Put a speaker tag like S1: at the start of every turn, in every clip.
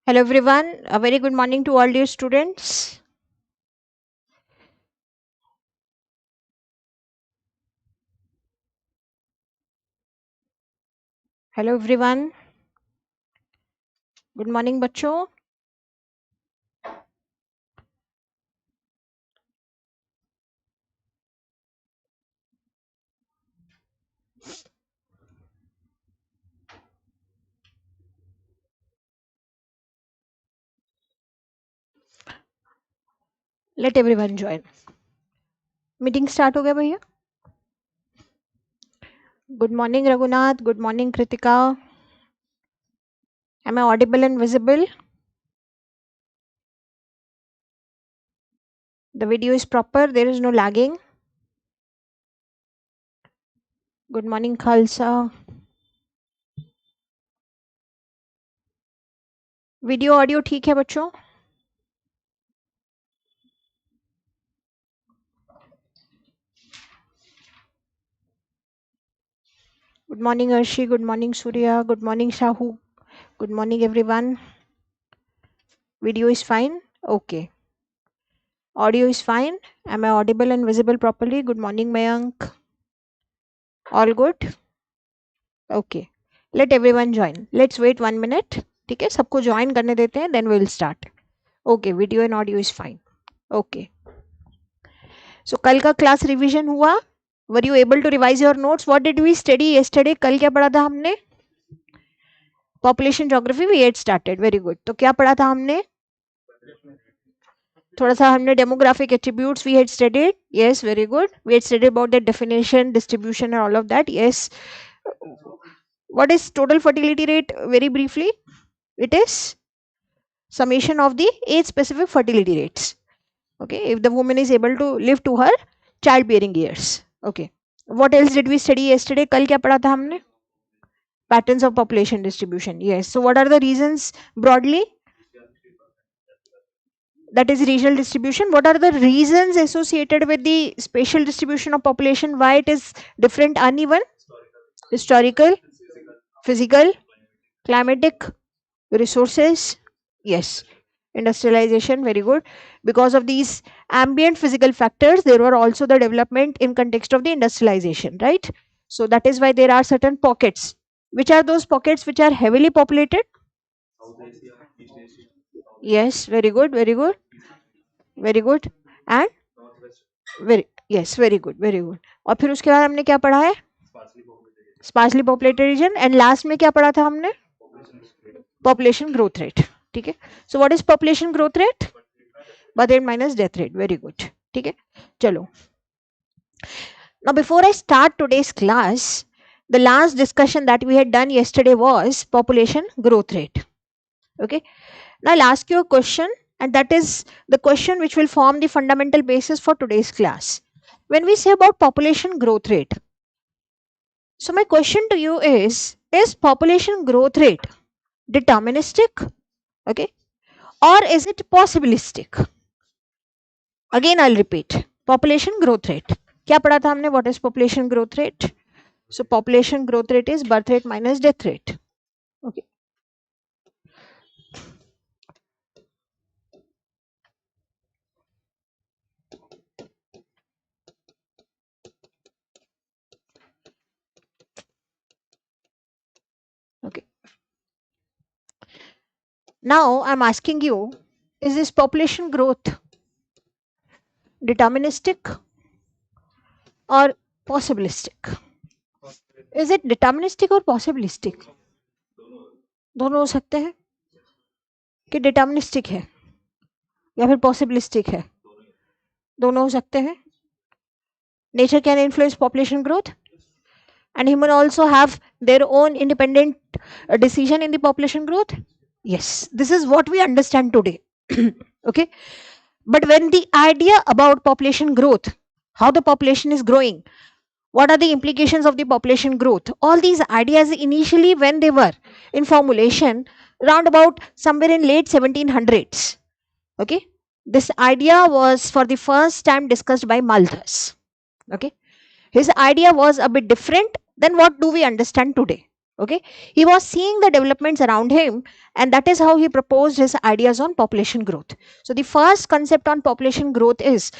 S1: Hello everyone, a very good morning to all dear students. Hello everyone, good morning बच्चों. Let everyone join. Meeting start हो गया भैया. Good morning Raghunath, good morning Kritika. Am I audible and visible? The video is proper, there is no lagging. Good morning Khalsa. Video audio ठीक है बच्चों? Good morning Arshi, good morning Surya, good morning Shahu. Good morning everyone. Video is fine? Okay. Audio is fine. Am I audible and visible properly? Good morning Mayank. All good? Okay. Let everyone join. Let's wait 1 minute. ठीक है, सबको join करने देते हैं, then we'll start. Okay, video and audio is fine. Okay. So कल का class revision हुआ? Were you able to revise your notes? What did we study yesterday? कल क्या पढ़ा था हमने? Population geography we had started. Very good. तो क्या पढ़ा था हमने? थोड़ा सा हमने demographic attributes we had studied. Yes, very good. We had studied about the definition, distribution and all of that. Yes. What is total fertility rate? Very briefly, it is summation of the age specific fertility rates. Okay, if the woman is able to live to her childbearing years. Okay, what else did we study yesterday? Kal kya padha tha humne? Patterns of population distribution. Yes, so what are the reasons broadly? That is regional distribution. What are the reasons associated with the spatial distribution of population? Why it is different, uneven? Historical, physical, climatic, resources. Yes, industrialization. Very good. Because of these ambient physical factors, there were also the development in context of the industrialization, right? So that is why there are certain pockets. Which are those pockets which are heavily populated? Yes, very good, very good, very good. And very, yes, very good, very good. और फिर उसके बाद हमने क्या पढ़ा है? Sparsely populated region. And last में क्या पढ़ा था हमने? Population growth rate. ठीक है, so what is population growth rate? Birth rate minus death rate. Very good. ठीक है, चलो. Now, before I start today's class, the last discussion that we had done yesterday was population growth rate. Okay. Now, I'll ask you a question, and that is the question which will form the fundamental basis for today's class. When we say about population growth rate, so my question to you is population growth rate deterministic? Okay. Or is it possibilistic? Again, I'll repeat. Population growth rate. क्या पढ़ा था हमने? What is population growth rate? So population growth rate is birth rate minus death rate. Okay. Okay. Now I'm asking you, is this population growth deterministic or possibilistic? Is it deterministic or possibilistic? दोनों हो सकते हैं कि deterministic है या फिर possibilistic है. दोनों हो सकते हैं. Nature can influence population growth, and human also have their own independent decision in the population growth. Yes, this is what we understand today. Okay, but when the idea about population growth, how the population is growing, what are the implications of the population growth, all these ideas initially when they were in formulation round about somewhere in late 1700s. Okay, this idea was for the first time discussed by Malthus. Okay, his idea was a bit different than what do we understand today. Okay, he was seeing the developments around him, and that is how he proposed his ideas on population growth. So the first concept on population growth is,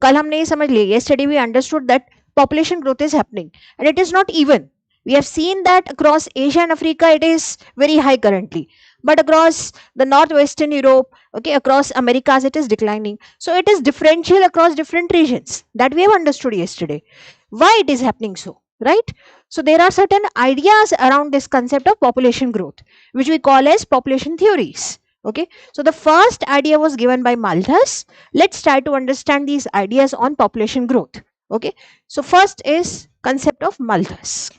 S1: कल हमने ये समझ लिया, yesterday we understood that population growth is happening and it is not even. We have seen that across Asia and Africa it is very high currently, but across the northwestern Europe, okay, across Americas it is declining. So it is differential across different regions, that we have understood yesterday. Why it is happening so, right? So there are certain ideas around this concept of population growth, which we call as population theories. Okay, so the first idea was given by Malthus. Let's try to understand these ideas on population growth. Okay, so first is concept of Malthus.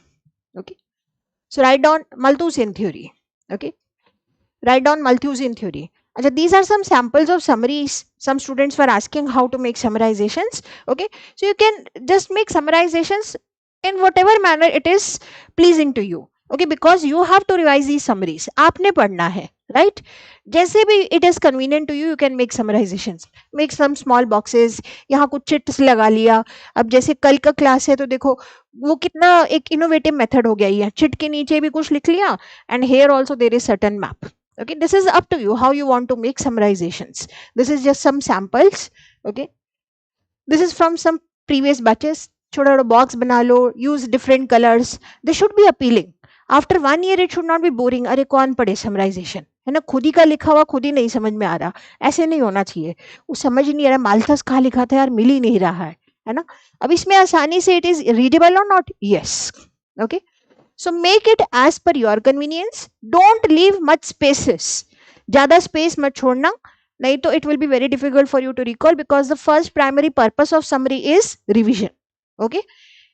S1: Okay, so write down Malthusian theory. Okay, write down Malthusian theory. Achha, these are some samples of summaries. Some students were asking how to make summarizations. Okay, so you can just make summarizations in whatever manner it is pleasing to you. Okay, because you have to revise these summaries. आपने पढ़ना है, right? जैसे भी it is convenient to you, you can make summarizations. Make some small boxes. यहाँ कुछ chits लगा लिया. अब जैसे कल का क्लास है तो देखो वो कितना एक इनोवेटिव मेथड हो गया ये. चिट के नीचे भी कुछ लिख लिया, and here also there is certain map. Okay, this is up to you how you want to make summarizations. This is just some samples. Okay, this is from some previous batches. छोटा छोटा box बना लो, use different colours. They should be appealing. After 1 year it should not be boring. अरे कौन पढ़े summarization, है ना, खुद ही का लिखा हुआ खुद ही नहीं समझ में आ रहा, ऐसे नहीं होना चाहिए. वो समझ ही नहीं आ रहा, माल्थस कहाँ लिखा था यार, मिल ही नहीं रहा है ना. अब इसमें आसानी से इट इज रीडेबल और not, yes. Okay, so make it as per your convenience. Don't leave much spaces. ज़्यादा space मत छोड़ना, नहीं तो it will be very difficult for you to recall, because the first primary purpose of summary is revision. Okay,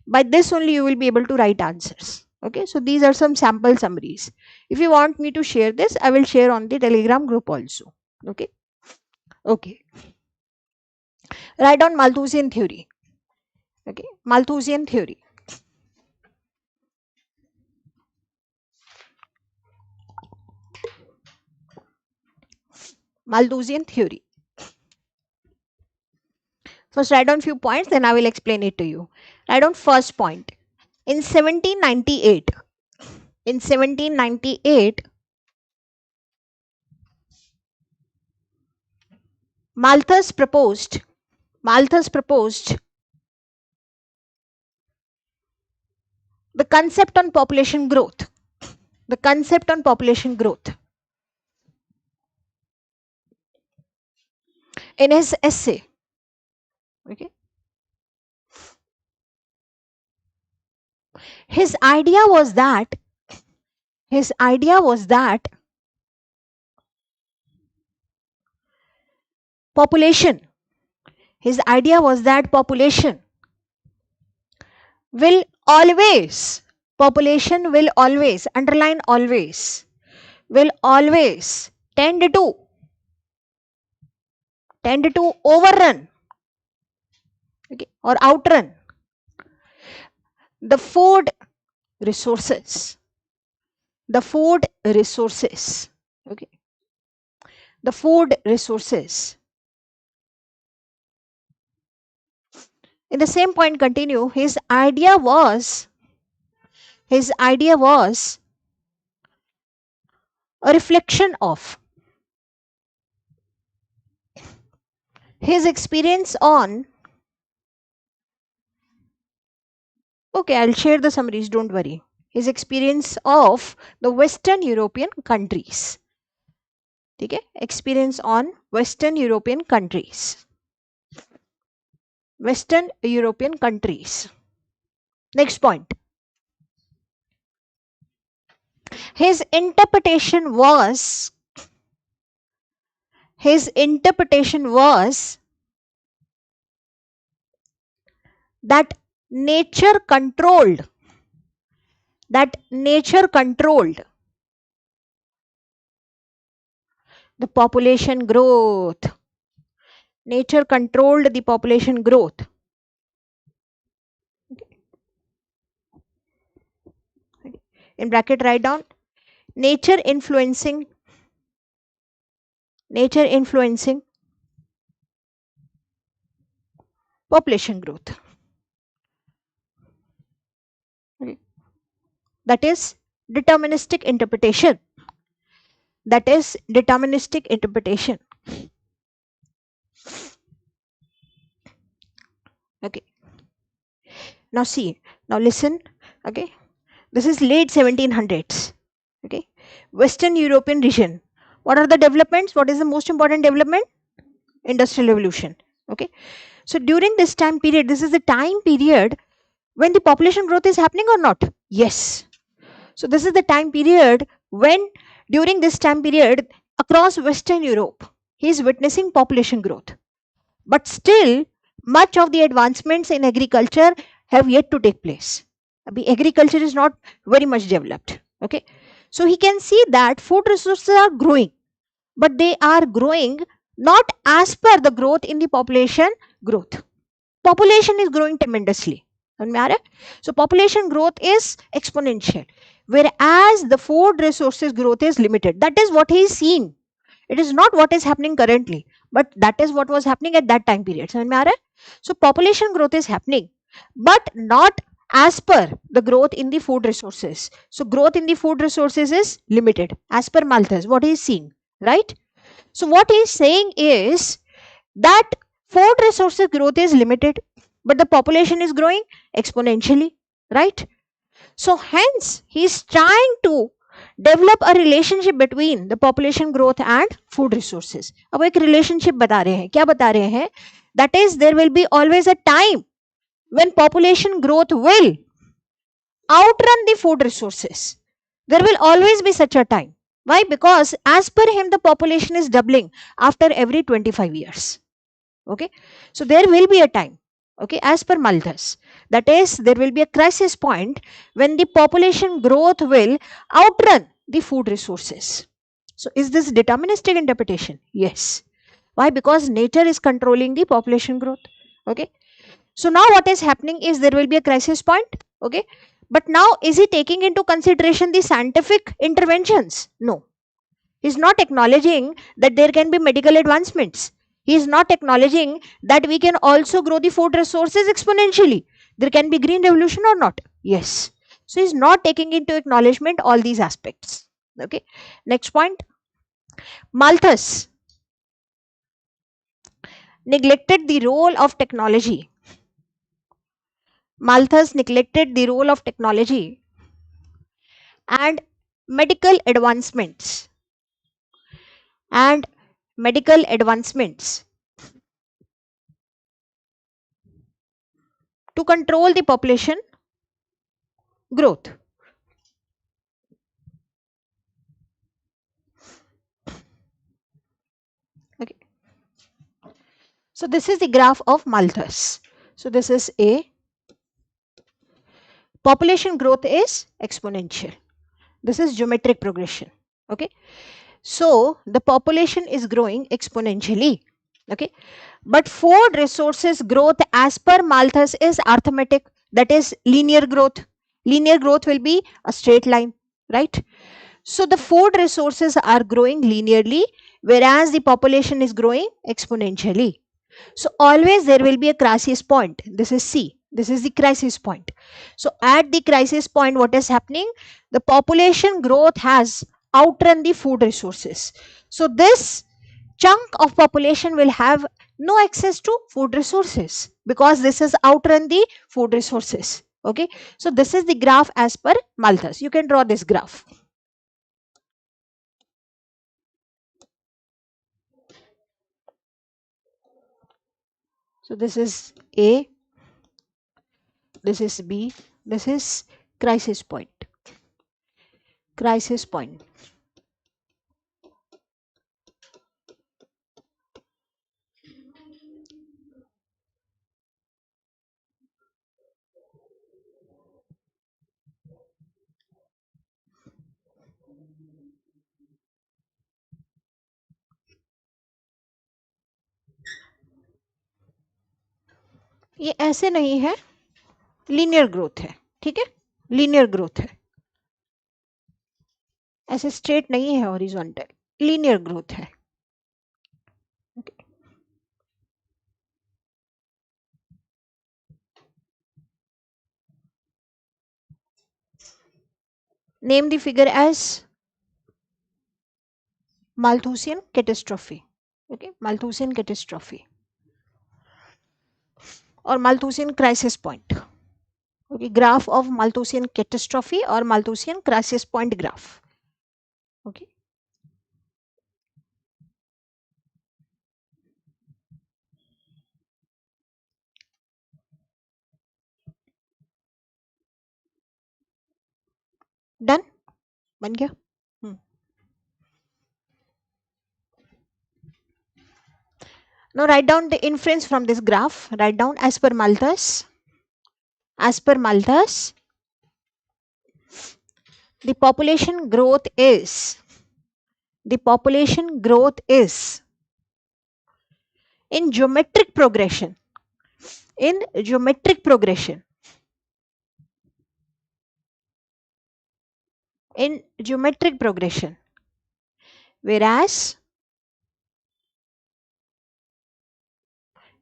S1: by this only you will be able to write answers. Okay, so these are some sample summaries. If you want me to share this, I will share on the Telegram group also. Okay, okay. Write down Malthusian theory. Okay, Malthusian theory. Malthusian theory. First write down few points, then I will explain it to you. Write down first point. In 1798, in 1798, Malthus proposed the concept on population growth. The concept on population growth. In his essay. Okay. His idea was that population will always, underline always, will always tend to overrun, okay, or outrun the food resources. Okay, the food resources. In the same point continue, his idea was a reflection of his experience on, okay, I'll share the summaries, don't worry, his experience of the Western European countries. Okay, experience on Western European countries. Next point. His interpretation was that nature controlled the population growth. Nature controlled the population growth. In bracket write down nature influencing population growth. Okay. That is deterministic interpretation. That is deterministic interpretation. Okay. Now see, now listen. Okay. This is late 1700s. Okay. Western European region. What are the developments? What is the most important development? Industrial revolution. Okay. So during this time period, this is the time period when the population growth is happening or not? Yes. So this is the time period when during this time period across Western Europe, he is witnessing population growth. But still, much of the advancements in agriculture have yet to take place. Agriculture is not very much developed. Okay. So he can see that food resources are growing, but they are growing not as per the growth in the population growth. Population is growing tremendously. So population growth is exponential, whereas the food resources growth is limited. That is what he is seeing. It is not what is happening currently, but that is what was happening at that time period. So population growth is happening, but not as per the growth in the food resources. So growth in the food resources is limited as per Malthus, what he is seeing, right? So what he is saying is that food resources growth is limited, but the population is growing exponentially, right? So hence he is trying to develop a relationship between the population growth and food resources. अब एक relationship बता रहे हैं, क्या बता रहे हैं? That is, there will be always a time when population growth will outrun the food resources. There will always be such a time. Why? Because as per him, the population is doubling after every 25 years. Okay. So there will be a time. Okay. As per Malthus. That is, there will be a crisis point when the population growth will outrun the food resources. So is this deterministic interpretation? Yes. Why? Because nature is controlling the population growth. Okay. So now what is happening is there will be a crisis point. Okay. But now is he taking into consideration the scientific interventions? No. He is not acknowledging that there can be medical advancements. He is not acknowledging that we can also grow the food resources exponentially. There can be green revolution or not? Yes. So he is not taking into acknowledgement all these aspects. Okay. Next point. Malthus neglected the role of technology. Malthus neglected the role of technology and medical advancements and medical advancements to control the population growth. Okay. So this is the graph of Malthus. So this is A. Population growth is exponential. This is geometric progression. Okay. So the population is growing exponentially. Okay. But food resources growth as per Malthus is arithmetic. That is linear growth. Linear growth will be a straight line, right? So the food resources are growing linearly, whereas the population is growing exponentially. So always there will be a crisis point. This is C. This is the crisis point. So at the crisis point, what is happening? The population growth has outrun the food resources. So this chunk of population will have no access to food resources because this has outrun the food resources. Okay. So this is the graph as per Malthus. You can draw this graph. So this is A, this is B, this is crisis point. Crisis point. ये ऐसे नहीं है, linear growth है, ठीक है, linear growth है, ऐसे straight नहीं है, हॉरिजॉन्टल, लीनियर ग्रोथ है. Name the figure as Malthusian catastrophe. Okay, Malthusian catastrophe or Malthusian crisis point. Okay, graph of Malthusian catastrophe or Malthusian crisis point graph. Okay. Done? बन गया? Now write down the inference from this graph. Write down as per Malthus. As per Malthus, the population growth is in geometric progression. In geometric progression. In geometric progression. Whereas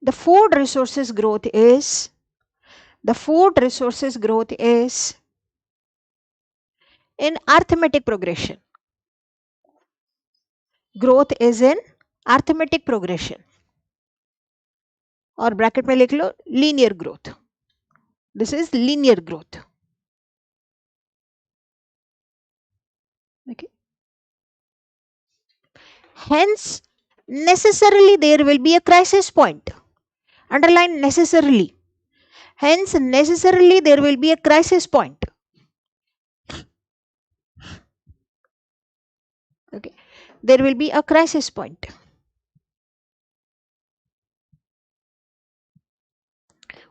S1: the food resources growth is in arithmetic progression. Growth is in arithmetic progression. और bracket में लिख लो linear growth. This is linear growth. Okay. Hence, necessarily there will be a crisis point. Underline necessarily. Hence, necessarily there will be a crisis point. Okay. There will be a crisis point.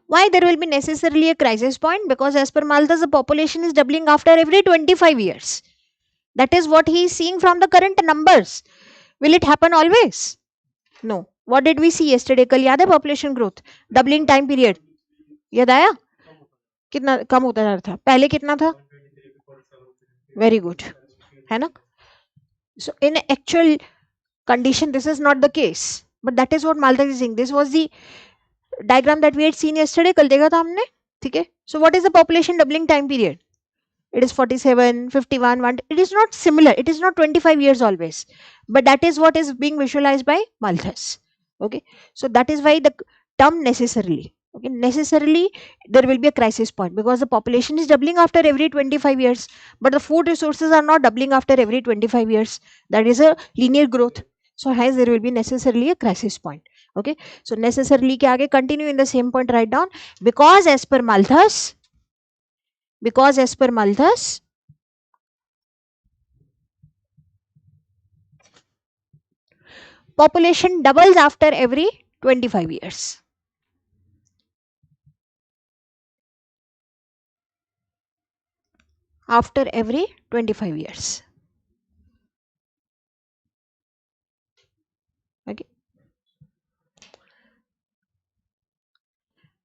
S1: Why there will be necessarily a crisis point? Because as per Malthus, the population is doubling after every 25 years. That is what he is seeing from the current numbers. Will it happen always? No. What did we see yesterday? कल याद है population growth? Doubling time period. याद आया? कितना कम होता जा रहा था? पहले कितना था? Very good. है ना? So in actual condition, this is not the case. But that is what Malthus is saying. This was the diagram that we had seen yesterday. कल देखा था हमने. ठीक है? So what is the population doubling time period? It is 47, 51, 1. It is not similar. It is not 25 years always. But that is what is being visualized by Malthus. Okay. So that is why the term necessarily. Okay. Necessarily there will be a crisis point because the population is doubling after every 25 years. But the food resources are not doubling after every 25 years. That is a linear growth. So hence there will be necessarily a crisis point. Okay. So necessarily के आगे continue in the same point, write down because as per Malthus, population doubles after every 25 years. After every 25 years. Okay.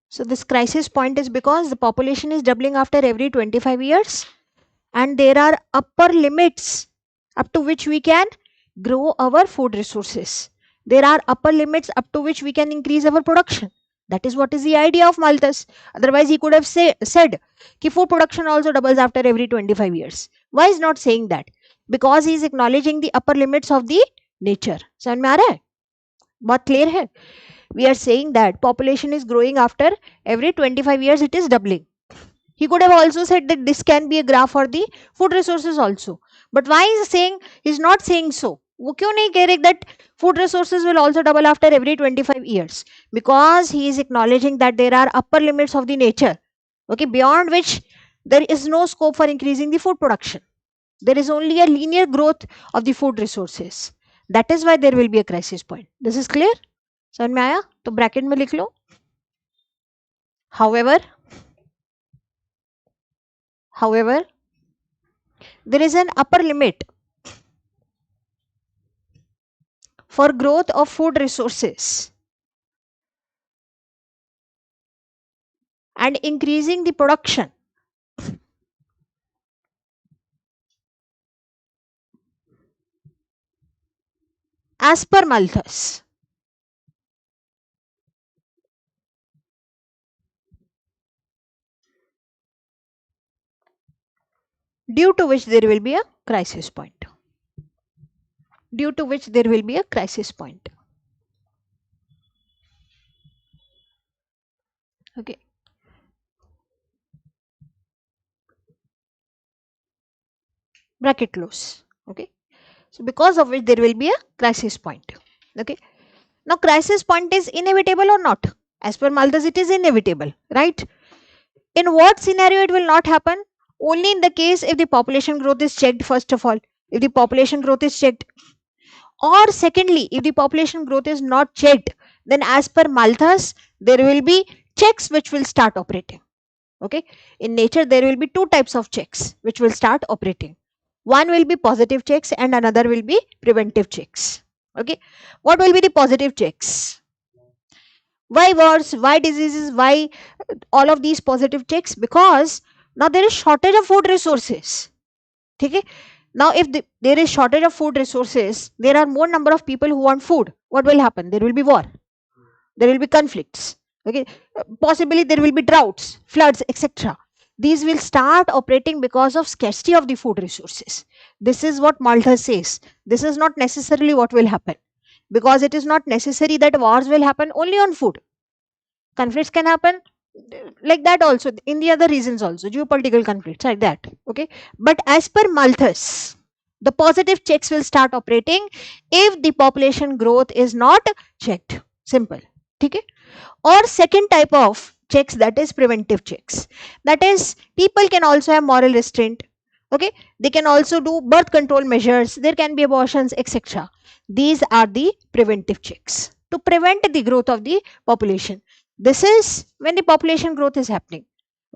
S1: So this crisis point is because the population is doubling after every 25 years and there are upper limits up to which we can grow our food resources. There are upper limits up to which we can increase our production. That is what is the idea of Malthus. Otherwise, he could have said that food production also doubles after every 25 years. Why is not saying that? Because he is acknowledging the upper limits of the nature. समझ में आ रहा है? बहुत clear है? We are saying that population is growing after every 25 years it is doubling. He could have also said that this can be a graph for the food resources also. But why is saying he's not saying so? वो क्यों नहीं कह रहे that food resources will also double after every 25 years? Because he is acknowledging that there are upper limits of the nature, okay, beyond which there is no scope for increasing the food production. There is only a linear growth of the food resources. That is why there will be a crisis point. This is clear? समझ में आया? तो bracket में लिख लो. However, there is an upper limit for growth of food resources and increasing the production as per Malthus. due to which there will be a crisis point. Due to which there will be a crisis point. Okay. Bracket close. Okay. So because of which there will be a crisis point. Okay. Now crisis point is inevitable or not? As per Malthus, it is inevitable, right? In what scenario it will not happen? Only in the case if the population growth is checked, first of all. If the population growth is checked, or secondly, if the population growth is not checked, then as per Malthus, there will be checks which will start operating. Okay. In nature, there will be two types of checks which will start operating. One will be positive checks and another will be preventive checks. Okay. What will be the positive checks? Why wars? Why diseases? Why all of these positive checks? Because now there is shortage of food resources. Okay. Now if there is shortage of food resources, there are more number of people who want food. What will happen? There will be war. There will be conflicts. Okay. Possibly there will be droughts, floods, etc. These will start operating because of scarcity of the food resources. This is what Malthus says. This is not necessarily what will happen, because it is not necessary that wars will happen only on food. Conflicts can happen like that also in the other reasons also, geopolitical conflicts like that. Okay. But as per Malthus, the positive checks will start operating if the population growth is not checked. Simple. Okay. Or second type of checks, that is preventive checks. That is, people can also have moral restraint. Okay. They can also do birth control measures. There can be abortions, etc. These are the preventive checks to prevent the growth of the population. This is when the population growth is happening.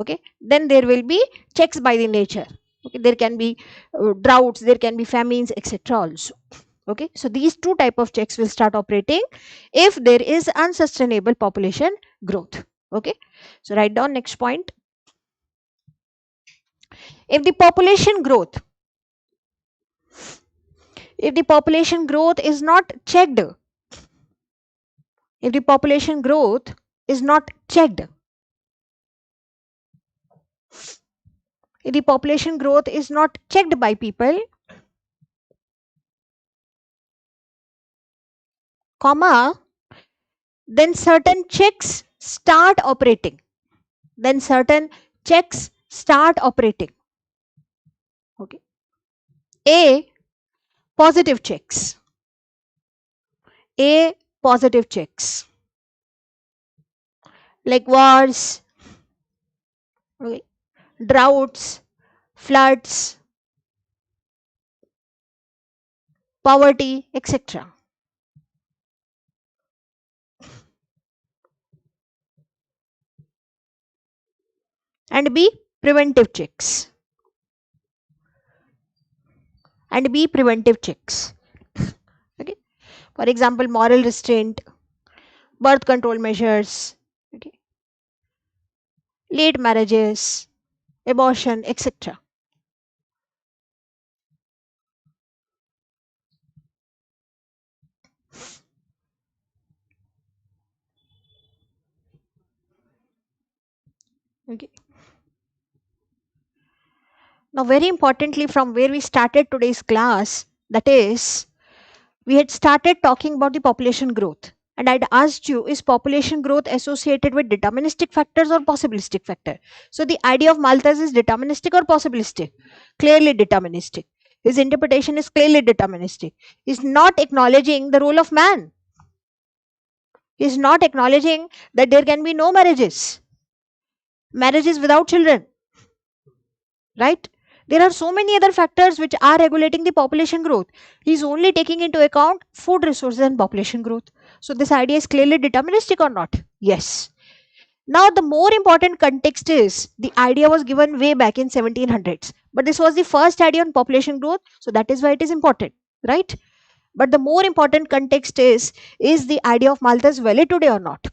S1: Okay. Then there will be checks by the nature. Okay. There can be droughts, there can be famines, etc. also. Okay. So these two type of checks will start operating if there is unsustainable population growth. Okay. So write down next point. If the population growth, if the population growth is not checked, if the population growth is not checked, if the population growth is not checked by people, comma, then certain checks start operating. Then certain checks start operating. Okay. A, positive checks. A, positive checks. Like wars, okay, droughts, floods, poverty, etc. And B, preventive checks. And B, preventive checks. Okay. For example, moral restraint, birth control measures, okay, late marriages, abortion, etc. Okay. Now, very importantly, from where we started today's class, that is, we had started talking about the population growth. And I'd asked you, is population growth associated with deterministic factors or possibilistic factor? So the idea of Malthus is deterministic or possibilistic? Clearly deterministic. His interpretation is clearly deterministic. He's not acknowledging the role of man. He's not acknowledging that there can be no marriages. Marriages without children. Right? There are so many other factors which are regulating the population growth. He's only taking into account food resources and population growth. So this idea is clearly deterministic or not? Yes. Now the more important context is the idea was given way back in 1700s. But this was the first idea on population growth. So that is why it is important. Right? But the more important context is the idea of Malthus valid today or not?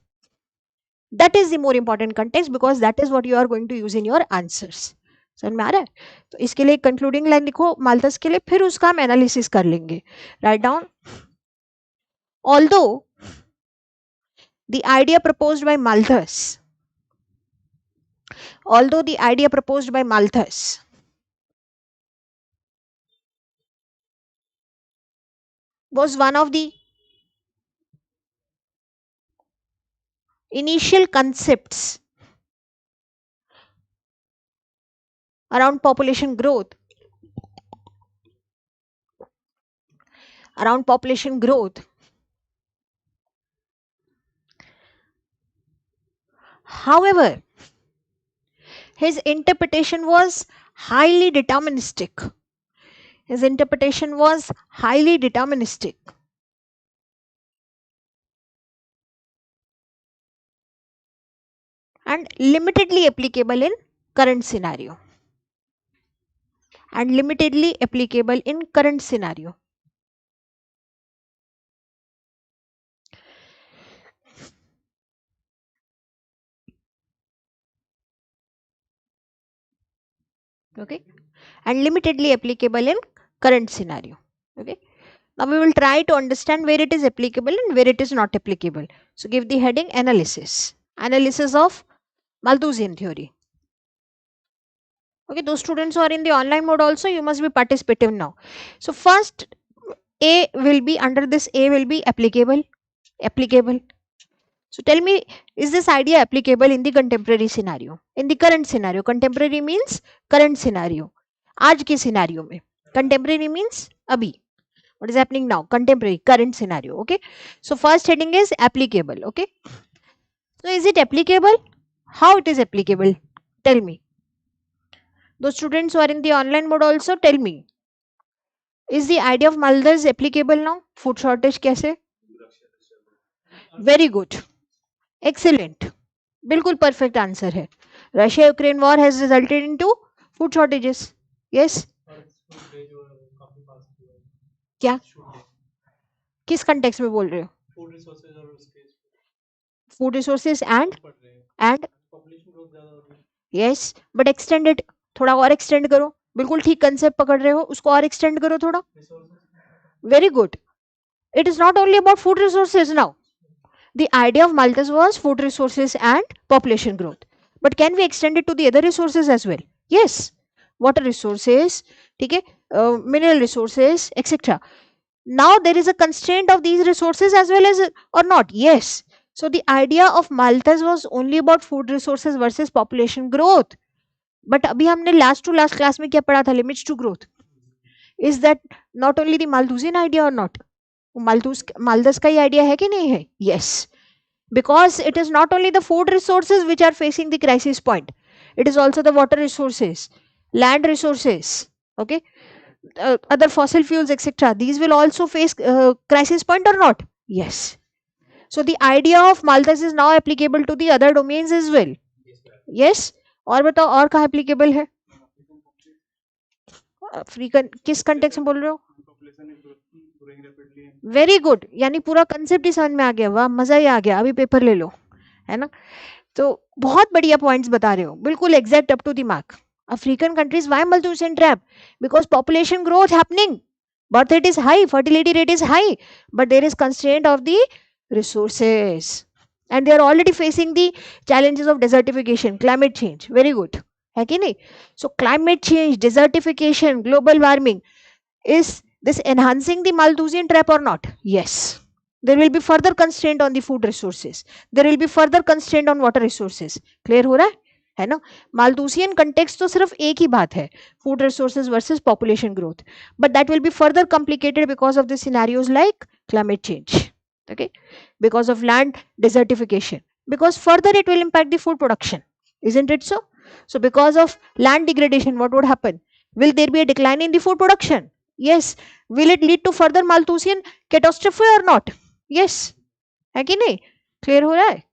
S1: That is the more important context, because that is what you are going to use in your answers. समझ में आ रहा है? तो इसके लिए concluding line लिखो Malthus के लिए, फिर उसका हम एनालिसिस कर लेंगे. Write down. Although the idea proposed by Malthus, was one of the initial concepts around population growth. Around population growth. However, his interpretation was highly deterministic. His interpretation was highly deterministic. And limitedly applicable in current scenario. And limitedly applicable in current scenario. Okay. And limitedly applicable in current scenario. Okay. Now we will try to understand where it is applicable and where it is not applicable. So give the heading analysis. Analysis of Malthusian theory. Okay, those students who are in the online mode also, you must be participative now. So first A will be, under this A will be applicable. Applicable. So tell me, is this idea applicable in the contemporary scenario? In the current scenario. Contemporary means current scenario. आज के scenario में. Contemporary means अभी. What is happening now? Contemporary, current scenario. Okay. So first heading is applicable. Okay. So is it applicable? How it is applicable? Tell me. Those students who are in the online mode also, tell me. Is the idea of Malthus applicable now? Food shortage कैसे? Very good. Excellent. बिल्कुल perfect answer है. Russia-Ukraine war has resulted into food shortages. Yes. क्या? किस context में बोल रहे हो? Food resources and yes, but extend it. थोड़ा और extend करो. बिल्कुल ठीक concept पकड़ रहे हो, उसको और extend करो थोड़ा. Very good. It is not only about food resources now. The idea of Malthus was food resources and population growth. But can we extend it to the other resources as well? Yes. Water resources, okay, mineral resources, etc. Now there is a constraint of these resources as well as, or not? Yes. So the idea of Malthus was only about food resources versus population growth. But अभी हमने last to last class में क्या पढ़ा था? Limits to growth. Is that not only the Malthusian idea or not? Malthus का ही idea है कि नहीं है? Yes. Because it is not only the food resources which are facing the crisis point. It is also the water resources, land resources, okay, other fossil fuels, etc. These will also face crisis point or not? Yes. So the idea of Malthus is now applicable to the other domains as well. Yes. और बताओ और कहाँ applicable है? African किस context में बोल रहे हो? वेरी गुड, यानी पूरा कंसेप्ट ही समझ में आ गया. वाह, मजा ही आ गया. अभी पेपर ले लो, है ना. तो बहुत बढ़िया पॉइंट्स बता रहे हो, बिल्कुल exact up to the mark. African countries, why Malthusian trap? Because population growth happening, birth rate is high, fertility rate is high, but there is constraint of the resources, and they are already facing the challenges of desertification, climate change. Very good, है कि नहीं? So climate change, desertification, global warming, is this enhancing the Malthusian trap or not? Yes. There will be further constraint on the food resources. There will be further constraint on water resources. Clear हो रहा है ना? Malthusian context तो सिर्फ एक ही बात है, food resources versus population growth. But that will be further complicated because of the scenarios like climate change. Okay, because of land desertification. Because further it will impact the food production, isn't it so? So because of land degradation, what would happen? Will there be a decline in the food production? Yes. Will it lead to further Malthusian catastrophe or not? Yes. है कि नहीं? Clear हो रहा है?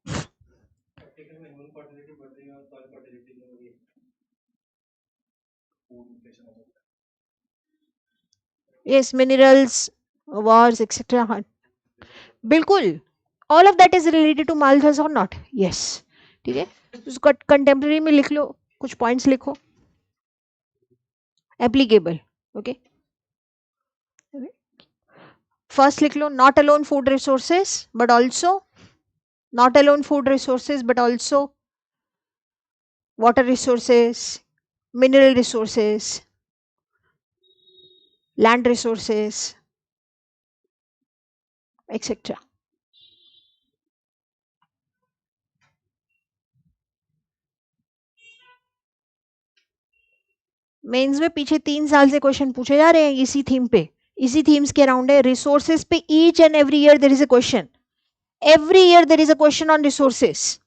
S1: Yes, minerals, wars, etc. बिल्कुल. All of that is related to Malthus or not? Yes. ठीक है. उसको contemporary में लिख लो, कुछ points लिखो. Applicable. Okay. First लिख लो, not alone food resources, but also not alone food resources, but also water resources, mineral resources, land resources, etcetera. Mains में पीछे 3 साल से क्वेश्चन पूछे जा रहे हैं इसी थीम पे, इसी थीम्स के अराउंड है। रिसोर्सेज पे each and every year there is a question, every year there is a question on resources.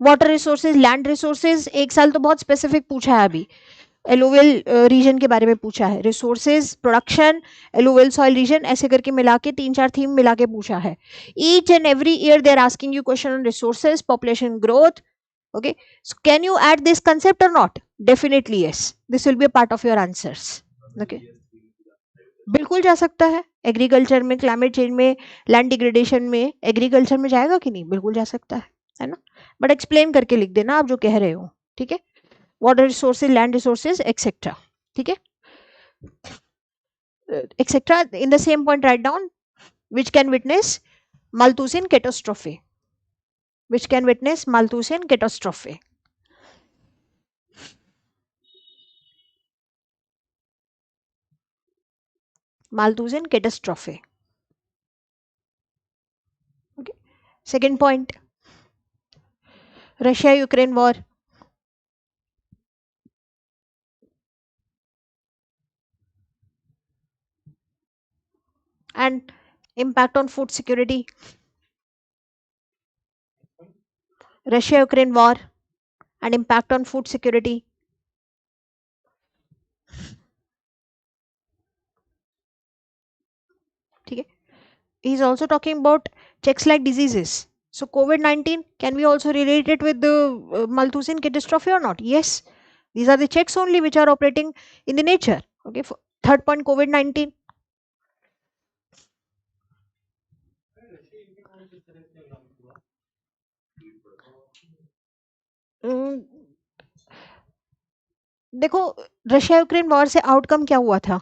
S1: Water resources, land resources, एक साल तो बहुत स्पेसिफिक पूछा है अभी, एलुवियल रीजन के बारे में पूछा है, resources, production, alluvial soil region, ऐसे करके मिला के 3-4 थीम मिला के पूछा है। Each and every year they are asking you question on resources, population growth. Okay, so can you add this concept or not? Definitely yes, this will be a part of your answers. Okay, बिल्कुल जा सकता है। Agriculture में, climate change में, land degradation में, agriculture में जाएगा कि नहीं? बिल्कुल जा सकता है ना? बट एक्सप्लेन करके लिख देना आप जो कह रहे हो, ठीक है? Water resources, land resources etcetera, ठीक है, etcetera. In the same point write down which can witness Malthusian catastrophe, which can witness Malthusian catastrophe. Malthusian catastrophe. Okay. Second point, Russia-Ukraine war. And impact on food security. Russia-Ukraine war and impact on food security. ठीक है. He is also talking about checks-like diseases. So COVID-19, can we also relate it with the Malthusian catastrophe or not? Yes. These are the checks only which are operating in the nature. Okay. Third point, COVID-19. देखो, Russia Ukraine war से outcome क्या हुआ था?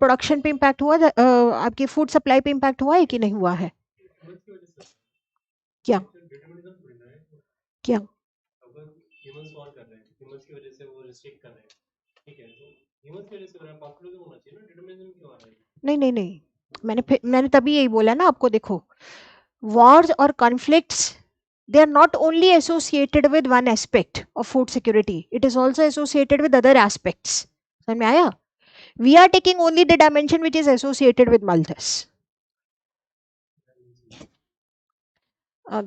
S1: Production पे impact हुआ था, आपकी food supply पे इम्पैक्ट हुआ है कि नहीं हुआ है? क्या क्या नहीं नहीं नहीं, मैंने तभी यही बोला ना आपको। देखो, wars or conflicts, they are not only associated with one aspect of food security, it is also associated with other aspects. समझ में आया? We are taking only the dimension which is associated with Malthus.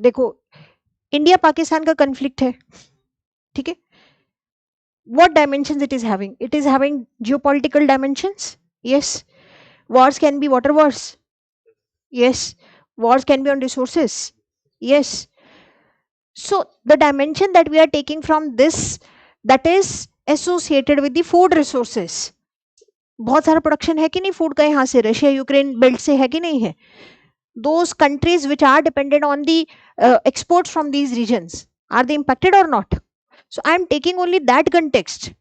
S1: देखो, India Pakistan का conflict है, ठीक है? What dimensions it is having? It is having geopolitical dimensions. Yes. Wars can be water wars. Yes. Wars can be on resources. Yes. So the dimension that we are taking from this, that is associated with the food resources. बहुत सारा production है कि नहीं food का यहाँ से, Russia Ukraine belt से है कि नहीं है? Those countries which are dependent on the exports from these regions, are they impacted or not? So I am taking only that context.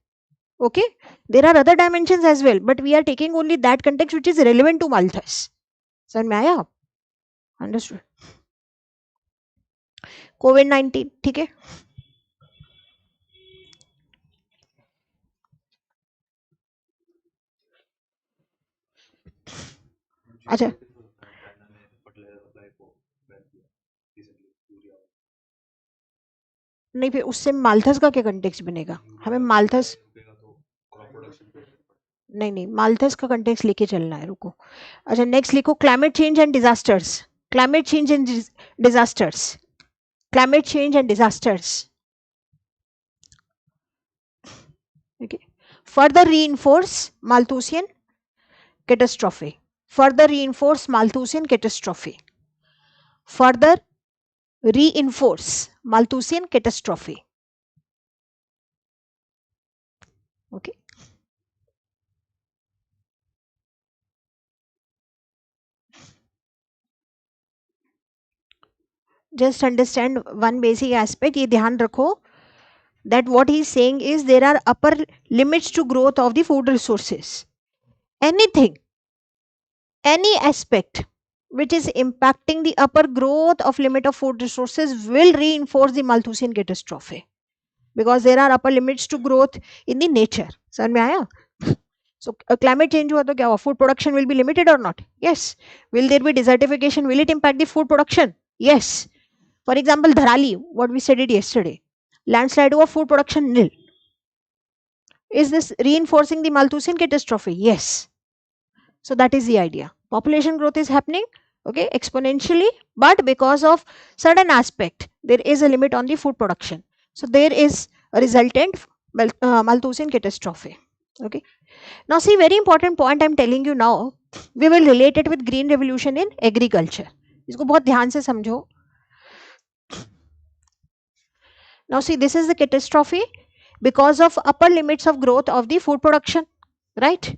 S1: Okay, there are other dimensions as well, but we are taking only that context which is relevant to Malthus. समझ में आया? Understood. COVID-19, ठीक है? अच्छा, नहीं फिर उससे Malthus का क्या कंटेक्स्ट बनेगा? हमें माल्थस, नहीं माल्थस का कंटेक्स्ट लेके चलना है। रुको, अच्छा नेक्स्ट लिखो, climate change and disasters. Climate change and disasters, climate change and disasters. okay, further reinforce Malthusian catastrophe, further reinforce Malthusian catastrophe, further reinforce Malthusian catastrophe. Okay, just understand one basic aspect, ये ध्यान रखो, that what he is saying is there are upper limits to growth of the food resources. Anything, any aspect which is impacting the upper growth of limit of food resources will reinforce the Malthusian catastrophe, because there are upper limits to growth in the nature. समझ में आया? So climate change हुआ तो क्या हुआ? Food production will be limited or not? Yes. Will there be desertification? Will it impact the food production? Yes. For example, Dharali, what we studied yesterday, landslide हुआ, food production nil. Is this reinforcing the Malthusian catastrophe? Yes. So that is the idea. Population growth is happening, okay, exponentially, but because of certain aspect, there is a limit on the food production. So there is a resultant Malthusian catastrophe. Okay. Now see, very important point I'm telling you now. We will relate it with green revolution in agriculture. इसको बहुत ध्यान से समझो. Now see, this is the catastrophe because of upper limits of growth of the food production, right?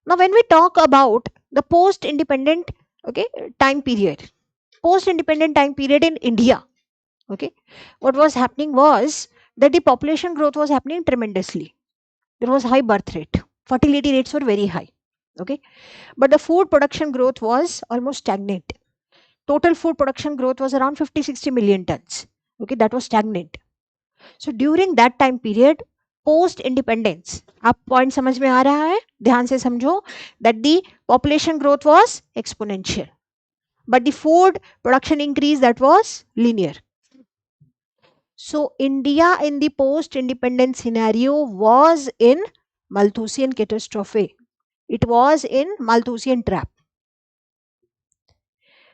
S1: Now when we talk about the post independent, okay, time period, post independent time period in India, okay, what was happening was that the population growth was happening tremendously. There was high birth rate, fertility rates were very high, okay, but the food production growth was almost stagnant. Total food production growth was around 50-60 million tons, okay, that was stagnant. So during that time period, post independence, आप point समझ में आ रहा है? ध्यान से समझो that the population growth was exponential, but the food production increase that was linear. So India in the post independence scenario was in Malthusian catastrophe. It was in Malthusian trap.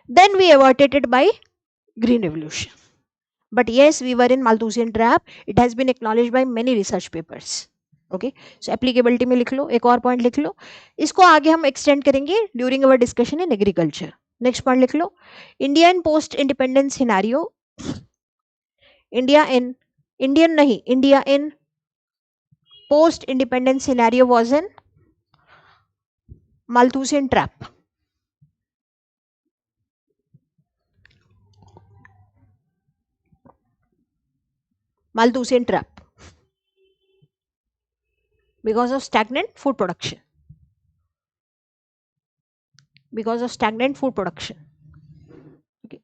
S1: Then we averted it by green revolution. But yes, we were in Malthusian trap. It has been acknowledged by many research papers. Okay, so applicability में लिख लो, एक और point लिख लो. इसको आगे हम extend करेंगे during our discussion in agriculture. Next point लिख लो. India in post independence scenario. India in post independence scenario was in Malthusian trap. Malthusian trap. Because of stagnant food production. Because of stagnant food production. Okay.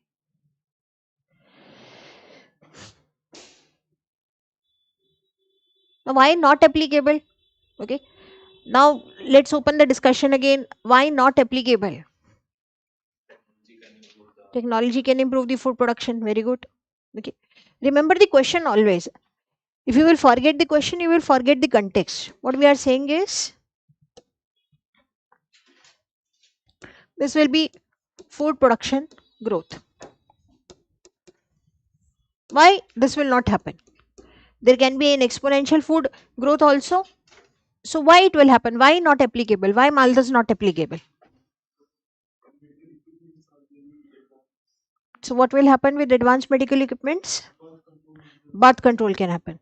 S1: Now why not applicable? Okay. Now let's open the discussion again. Why not applicable? Technology can improve the food production. Very good. Okay. Remember the question always. If you will forget the question, you will forget the context. What we are saying is, this will be food production growth. Why this will not happen? There can be an exponential food growth also. So why it will happen? Why not applicable? Why Malta is not applicable? So what will happen with advanced medical equipments? Birth control can happen.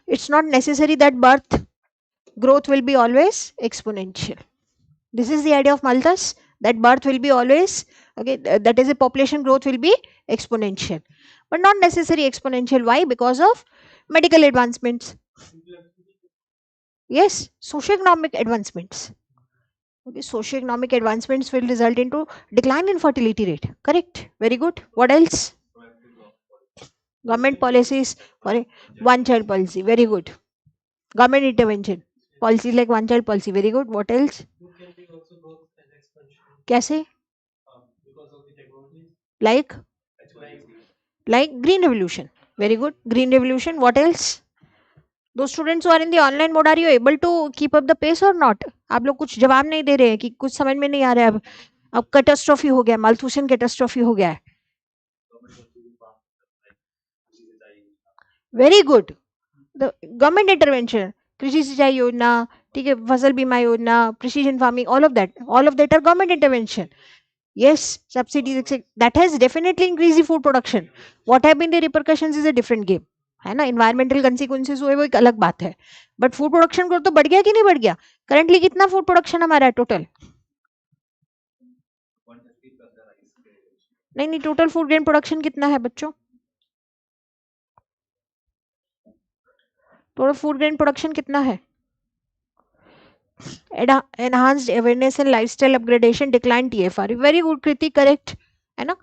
S1: It's not necessary that birth growth will be always exponential. This is the idea of Malthus, that birth will be always, okay, that is a population growth will be exponential, but not necessary exponential. Why? Because of medical advancements. Yes, socioeconomic advancements. Okay, socioeconomic advancements will result into decline in fertility rate. Correct. Very good. What else? Government policies or one child policy. Very good. Government intervention. Policies like one child policy. Very good. What else? कैसे? Like green revolution. Very good. Green revolution. What else? Those students who are in the online mode, are you able to keep up the pace or not? आप लोग कुछ जवाब नहीं दे रहे हैं कि कुछ समझ में नहीं आ रहा है. अब कैटास्ट्रॉफी हो गया, माल्थुसियन कैटास्ट्रॉफी हो गया है. Very good. The government intervention, Krishi Sinchai Yojana, ठीक है, Fasal Bima Yojana, precision farming, all of that are government intervention. Yes, subsidies, etc. That has definitely increased the food production. What have been the repercussions is a different game. है ना, environmental consequences हुए वो एक अलग बात है. But food production को तो बढ़ गया कि नहीं बढ़ गया? Currently कितना food production हमारा है टोटल? नहीं, टोटल फूड ग्रेन प्रोडक्शन कितना है बच्चों? टोटल फूड ग्रेन प्रोडक्शन कितना है? Enhanced awareness and lifestyle upgradation, decline TFR. Very good Kriti, correct है ना.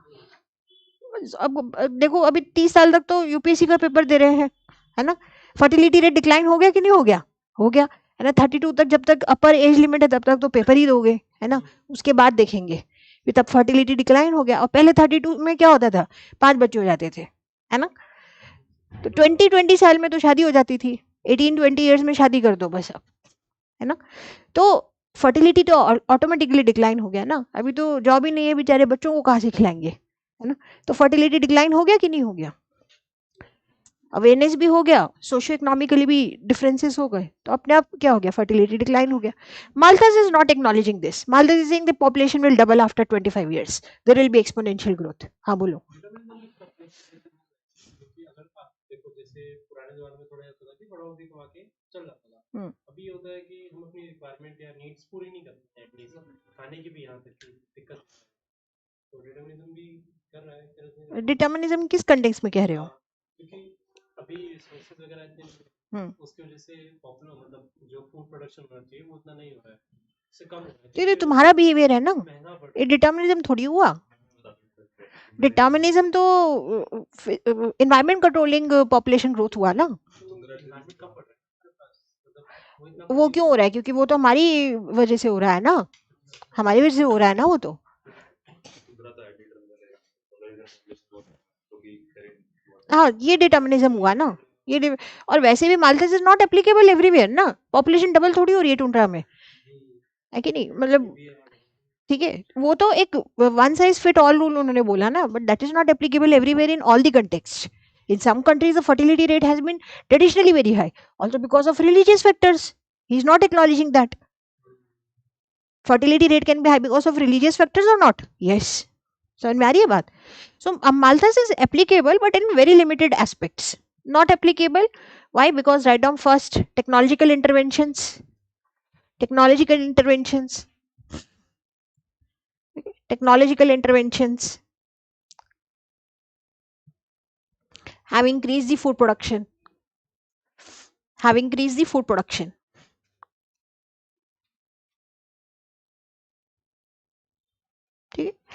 S1: अब देखो, अभी 30 साल तक तो यूपीएससी का पेपर दे रहे हैं, है ना. फर्टिलिटी रेट डिक्लाइन हो गया कि नहीं हो गया? हो गया. है ना। 32 तक जब तक अपर एज लिमिट है तब तक तो पेपर ही दोगे, है ना, उसके बाद देखेंगे। फिर तब फर्टिलिटी डिक्लाइन हो गया, और पहले 32 में क्या होता था, 5 बच्चे हो जाते थे, है ना। तो 20 साल में तो शादी हो जाती थी, 18-20 ईयर्स में शादी कर दो बस अब, है ना। तो फर्टिलिटी तो ऑटोमेटिकली डिक्लाइन हो गया ना। अभी तो जॉब ही नहीं है, बेचारे बच्चों को कहाँ से खिलाएंगे, है ना। तो फर्टिलिटी डिक्लाइन हो गया कि नहीं हो गया, अवेयरनेस भी हो गया, सोशियो इकोनॉमिकली भी डिफरेंसेस हो गए, तो अपने आप क्या हो गया, फर्टिलिटी डिक्लाइन हो गया। Malthus is not acknowledging this, Malthus is saying the population will double after 25 years, there will be exponential growth. हाँ बोलो। डिटर्मिनिज्म किस कंटेक्स्ट में कह रहे हो? ये तुम्हारा बिहेवियर है ना, ये डिटर्मिनिज्म थोड़ी हुआ। डिटर्मिनिज्म तो एनवायरमेंट कंट्रोलिंग पॉपुलेशन ग्रोथ हुआ ना। वो क्यों हो रहा है, क्योंकि वो तो हमारी वजह से हो रहा है ना, हमारी वजह से हो रहा है ना वो तो। हाँ ये डिटर्मिनिज्म हुआ ना, और वैसे भी Malthus is not applicable everywhere ना, पॉपुलेशन डबल थोड़ी हो रही है टुंड्रा में, है कि नहीं, मतलब ठीक है, वो तो एक one size fit all rule उन्होंने बोला ना, but that is not applicable everywhere in all the context. In some countries, the fertility rate has been traditionally very high, also because of religious factors. He's not acknowledging that. Fertility rate can be high because of religious factors or not? Yes. So, in marry baat. So, Malthus is applicable, but in very limited aspects. Not applicable. Why? Because write down first technological interventions. Technological interventions. Technological interventions have increased the food production. Have increased the food production.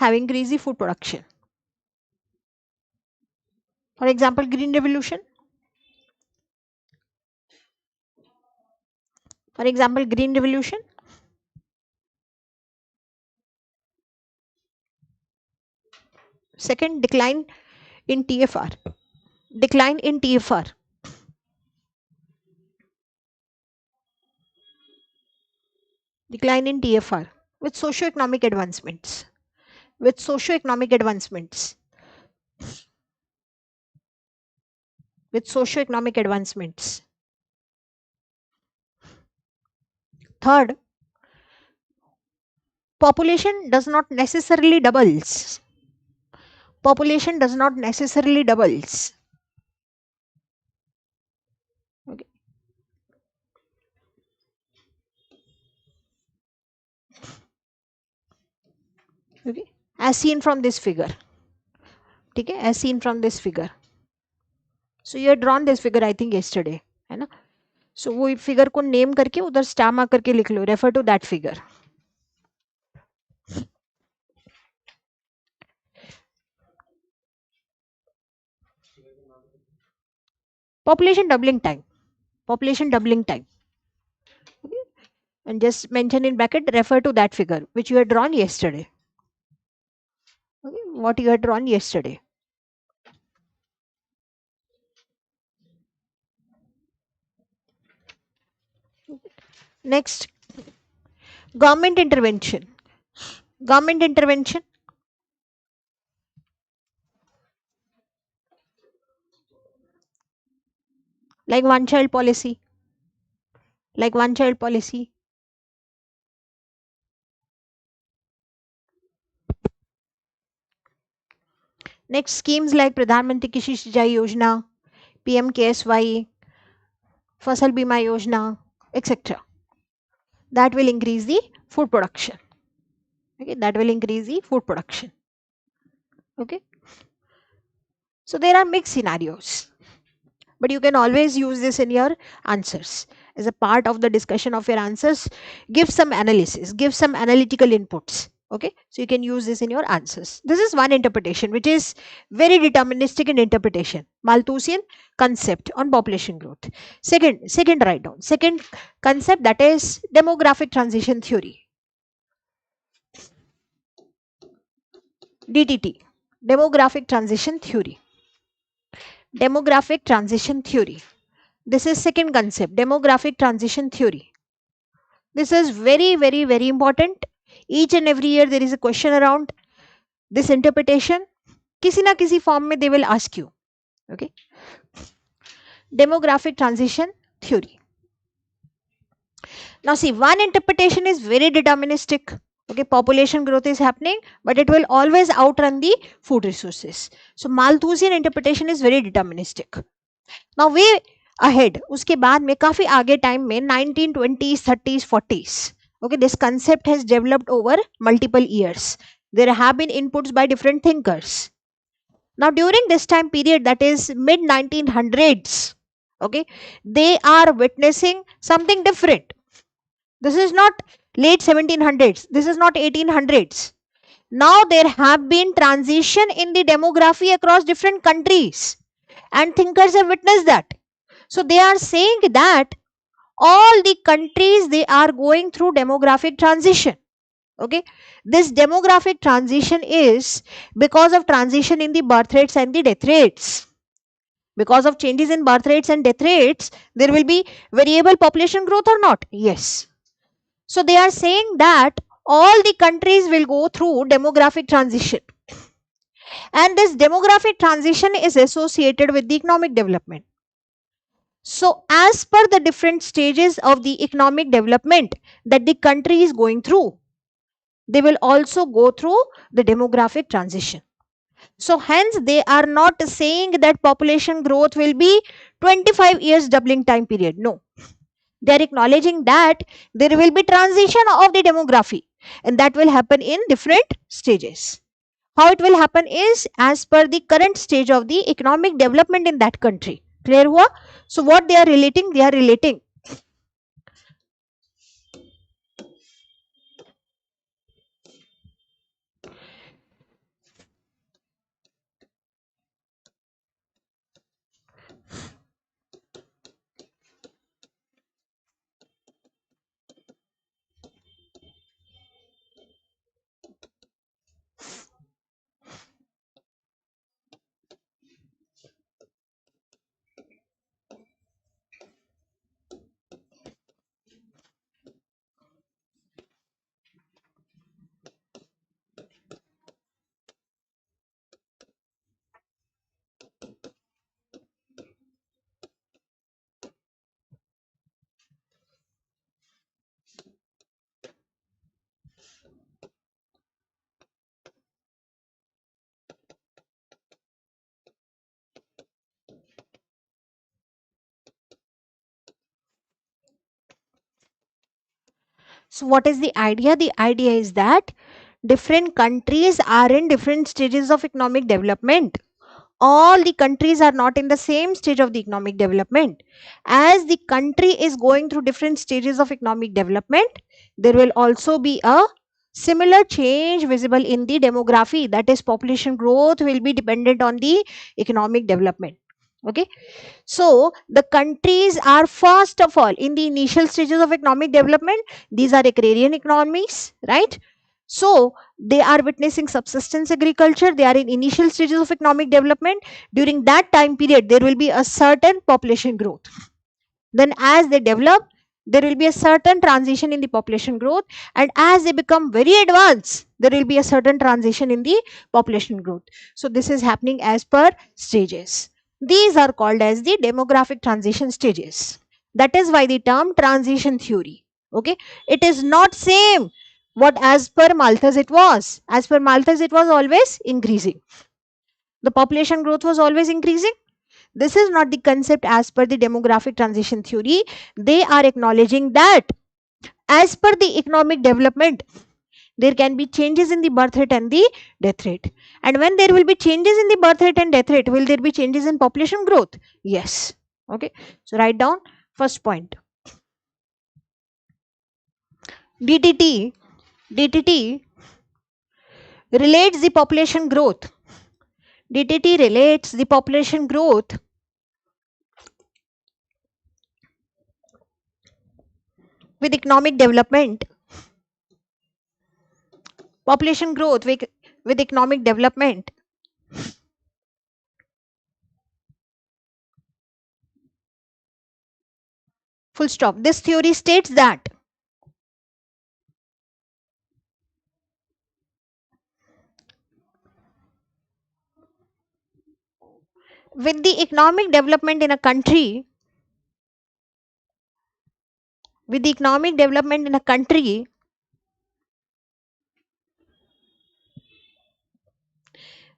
S1: Have increased the food production. For example, Green Revolution. For example, Green Revolution. Second, decline in TFR. Decline in TFR. Decline in TFR with socio-economic advancements. With socio-economic advancements. With socio-economic advancements. Third, population does not necessarily doubles. Population does not necessarily doubles. Okay. Okay. As seen from this figure. Okay. As seen from this figure. So you had drawn this figure, I think, yesterday. है ना? So वो figure को name करके उधर star mark करके लिख लो, refer to that figure. Population doubling time. Population doubling time. Okay. And just mention in bracket, refer to that figure which you had drawn yesterday. Okay. What you had drawn yesterday. Next, government intervention. Government intervention. Like one child policy. Like one child policy. Next, schemes like Pradhan Mantri Krishi Sinchai Yojana, PM KSY, Fasal Bima Yojana, etc. That will increase the food production. Okay, that will increase the food production. Okay. So there are mixed scenarios, but you can always use this in your answers. As a part of the discussion of your answers, give some analysis, give some analytical inputs. Okay, so you can use this in your answers. This is one interpretation which is very deterministic in interpretation. Malthusian concept on population growth. Second write down. Second concept, that is demographic transition theory. DTT. Demographic transition theory. Demographic transition theory. This is second concept, demographic transition theory. This is very important. Each and every year there is a question around this interpretation. किसी ना किसी form में they will ask you. Okay. Demographic transition theory. Now see, one interpretation is very deterministic. Okay, population growth is happening, but it will always outrun the food resources. So Malthusian interpretation is very deterministic. Now way ahead, उसके बाद में काफी आगे time में 1920s, 30s, 40s. Okay, this concept has developed over multiple years. There have been inputs by different thinkers. Now during this time period, that is mid 1900s, okay, they are witnessing something different. This is not late 1700s, this is not 1800s. Now there have been transition in the demography across different countries, and thinkers have witnessed that. So they are saying that all the countries, they are going through demographic transition. Okay, this demographic transition is because of transition in the birth rates and the death rates. Because of changes in birth rates and death rates, there will be variable population growth or not? Yes. So they are saying that all the countries will go through demographic transition, and this demographic transition is associated with the economic development. So as per the different stages of the economic development that the country is going through, they will also go through the demographic transition. So hence they are not saying that population growth will be 25 years doubling time period. No. They are acknowledging that there will be transition of the demography, and that will happen in different stages. How it will happen is as per the current stage of the economic development in that country. Clear hua? So what they are relating? They are relating So what is the idea? The idea is that different countries are in different stages of economic development. All the countries are not in the same stage of the economic development. As the country is going through different stages of economic development, there will also be a similar change visible in the demography. That is, population growth will be dependent on the economic development. Okay, so the countries are first of all in the initial stages of economic development. These are agrarian economies, right? So they are witnessing subsistence agriculture. They are in initial stages of economic development. During that time period, there will be a certain population growth. Then as they develop, there will be a certain transition in the population growth, and as they become very advanced, there will be a certain transition in the population growth. So this is happening as per stages. These are called as the demographic transition stages. That is why the term transition theory. Okay, it is not same what as per Malthus it was. As per Malthus, it was always increasing. The population growth was always increasing. This is not the concept as per the demographic transition theory. They are acknowledging that as per the economic development, there can be changes in the birth rate and the death rate. And when there will be changes in the birth rate and death rate, will there be changes in population growth? Yes. Okay. So write down first point. DTT relates the population growth. DTT relates the population growth with economic development. Population growth with economic development. Full stop. This theory states that with the economic development in a country, with the economic development in a country,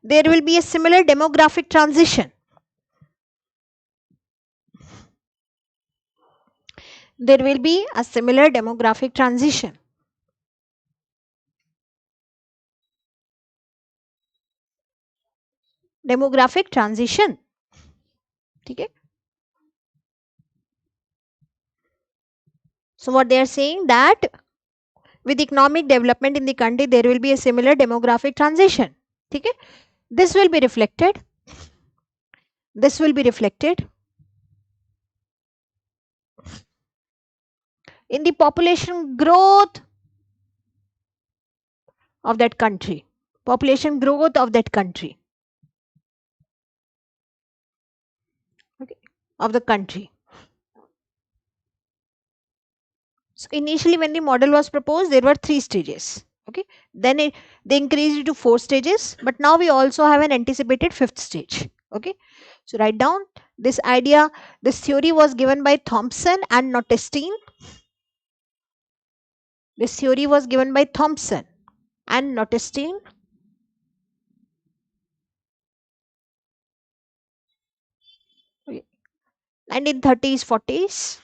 S1: there will be a similar demographic transition. There will be a similar demographic transition. Demographic transition. Okay. So what they are saying that with economic development in the country, there will be a similar demographic transition. Okay. This will be reflected. This will be reflected in the population growth of that country. Population growth of that country. Okay. Of the country. So initially when the model was proposed, there were 3 stages. Okay. Then they increased it to 4 stages. But now we also have an anticipated 5th stage. Okay. So write down this idea. This theory was given by Thompson and Notestein. This theory was given by Thompson and Notestein. Okay. 1930s, 40s.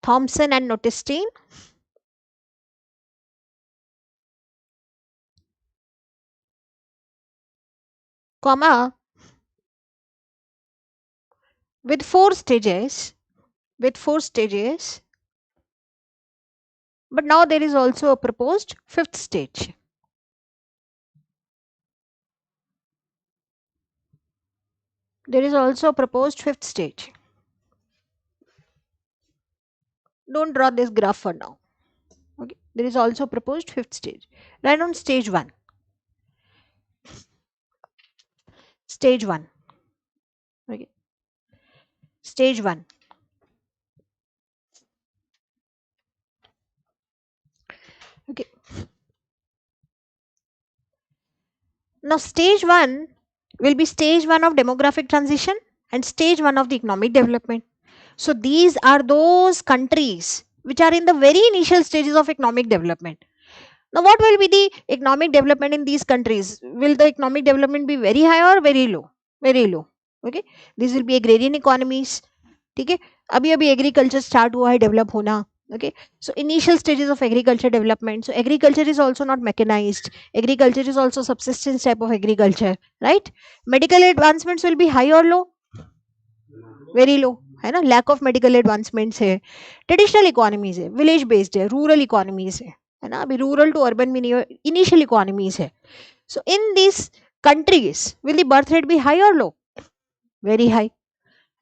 S1: Thompson and Notestein. Comma. With 4 stages. With 4 stages. But now there is also a proposed 5th stage. There is also a proposed 5th stage. Don't draw this graph for now. Okay. There is also a proposed 5th stage. Write down stage 1. Stage 1. Okay. Stage 1. Okay. Now stage 1 will be stage 1 of demographic transition and stage 1 of the economic development. So these are those countries which are in the very initial stages of economic development. Now what will be the economic development in these countries? Will the economic development be very high or very low? Very low. Okay. These will be agrarian economies. ठीक है, अभी अभी agriculture start हुआ है develop होना. Okay, so initial stages of agriculture development. So agriculture is also not mechanized. Agriculture is also subsistence type of agriculture, right? Medical advancements will be high or low? Very low, है ना. Lack of medical advancements है. Traditional economies है, village based है, rural economies है ना. अभी rural to urban में नहीं है, initial economies है. So in these countries, will the birth rate be high or low? Very high,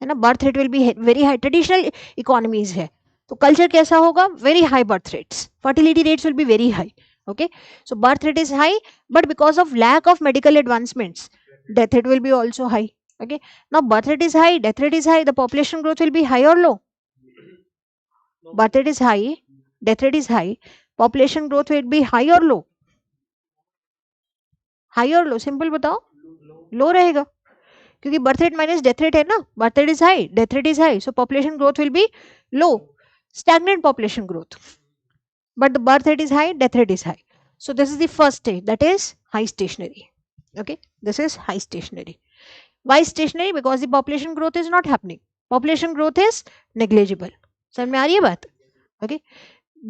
S1: है ना. Birth rate will be very high. Traditional economies है, तो कल्चर कैसा होगा? Very high birth rates. Fertility rates will be very high. Okay, so birth rate is high, but because of lack of medical advancements, death rate will be also high. Okay, now birth rate is high, death rate is high, the population growth will be high or low? Birth rate is high, death rate is high, population growth will be high or low? High or low? Simple बताओ. लो रहेगा, क्योंकि birth rate minus death rate है ना. Birth rate is high, death rate is high, so population growth will B low. Stagnant population growth, but the birth rate is high, death rate is high. So this is the first stage, that is high stationary. Okay, this is high stationary. Why stationary? Because the population growth is not happening. Population growth is negligible. समझ में आ रही है बात? Okay,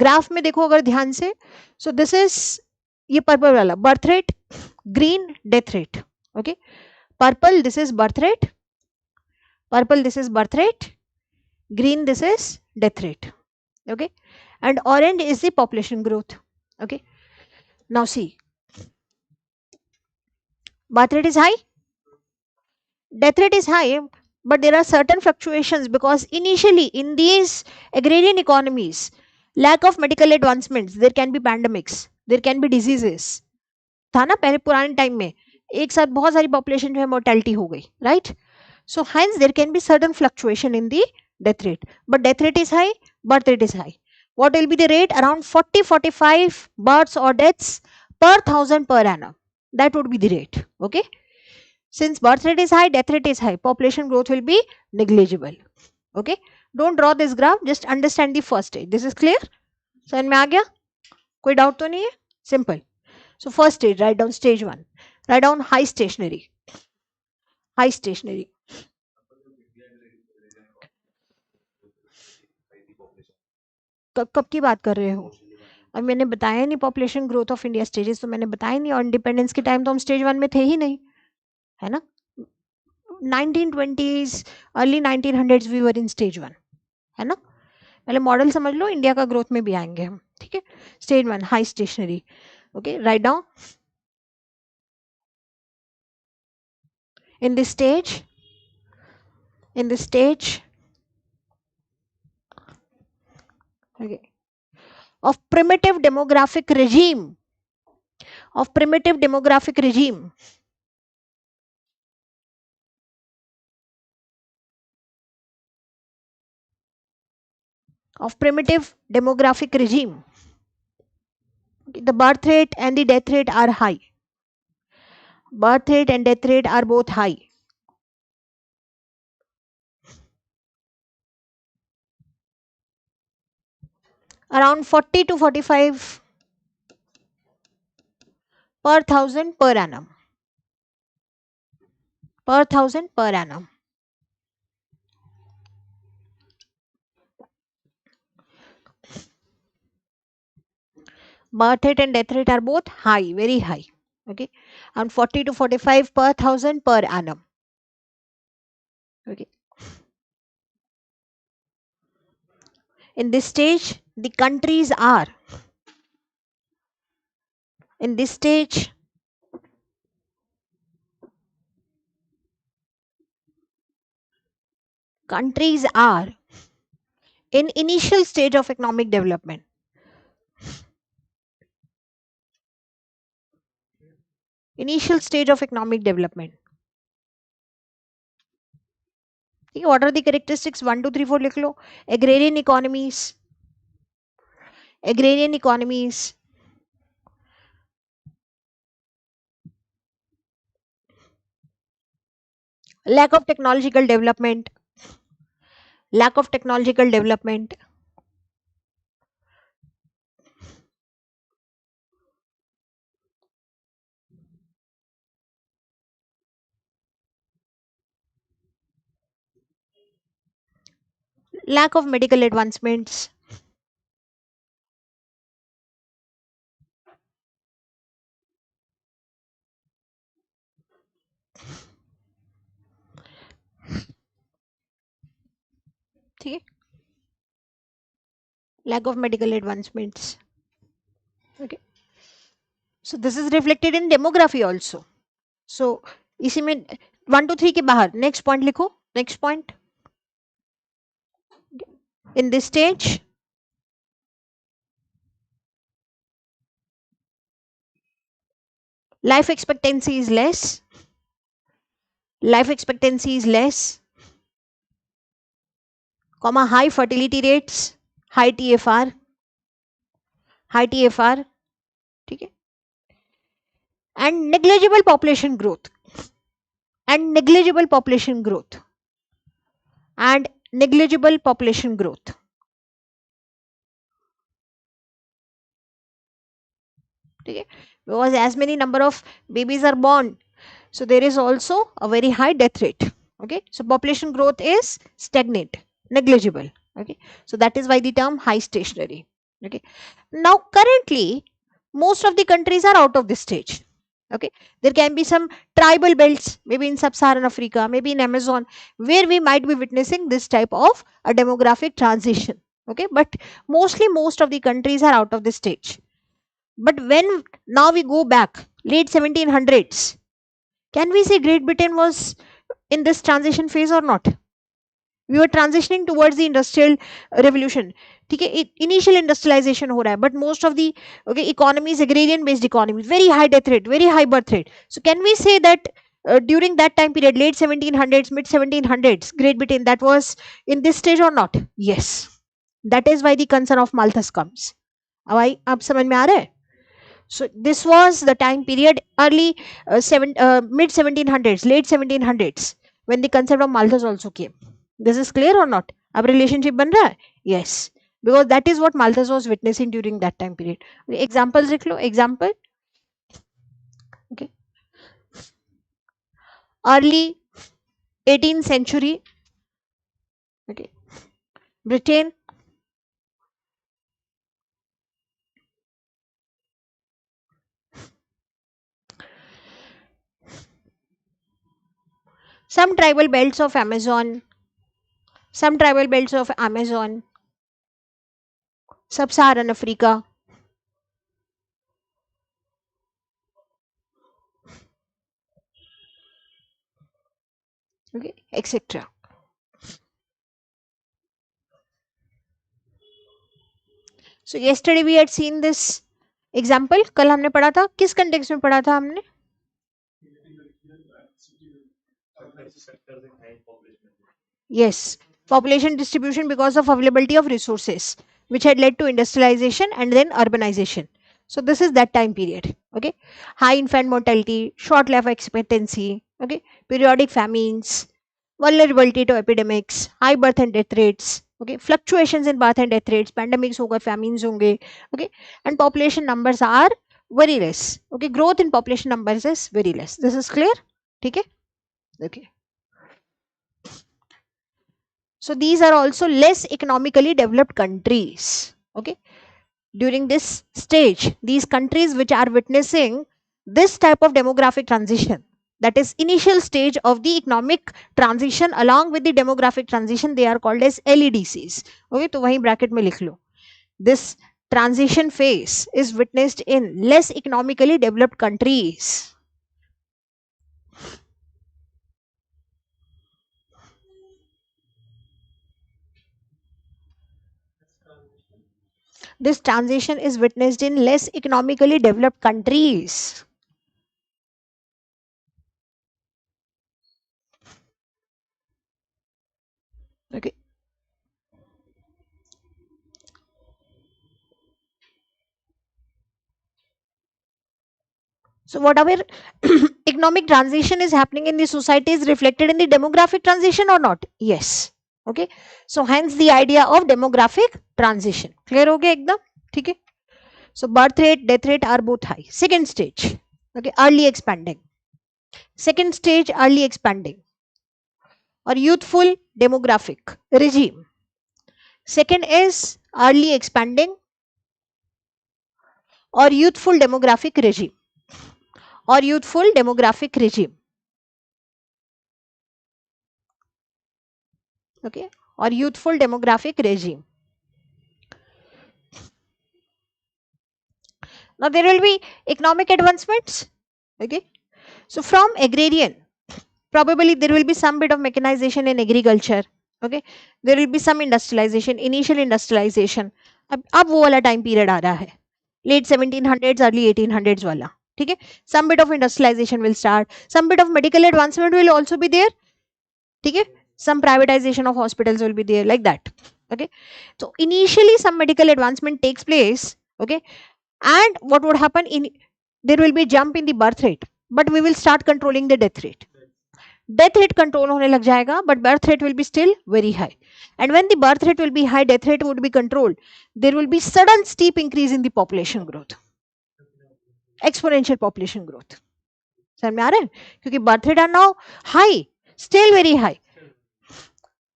S1: graph में देखो अगर ध्यान से. So this is ये पर्पल वाला birth rate, green death rate. Okay, purple this is birth rate, purple this is birth rate, green this is death rate. Okay, and orange is the population growth. Okay, now see, birth rate is high, death rate is high, but there are certain fluctuations because initially in these agrarian economies, lack of medical advancements, there can be pandemics, there can be diseases. था ना पहले पुराने time में एक साथ बहुत सारी population जो है मोर्टेलिटी हो गई, right? So hence there can be certain fluctuation in the death rate, but death rate is high, birth rate is high. What will be the rate? Around 40-45 births or deaths per thousand per annum. That would be the rate. Okay. Since birth rate is high, death rate is high, population growth will be negligible. Okay. Don't draw this graph. Just understand the first stage. This is clear? समझ में आ गया? कोई doubt तो नहीं है? Simple. So first stage, write down stage 1. Write down high stationary. High stationary. कब की बात कर रहे हो? अब मैंने बताया नहीं population growth of India stages, तो मैंने बताया नहीं, और इंडिपेंडेंस के टाइम तो हम स्टेज 1 में थे ही नहीं, है ना? 1920s early 1900s we were in stage 1, है ना? पहले मॉडल समझ लो, इंडिया का ग्रोथ में भी आएंगे हम, ठीक है? Stage 1 high stationary. Okay, write down. in this stage okay, of primitive demographic regime of primitive demographic regime okay, the birth rate and the death rate are high. Birth rate and death rate are both high. Around 40 to 45 per thousand per annum. Per thousand per annum. Birth rate and death rate are both high, very high. Okay, and 40 to 45 per thousand per annum. Okay. In this stage, the countries are. In this stage, countries are in initial stage of economic development. Initial stage of economic development. What are the characteristics? 1, 2, 3, 4 लिख लो. Agrarian economies. Agrarian economies. Lack of technological development. Lack of technological development. Lack of medical advancements. ठीक है? Lack of medical advancements. Okay. So this is reflected in demography also. So इसी में 1, 2, 3 के बाहर next point लिखो. Next point. In this stage, life expectancy is less. Life expectancy is less. Comma, high fertility rates, high TFR. High TFR. ठीक है? And negligible population growth. And negligible population growth. And negligible population growth. Okay? Because as many number of babies are born, so there is also a very high death rate. Okay, so population growth is stagnant, negligible. Okay, so that is why the term high stationary. Okay, now currently most of the countries are out of this stage. Okay, there can be some tribal belts, maybe in sub-Saharan Africa, maybe in Amazon, where we might be witnessing this type of a demographic transition. Okay, but mostly most of the countries are out of this stage. But when now we go back late 1700s, can we say Great Britain was in this transition phase or not? We were transitioning towards the industrial revolution. ठीक है, initial industrialization हो रहा है, but most of the economies agrarian based economies, very high death rate, very high birth rate. So can we say that during that time period, late 1700s, mid 1700s, Great Britain, that was in this stage or not? Yes, that is why the concern of Malthus comes. अब आप समझ में आ रहा है? So this was the time period early mid 1700s, late 1700s, when the concept of Malthus also came. This is clear or not? अब relationship बन रहा है? Yes, because that is what Malthus was witnessing during that time period. Examples लिख लो. Example. Okay. Early 18th century. Okay. Britain. Some tribal belts of Amazon. Sub-Saharan Africa. Okay, etc. So yesterday we had seen this example. कल हमने पढ़ा था, किस context में पढ़ा था हमने? Yes, population distribution because of availability of resources, which had led to industrialization and then urbanization. So this is that time period. Okay, high infant mortality, short life expectancy. Okay, periodic famines, vulnerability to epidemics, high birth and death rates. Okay, fluctuations in birth and death rates, pandemics होगा, famines होंगे. Okay, and population numbers are very less. Okay, growth in population numbers is very less. This is clear? ठीक है? Okay. So these are also less economically developed countries. Okay, during this stage, these countries which are witnessing this type of demographic transition, that is initial stage of the economic transition along with the demographic transition, they are called as LEDCs. Okay, तो वहीं bracket में लिख लो. This transition phase is witnessed in less economically developed countries. This transition is witnessed in less economically developed countries. Okay. So whatever economic transition is happening in the society is reflected in the demographic transition or not? Yes. Okay. So hence the idea of demographic transition. Clear हो गया एकदम? ठीक है. So birth rate, death rate are both high. Second stage. Okay. Early expanding. Second stage, early expanding or youthful demographic regime. Second is early expanding or youthful demographic regime. Or youthful demographic regime. Okay, or youthful demographic regime. Now there will be economic advancements. Okay, so from agrarian, probably there will be some bit of mechanization in agriculture. Okay, there will be some industrialization, initial industrialization. अब वो वाला time period आ रहा है, late 1700s, early 1800s वाला. ठीक है, some bit of industrialization will start, some bit of medical advancement will also be there. ठीक है, some privatization of hospitals will be there, like that. Okay, so initially some medical advancement takes place. Okay, and what would happen in, there will be a jump in the birth rate, but we will start controlling the death rate. Death rate control होने लग जाएगा, but birth rate will be still very high. And when the birth rate will be high, death rate would be controlled, there will be sudden steep increase in the population growth, exponential population growth. समझ में आ रहा है? क्योंकि birth rate are now high, still very high.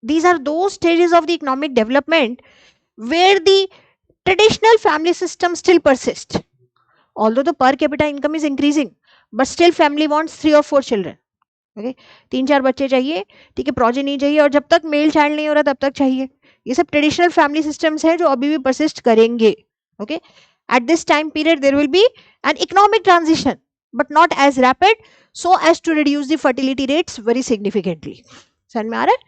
S1: These are those stages of the economic development where the traditional family system still persists. Although the per capita income is increasing, but still family wants 3 or 4 children. Okay, 3-4 बच्चे चाहिए, ठीक है, progeny चाहिए, और जब तक male child नहीं हो रहा तब तक चाहिए. ये सब ट्रेडिशनल फैमिली सिस्टम्स हैं जो अभी भी परसिस्ट करेंगे. Okay, at this time period there will be an economic transition but not as rapid so as to reduce the fertility rates very significantly. समझ में आ रहा है?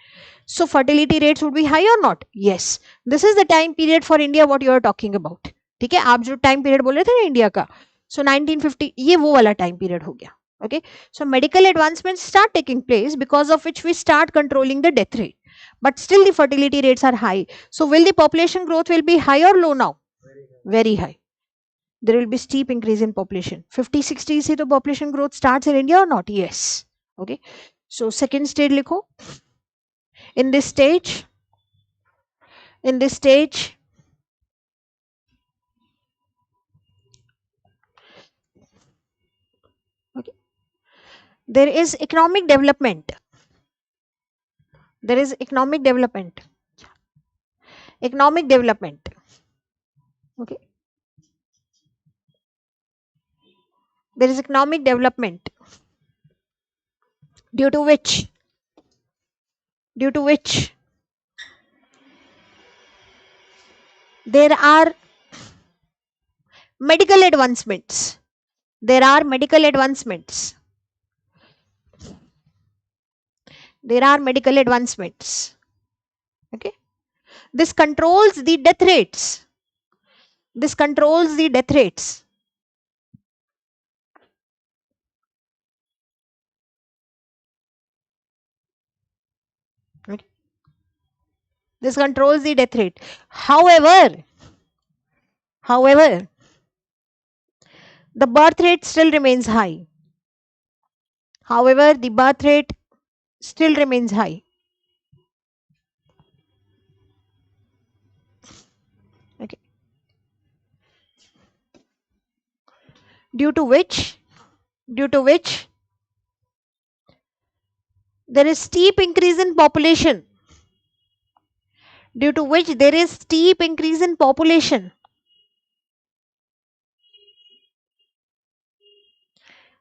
S1: So fertility rates would be high or not? Yes. This is the time period for India what you are talking about. ठीक है, आप जो time period बोल रहे थे ना इंडिया का, so 1950 ये वो वाला टाइम पीरियड हो गया. Okay, so medical advancements start taking place because of which we start controlling the death rate, but still the fertility rates are high. So will the population growth will be high or low now? Very high. There will be steep increase in population. 50-60 से तो population growth starts in India or not? Yes. Okay. So second stage लिखो. In this stage, okay, there is economic development. There is economic development. Economic development. Okay. There is economic development due to which there are medical advancements. There are medical advancements. There are medical advancements. Okay. This controls the death rates. This controls the death rates. Okay. This controls the death rate. However, the birth rate still remains high. However, the birth rate still remains high. Okay. Due to which there is steep increase in population. Due to which there is steep increase in population.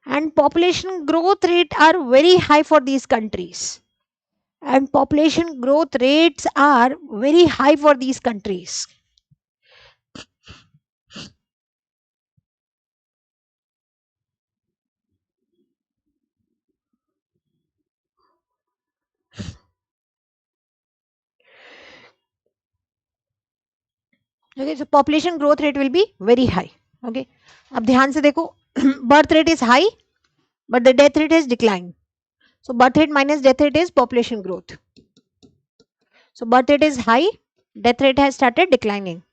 S1: And population growth rate are very high for these countries. And population growth rates are very high for these countries. Okay, so population growth rate will be very high. Okay, अब ध्यान से देखो, birth rate is high but the death rate has declined. So birth rate minus death rate is population growth. So birth rate is high, death rate has started declining.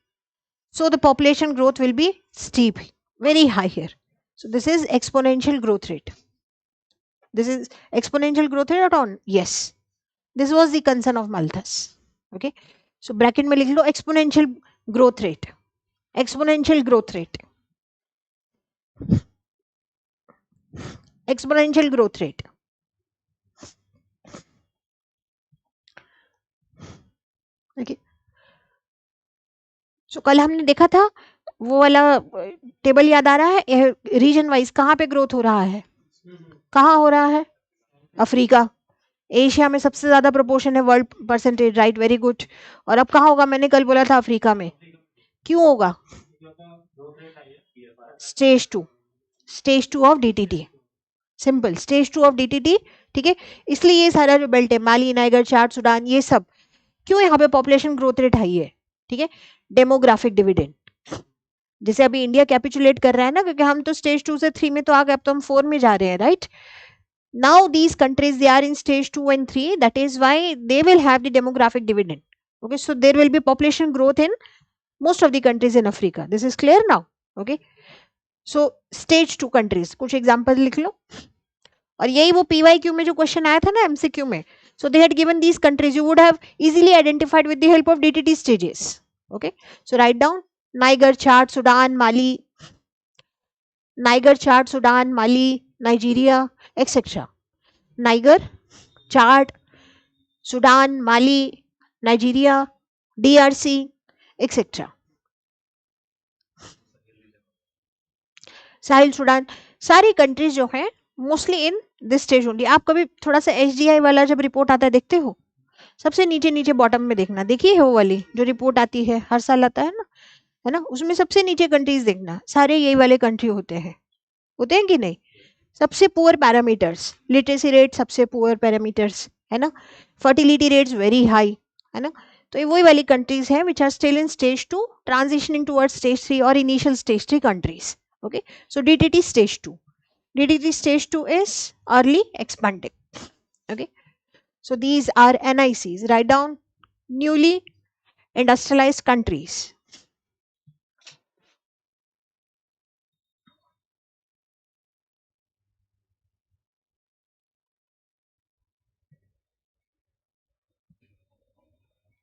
S1: So the population growth will be steep, very high here. So this is exponential growth rate. This is exponential growth rate on? Yes. This was the concern of Malthus. Okay. So bracket में लिख लो exponential growth rate. Exponential growth rate. Exponential growth rate. Okay. So कल हमने देखा था वो वाला table याद आ रहा है, रीजन वाइज कहाँ पे ग्रोथ हो रहा है, कहाँ हो रहा है, अफ्रीका, एशिया में सबसे ज्यादा प्रोपोर्शन है world percentage, right, very good. और अब कहाँ होगा, मैंने कल बोला था अफ्रीका में. क्यों होगा? Stage two of DTT, simple, stage 2 of DTT. ठीक है, इसलिए ये सारा जो बेल्ट है, माली, नाइगर, चाड, सूडान, ये सब क्यों यहाँ पे पॉपुलेशन ग्रोथ रेट हाई है? ठीक है, डेमोग्राफिक डिविडेंड. जैसे अभी इंडिया कैपिचुलेट कर रहा है ना, क्योंकि हम तो स्टेज 2 से 3 में तो आ गए, अब तो हम 4 में जा रहे हैं, right. Now these countries, they are in stage 2 and 3. That is why they will have the demographic dividend. Okay, so there will be population growth in most of the countries in Africa. This is clear now. Okay, so stage 2 countries, कुछ example लिख लो. और यही वो PYQ में जो question आया था ना MCQ में, so they had given these countries, you would have easily identified with the help of DTT stages. Okay, so write down Niger, Chad, Sudan, Mali, Niger, Chad, Sudan, Mali, Nigeria, etc. Niger, Chad, Sudan, Mali, Nigeria, DRC, etc. Sahil, Sudan, सारी countries जो हैं mostly in this stage only. आप कभी थोड़ा सा HDI वाला जब report आता है देखते हो, सबसे नीचे नीचे बॉटम में देखना, देखिए है वो वाली जो रिपोर्ट आती है, हर साल आता है ना, उसमें सबसे नीचे कंट्रीज देखना, सारे यही वाले कंट्री होते हैं कि नहीं। सबसे पुअर पैरामीटर्स, लिटरेसी रेट सबसे पुअर पैरामीटर्स, है ना, फर्टिलिटी रेट्स वेरी हाई, है ना। तो ये वही वाली कंट्रीज हैं which are still in stage 2, transitioning towards stage 3 और initial stage 3 countries. Okay, so DTT stage 2. DTT stage 2 is early expanding. Okay, so these are NICs. Write down newly industrialized countries.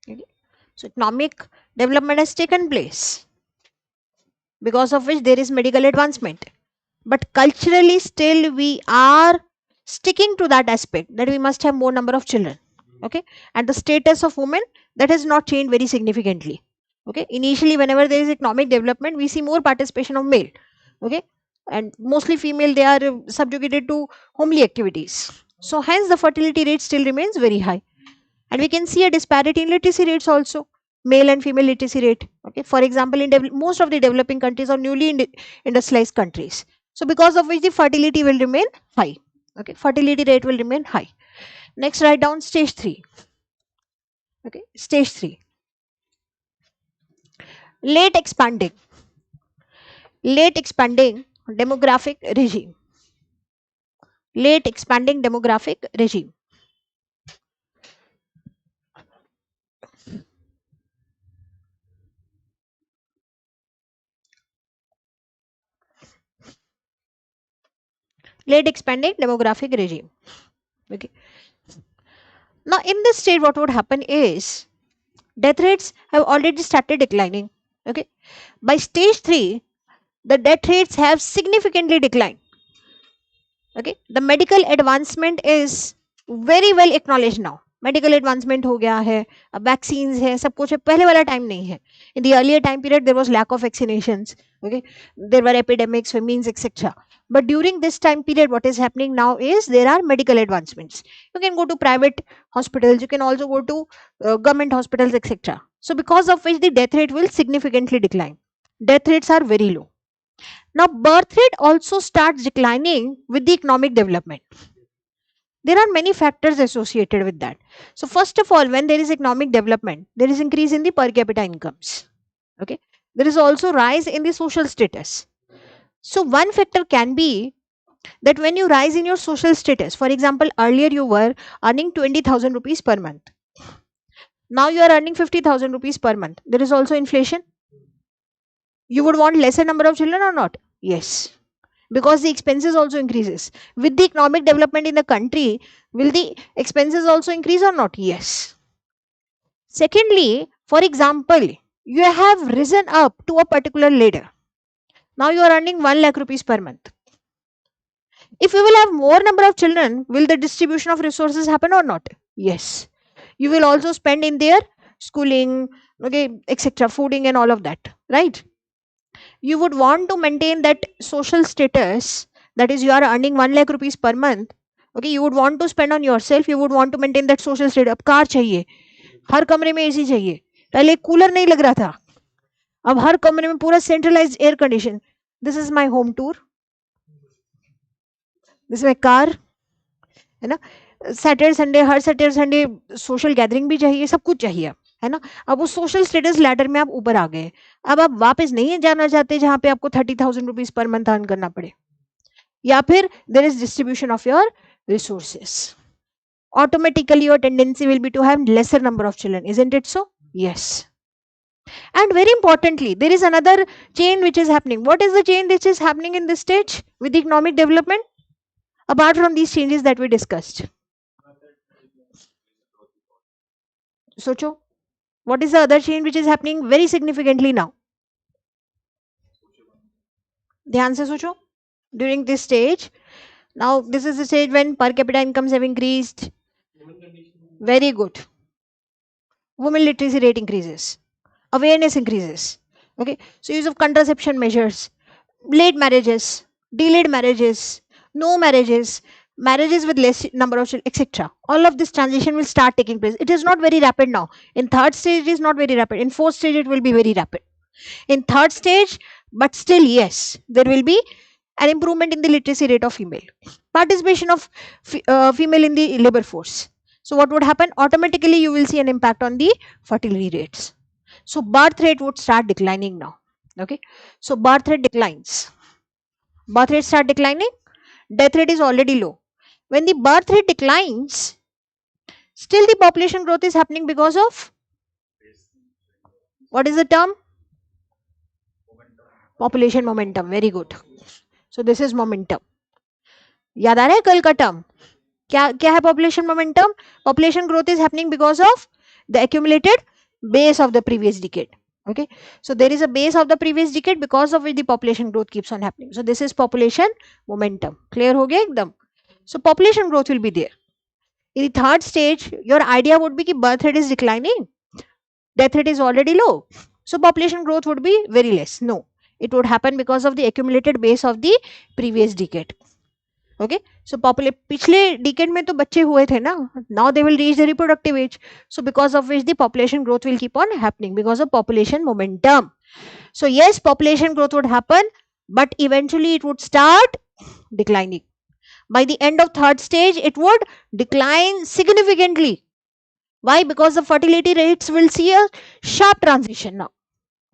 S1: Okay. So economic development has taken place, because of which there is medical advancement. But culturally still we are sticking to that aspect that we must have more number of children. Okay, and the status of women, that has not changed very significantly. Okay, initially whenever there is economic development, we see more participation of male. Okay, and mostly female, they are subjugated to homely activities. So hence the fertility rate still remains very high, and we can see a disparity in literacy rates also, male and female literacy rate. Okay, for example, in most of the developing countries or newly industrialized countries, so because of which the fertility will remain high. Okay, fertility rate will remain high. Next, write down stage 3. Okay, stage 3, late expanding demographic regime. Late expanding demographic regime. Late expanding demographic regime. Okay, now in this stage what would happen is death rates have already started declining. Okay, by stage 3 the death rates have significantly declined. Okay, the medical advancement is very well acknowledged now. Medical advancement हो गया है, अब vaccines है, सब कुछ है, पहले वाला टाइम नहीं है. In the earlier time period there was lack of vaccinations. Okay, there were epidemics, famines, etc. But during this time period what is happening now is there are medical advancements. You can go to private hospitals, you can also go to government hospitals, etc. So because of which the death rate will significantly decline. Death rates are very low. Now birth rate also starts declining with the economic development. There are many factors associated with that. So first of all, when there is economic development, there is increase in the per capita incomes. Okay, there is also rise in the social status. So one factor can be that when you rise in your social status, for example, earlier you were earning 20,000 rupees per month. Now you are earning 50,000 rupees per month. There is also inflation. You would want lesser number of children or not? Yes, because the expenses also increases. With the economic development in the country, will the expenses also increase or not? Yes. Secondly, for example, you have risen up to a particular ladder. Now you are earning 1 lakh rupees per month. If you will have more number of children, will the distribution of resources happen or not? Yes. You will also spend in their schooling, okay, etc., fooding and all of that, right? You would want to maintain that social status, that is you are earning 1 lakh rupees per month. Okay, you would want to spend on yourself, you would want to maintain that social status. अब car चाहिए, हर कमरे में AC चाहिए, पहले cooler नहीं लग रहा था, अब हर कमरे में पूरा centralised air condition. This is my home tour, this is my car, है ना. सैटरडे संडे, हर सैटरडे संडे सोशल गैदरिंग भी चाहिए, सब कुछ चाहिए, है ना. अब वो सोशल स्टेटस लैडर में आप ऊपर आ गए, अब आप वापस नहीं जाना चाहते जहां पे आपको 30,000 रुपीज पर मंथ अर्न करना पड़े, या फिर there is distribution of your resources. Automatically your tendency will be to have lesser number of children, isn't it so? Yes. And very importantly, there is another chain which is happening. What is the chain which is happening in this stage with economic development, apart from these changes that we discussed? Socho, what is the other chain which is happening very significantly now? ध्यान से सोचो. During this stage, now this is the stage when per capita incomes have increased. Very good. Women literacy rate increases, awareness increases. Okay, so use of contraception measures, late marriages, delayed marriages, no marriages, marriages with less number of children, etc. All of this transition will start taking place. It is not very rapid now. In third stage, it is not very rapid. In fourth stage, it will be very rapid. In third stage, but still, yes, there will be an improvement in the literacy rate of female. Participation of female in the labor force. So what would happen? Automatically, you will see an impact on the fertility rates. So birth rate would start declining now. Okay. So birth rate declines. Birth rate start declining. Death rate is already low. When the birth rate declines, still the population growth is happening because of what is the term? Population momentum. Very good. So this is momentum. याद आ रहा है कल का term? क्या है population momentum? Population growth is happening because of the accumulated base of the previous decade. Okay, so there is a base of the previous decade because of which the population growth keeps on happening. So this is population momentum. Clear हो गया एकदम? So population growth will be there. In the third stage, your idea would be कि birth rate is declining, death rate is already low, so population growth would be very less. No, it would happen because of the accumulated base of the previous decade. Okay, so पिछले decade में तो बच्चे हुए थे ना, now they will reach the reproductive age, so because of which the population growth will keep on happening because of population momentum. So yes, population growth would happen, but eventually it would start declining. By the end of third stage, it would decline significantly. Why? Because the fertility rates will see a sharp transition now.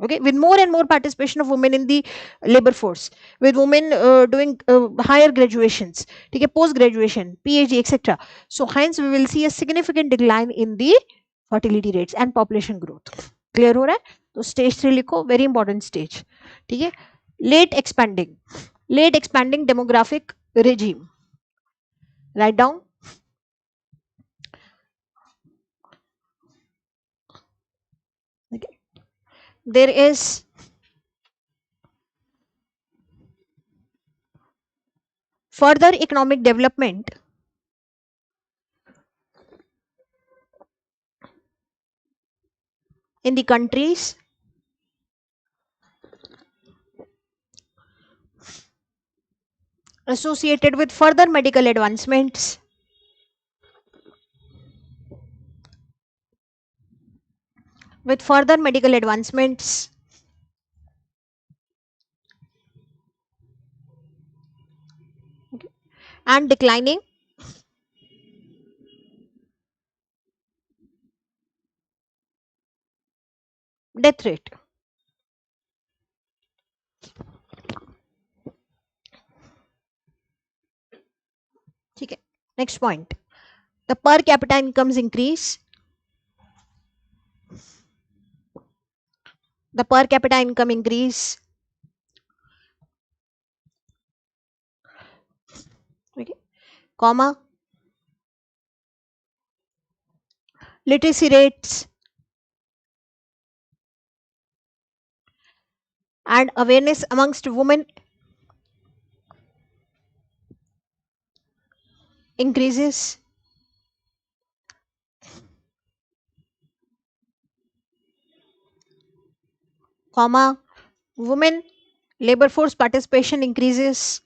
S1: Okay, with more and more participation of women in the labor force, with women doing higher graduations, okay, post graduation, PhD, etc. So hence we will see a significant decline in the fertility rates and population growth. Clear हो रहा है? तो stage 3 लिखो, very important stage. ठीक है? Late expanding demographic regime. Write down. Okay. There is further economic development in the countries associated with further medical advancements and declining death rate. ठीक है, next point, the per capita incomes increase. The per capita income increase. Okay, comma, literacy rates and awareness amongst women increases. Comma, women labor force participation increases.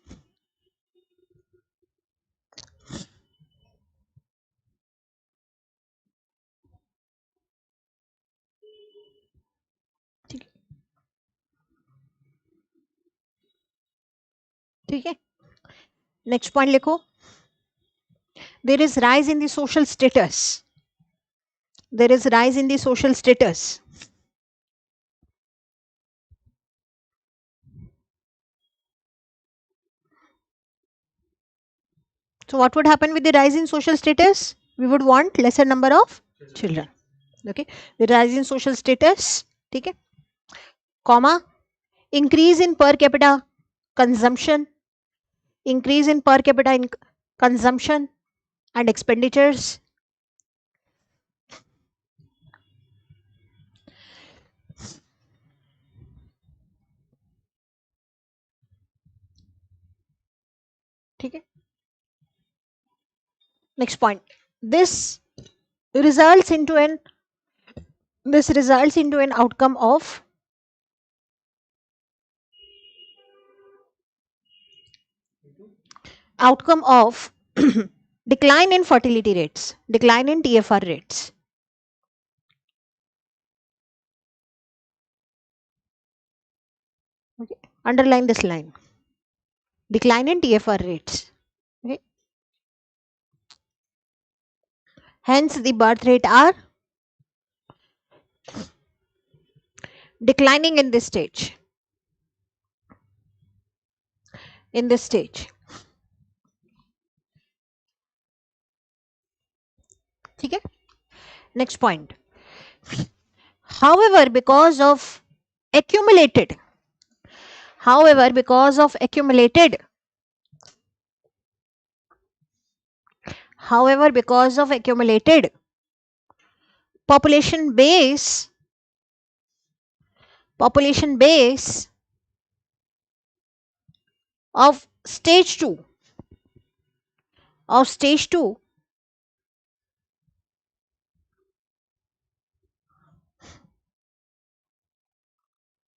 S1: ठीक है, next point लिखो, there is rise in the social status. There is rise in the social status. So what would happen with the rise in social status? We would want lesser number of children. Okay, the rise in social status. ठीक है, comma, increase in per capita consumption, increase in per capita in consumption and expenditures. ठीक है, next point, this results into an outcome of Decline in fertility rates, decline in TFR rates. Okay. Underline this line. Decline in TFR rates. Okay. Hence, the birth rate are declining in this stage. In this stage. Okay. Next point. However, because of accumulated, because of accumulated population base of stage 2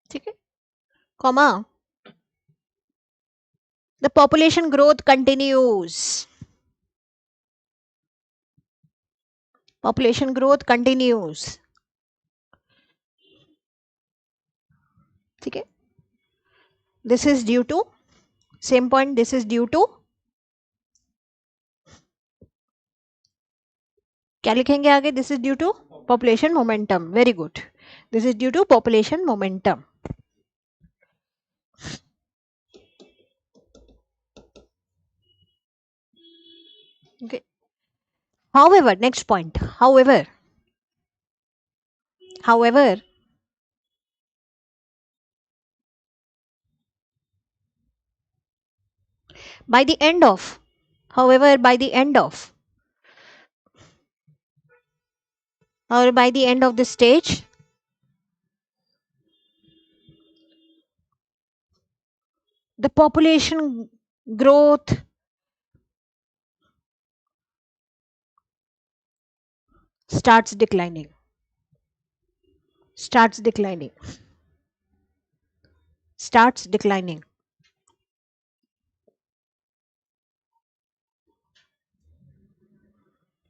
S1: ठीक है, comma, the population growth continues. ठीक है, this is due to, same point, this is due to, क्या लिखेंगे आगे? This is due to population momentum. Very good. This is due to population momentum. Okay. However, next point. However, by the end of, this stage, the population growth starts declining.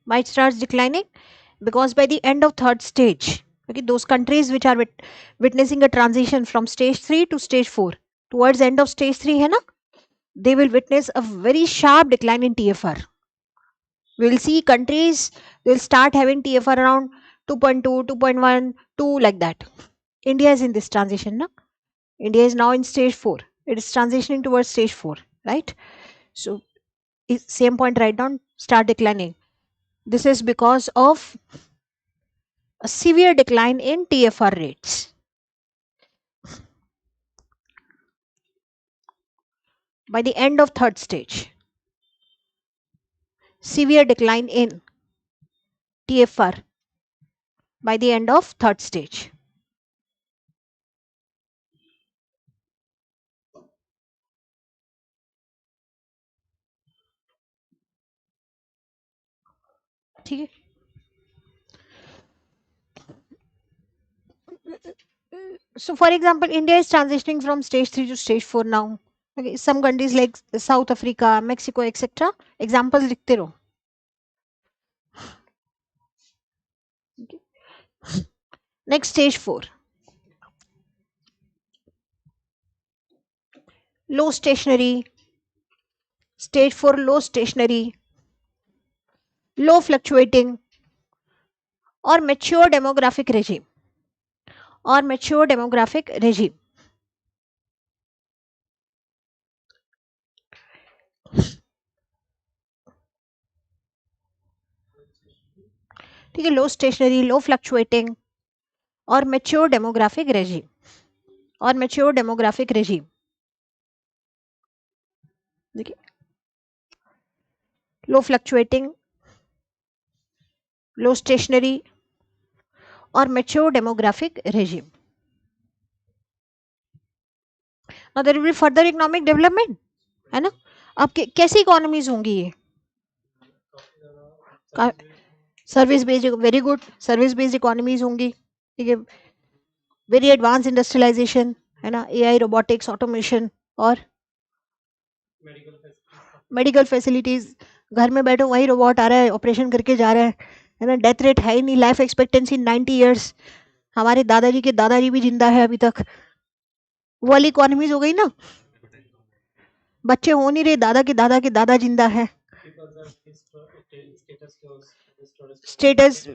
S1: Why it starts declining? Because by the end of third stage, okay, those countries which are witnessing a transition from stage 3 to stage 4, towards end of stage 3 hai na, they will witness a very sharp decline in TFR. We will see countries will start having TFR around 2.2, 2.1, 2, like that. India is in this transition, na? India is now in stage 4. It is transitioning towards stage 4, right? So, same point, write down, start declining. This is because of a severe decline in TFR rates. By the end of third stage, severe decline in TFR by the end of third stage. ठीक है. So, for example, India is transitioning from stage 3 to stage 4 now. Okay, some countries like South Africa, Mexico, etc. Examples लिखते रहो. Okay. Next, stage 4. Low stationary. Stage 4, low stationary, low fluctuating, or mature demographic regime. ठीक है, low stationary, low fluctuating और mature demographic regime. देखिए, low fluctuating, low stationary और mature demographic regime. Now there will be further economic development, है ना? अब कैसी economies होंगी ये? Service based, very good, service based economies होंगी. ठीक है, वेरी एडवांस इंडस्ट्रियलाइजेशन, है ना? एआई, रोबोटिक्स, ऑटोमेशन और मेडिकल फैसिलिटीज, घर में बैठो वही रोबोट आ रहा है, ऑपरेशन करके जा रहा है ना। डेथ रेट है ही नहीं, लाइफ एक्सपेक्टेंसी 90 ईयर्स। हमारे दादाजी के दादाजी भी जिंदा है अभी तक। वो वाली इकोनॉमीज हो गई ना, बच्चे हो नहीं रहे, दादा के दादा के दादा जिंदा है। स्टेटस,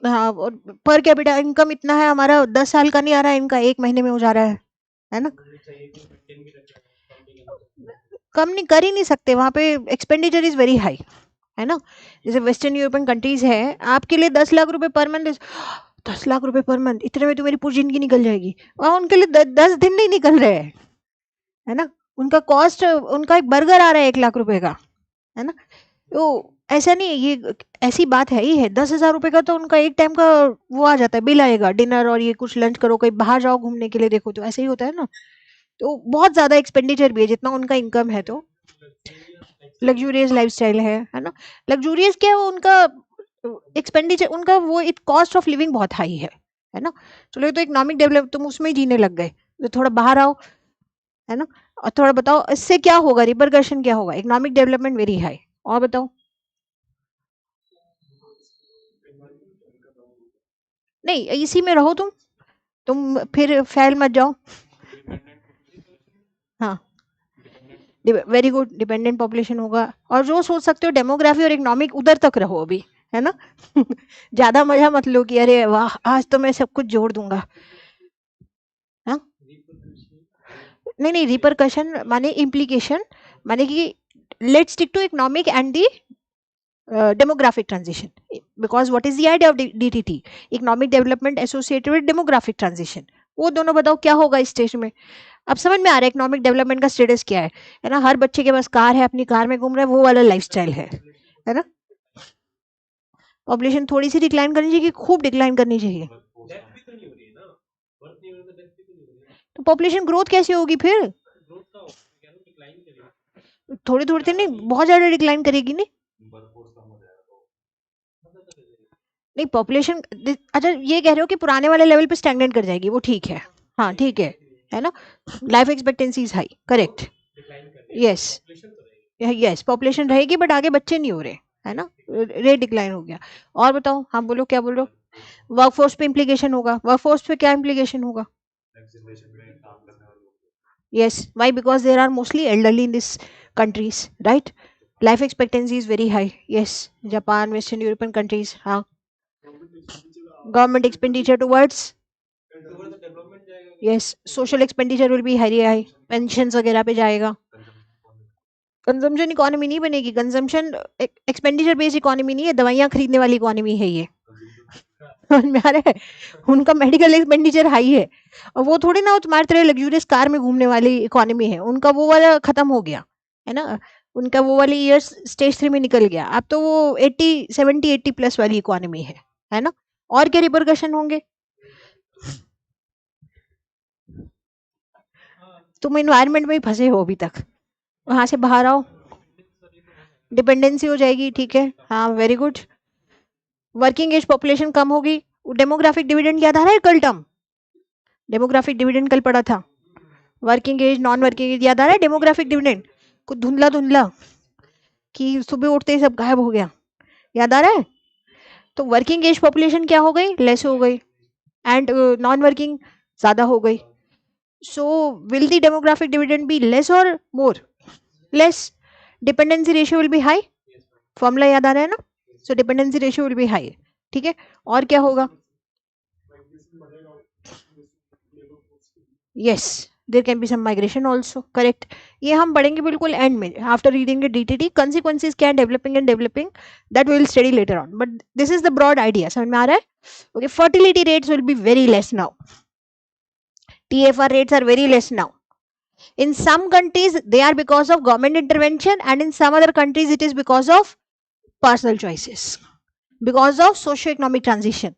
S1: हाँ, और पर कैपिटा इनकम इतना है, हमारा 10 साल का नहीं आ रहा है, इनका 1 महीने में हो जा रहा है ना। कम नहीं कर ही नहीं सकते, वहां पे एक्सपेंडिचर इज वेरी हाई, है ना। जैसे वेस्टर्न यूरोपियन कंट्रीज है, आपके लिए 10 लाख रुपए पर मंथ, 10 लाख रुपए पर मंथ, इतने में तो मेरी पूरी जिंदगी निकल जाएगी। और उनके लिए 10 दिन नहीं निकल रहे हैं, है ना। उनका कॉस्ट, उनका एक बर्गर आ रहा है 1 लाख रुपए का, है ना। तो ऐसा नहीं है, ये ऐसी बात है ही है। 10,000 रुपए का तो उनका एक टाइम का वो आ जाता है, बिल आएगा, डिनर और ये कुछ लंच करो, कहीं बाहर जाओ घूमने के लिए, देखो तो ऐसे ही होता है ना। तो बहुत ज्यादा एक्सपेंडिचर भी है जितना उनका इनकम है। तो लग्जूरियस लाइफस्टाइल है ना। लग्जूरियस क्या है, वो उनका एक्सपेंडिचर, उनका वो कॉस्ट ऑफ लिविंग बहुत हाई है ना। चलो ये तो इकोनॉमिक डेवलप, तुम उसमें ही जीने लग गए, तो थोड़ा बाहर आओ, है ना। और थोड़ा बताओ इससे क्या होगा, रिपरकशन क्या होगा, इकोनॉमिक डेवलपमेंट वेरी हाई। और बताओ। नहीं, इसी में रहो तुम फिर फैल मत जाओ। हाँ, वेरी गुड, डिपेंडेंट पॉपुलेशन होगा। और जो सोच सकते हो डेमोग्राफी और इकोनॉमिक, उधर तक रहो अभी, है ना। ज्यादा मजा मत लो कि अरे वाह आज तो मैं सब कुछ जोड़ दूंगा। हाँ, नहीं नहीं, रिपरकशन माने इम्प्लीकेशन, माने कि let's stick to economic and the demographic transition, because what is the idea of DTT, economic development associated with demographic transition। वो दोनों बताओ क्या होगा इस स्टेज में। अब समझ में आ रहा है इकोनॉमिक डेवलपमेंट का स्टेटस क्या है ना। हर बच्चे के पास कार है, अपनी कार में घूम रहा है, वो वाला लाइफस्टाइल है ना। पॉपुलेशन थोड़ी सी डिक्लाइन करनी चाहिए कि खूब डिक्लाइन करनी चाहिए। तो पॉपुलेशन ग्रोथ कैसे होगी फिर, थोड़ी थोड़ी देर नहीं, बहुत ज्यादा डिक्लाइन करेगी नहीं। नहीं पॉपुलेशन, अच्छा ये कह रहे हो कि पुराने वाले लेवल पे स्टैग्नेट कर जाएगी, वो ठीक है। हाँ ठीक है ना। Life expectancy is high, correct. Yes, yes population रहेगी बट आगे बच्चे नहीं हो रहे, है ना, रेट डिक्लाइन हो गया। और बताओ, हाँ बोलो क्या बोल रहे हो। वर्कफोर्स पे इम्प्लीकेशन होगा, वर्कफोर्स पे क्या इम्प्लीकेशन होगा। Yes, why? Because there are mostly elderly in these countries, right? Life expectancy is very high. Yes, Japan, Western European countries. हाँ, government expenditure towards, yes, social expenditure will be very high. Pensions वगैरह पे जाएगा। Consumption economy नहीं बनेगी, consumption expenditure based economy नहीं है, दवाइयाँ खरीदने वाली इकोनॉमी है ये। समझ में आ रहा है। उनका मेडिकल एक्सपेंडिचर हाई है, और वो थोड़ी ना वो तुम्हारी तरह लग्जूरियस कार में घूमने वाली इकोनॉमी है। उनका वो वाला खत्म हो गया, है ना। उनका वो वाली ईयर्स स्टेज 3 में निकल गया, अब तो वो 80 70 80 प्लस वाली इकोनॉमी है ना। और क्या रिपरकशन होंगे। तुम इन्वायरमेंट में ही फंसे हो अभी तक, वहां से बाहर आओ, डिपेंडेंसी हो जाएगी, ठीक है। हाँ very good. Working age population कम होगी। डेमोग्राफिक डिविडेंड याद आ रहा है कल टर्म, डेमोग्राफिक डिविडेंड कल पढ़ा था। Working age, non working age, याद आ रहा है डेमोग्राफिक डिविडेंड। कुछ धुंधला धुंधला कि सुबह उठते ही सब गायब हो गया, याद आ रहा है। तो वर्किंग एज पॉपुलेशन क्या हो गई, लेस हो गई, एंड नॉन वर्किंग ज्यादा हो गई। So will the demographic dividend be less or more, less. Dependency ratio will be high, formula याद आ रहा है ना। So dependency ratio will be high, ठीक है। और क्या होगा, yes there can be some migration also, correct. ये हम पढ़ेंगे बिल्कुल एंड में, after reading the DTT. Consequences क्या है developing and developing, that will study later on, but this is the broad idea, समझ में आ रहा है। Okay, fertility rates will be very less now, TFR rates are very less now. In some countries they are because of government intervention, and in some other countries it is because of personal choices, because of socio-economic transition.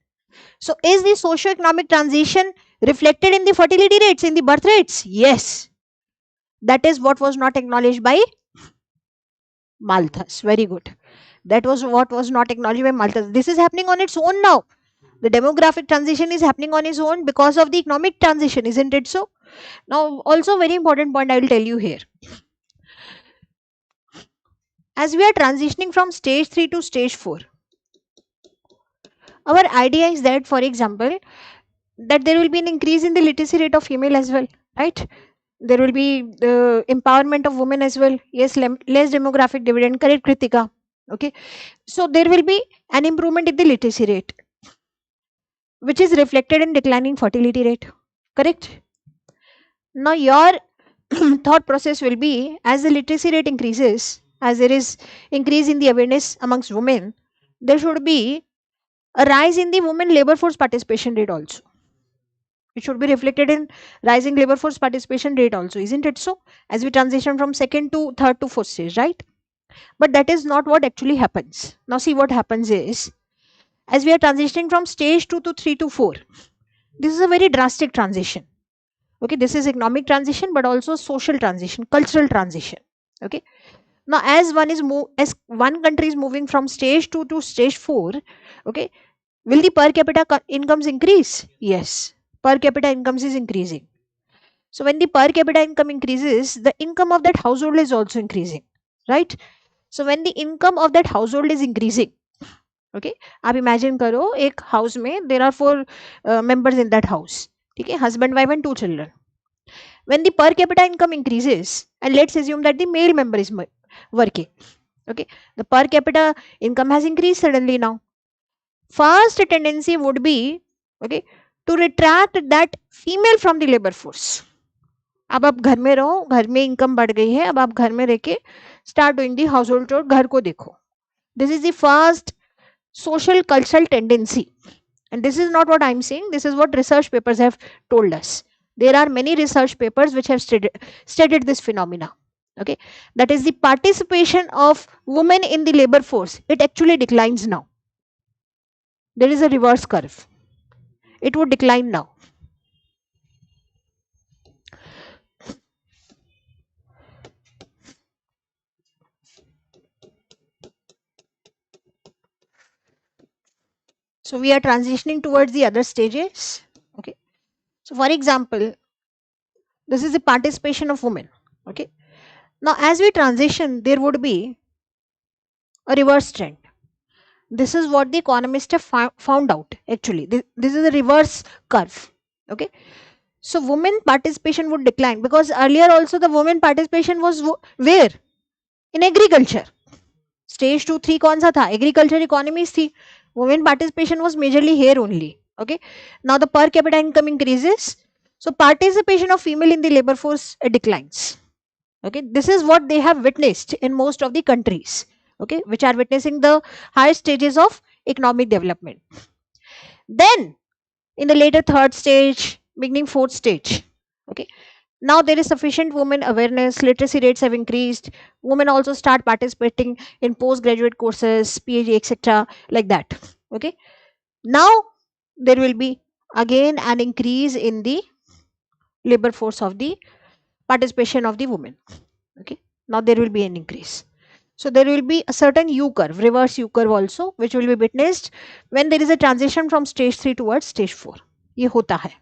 S1: So is the socio-economic transition reflected in the fertility rates, in the birth rates? Yes, that is what was not acknowledged by Malthus. Very good. That was what was not acknowledged by Malthus. This is happening on its own now. The demographic transition is happening on its own because of the economic transition, isn't it so? Now also very important point I will tell you here. as we are transitioning from stage 3 to stage 4, our idea is that, for example, that there will be an increase in the literacy rate of female as well, right? There will be the empowerment of women as well. Yes, less demographic dividend, correct, Kritika? Okay, so there will be an improvement in the literacy rate, which is reflected in declining fertility rate, correct? Now your thought process will be, as the literacy rate increases, as there is increase in the awareness amongst women, there should be a rise in the women labor force participation rate also. It should be reflected in rising labor force participation rate also, isn't it so? As we transition from second to third to fourth stage, right? But that is not what actually happens. Now see, what happens is, as we are transitioning from stage 2 to 3 to 4, this is a very drastic transition. Okay, this is economic transition, but also social transition, cultural transition. Okay, now as as one country is moving from stage 2 to stage 4, okay, will the per capita incomes increase? Yes, per capita incomes is increasing. So when the per capita income increases, the income of that household is also increasing, right? So when the income of that household is increasing, okay, आप imagine करो एक house में there are 4 members in that house, ठीक है, husband, wife and 2 children. When the per capita income increases, and let's assume that the male member is working, okay, the per capita income has increased suddenly now. First tendency would be, okay, to retract that female from the labor force. अब आप घर में रहो, घर में income बढ़ गई है, अब आप घर में रह के start doing the house hold चोर, घर को देखो. This is the first social cultural tendency, and this is not what I'm saying, this is what research papers have told us. There are many research papers which have studied this phenomena. Okay, that is the participation of women in the labor force, it actually declines now. There is a reverse curve, it would decline now. So we are transitioning towards the other stages. Okay, so for example, this is the participation of women. Okay, now as we transition, there would be a reverse trend. This is what the economists have found out actually. This is a reverse curve. Okay, so women participation would decline, because earlier also the women participation was where? In agriculture. Stage 2 3 कौन सा था? Agriculture economies थी. Women participation was majorly here only. Okay, now the per capita income increases, so participation of female in the labor force declines. Okay, this is what they have witnessed in most of the countries, okay, which are witnessing the higher stages of economic development. Then in the later third stage, beginning fourth stage, okay, now there is sufficient women awareness, literacy rates have increased, women also start participating in postgraduate courses, PhD, etc., like that. Okay, now there will be again an increase in the labor force of the participation of the women. Okay, now there will be an increase. So there will be a certain U curve, reverse U curve also, which will be witnessed when there is a transition from stage 3 towards stage 4. ये होता है.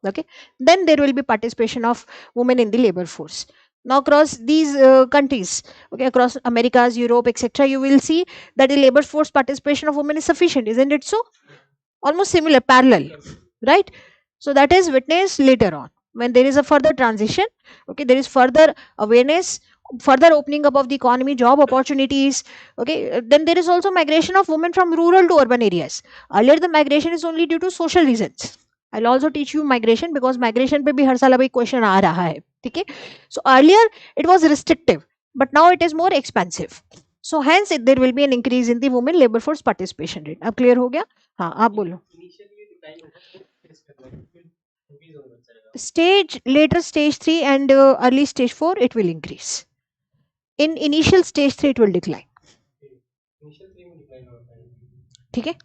S1: Okay, then there will be participation of women in the labor force. Now across these countries, okay, across Americas, Europe, etc., you will see that the labor force participation of women is sufficient, isn't it so? Almost similar, parallel, right? So that is witnessed later on when there is a further transition. Okay, there is further awareness, further opening up of the economy, job opportunities. Okay, then there is also migration of women from rural to urban areas. Earlier the migration is only due to social reasons. I'll also teach you migration, because migration पे भी हर साल अभी question आ रहा है, ठीक है? So earlier it was restrictive, but now it is more expansive. So hence there will be an increase in the women labor force participation rate. अब clear हो गया? हाँ, आप बोलो. Stage later stage 3 and early stage 4 it will increase. In initial stage 3 it will decline. ठीक है?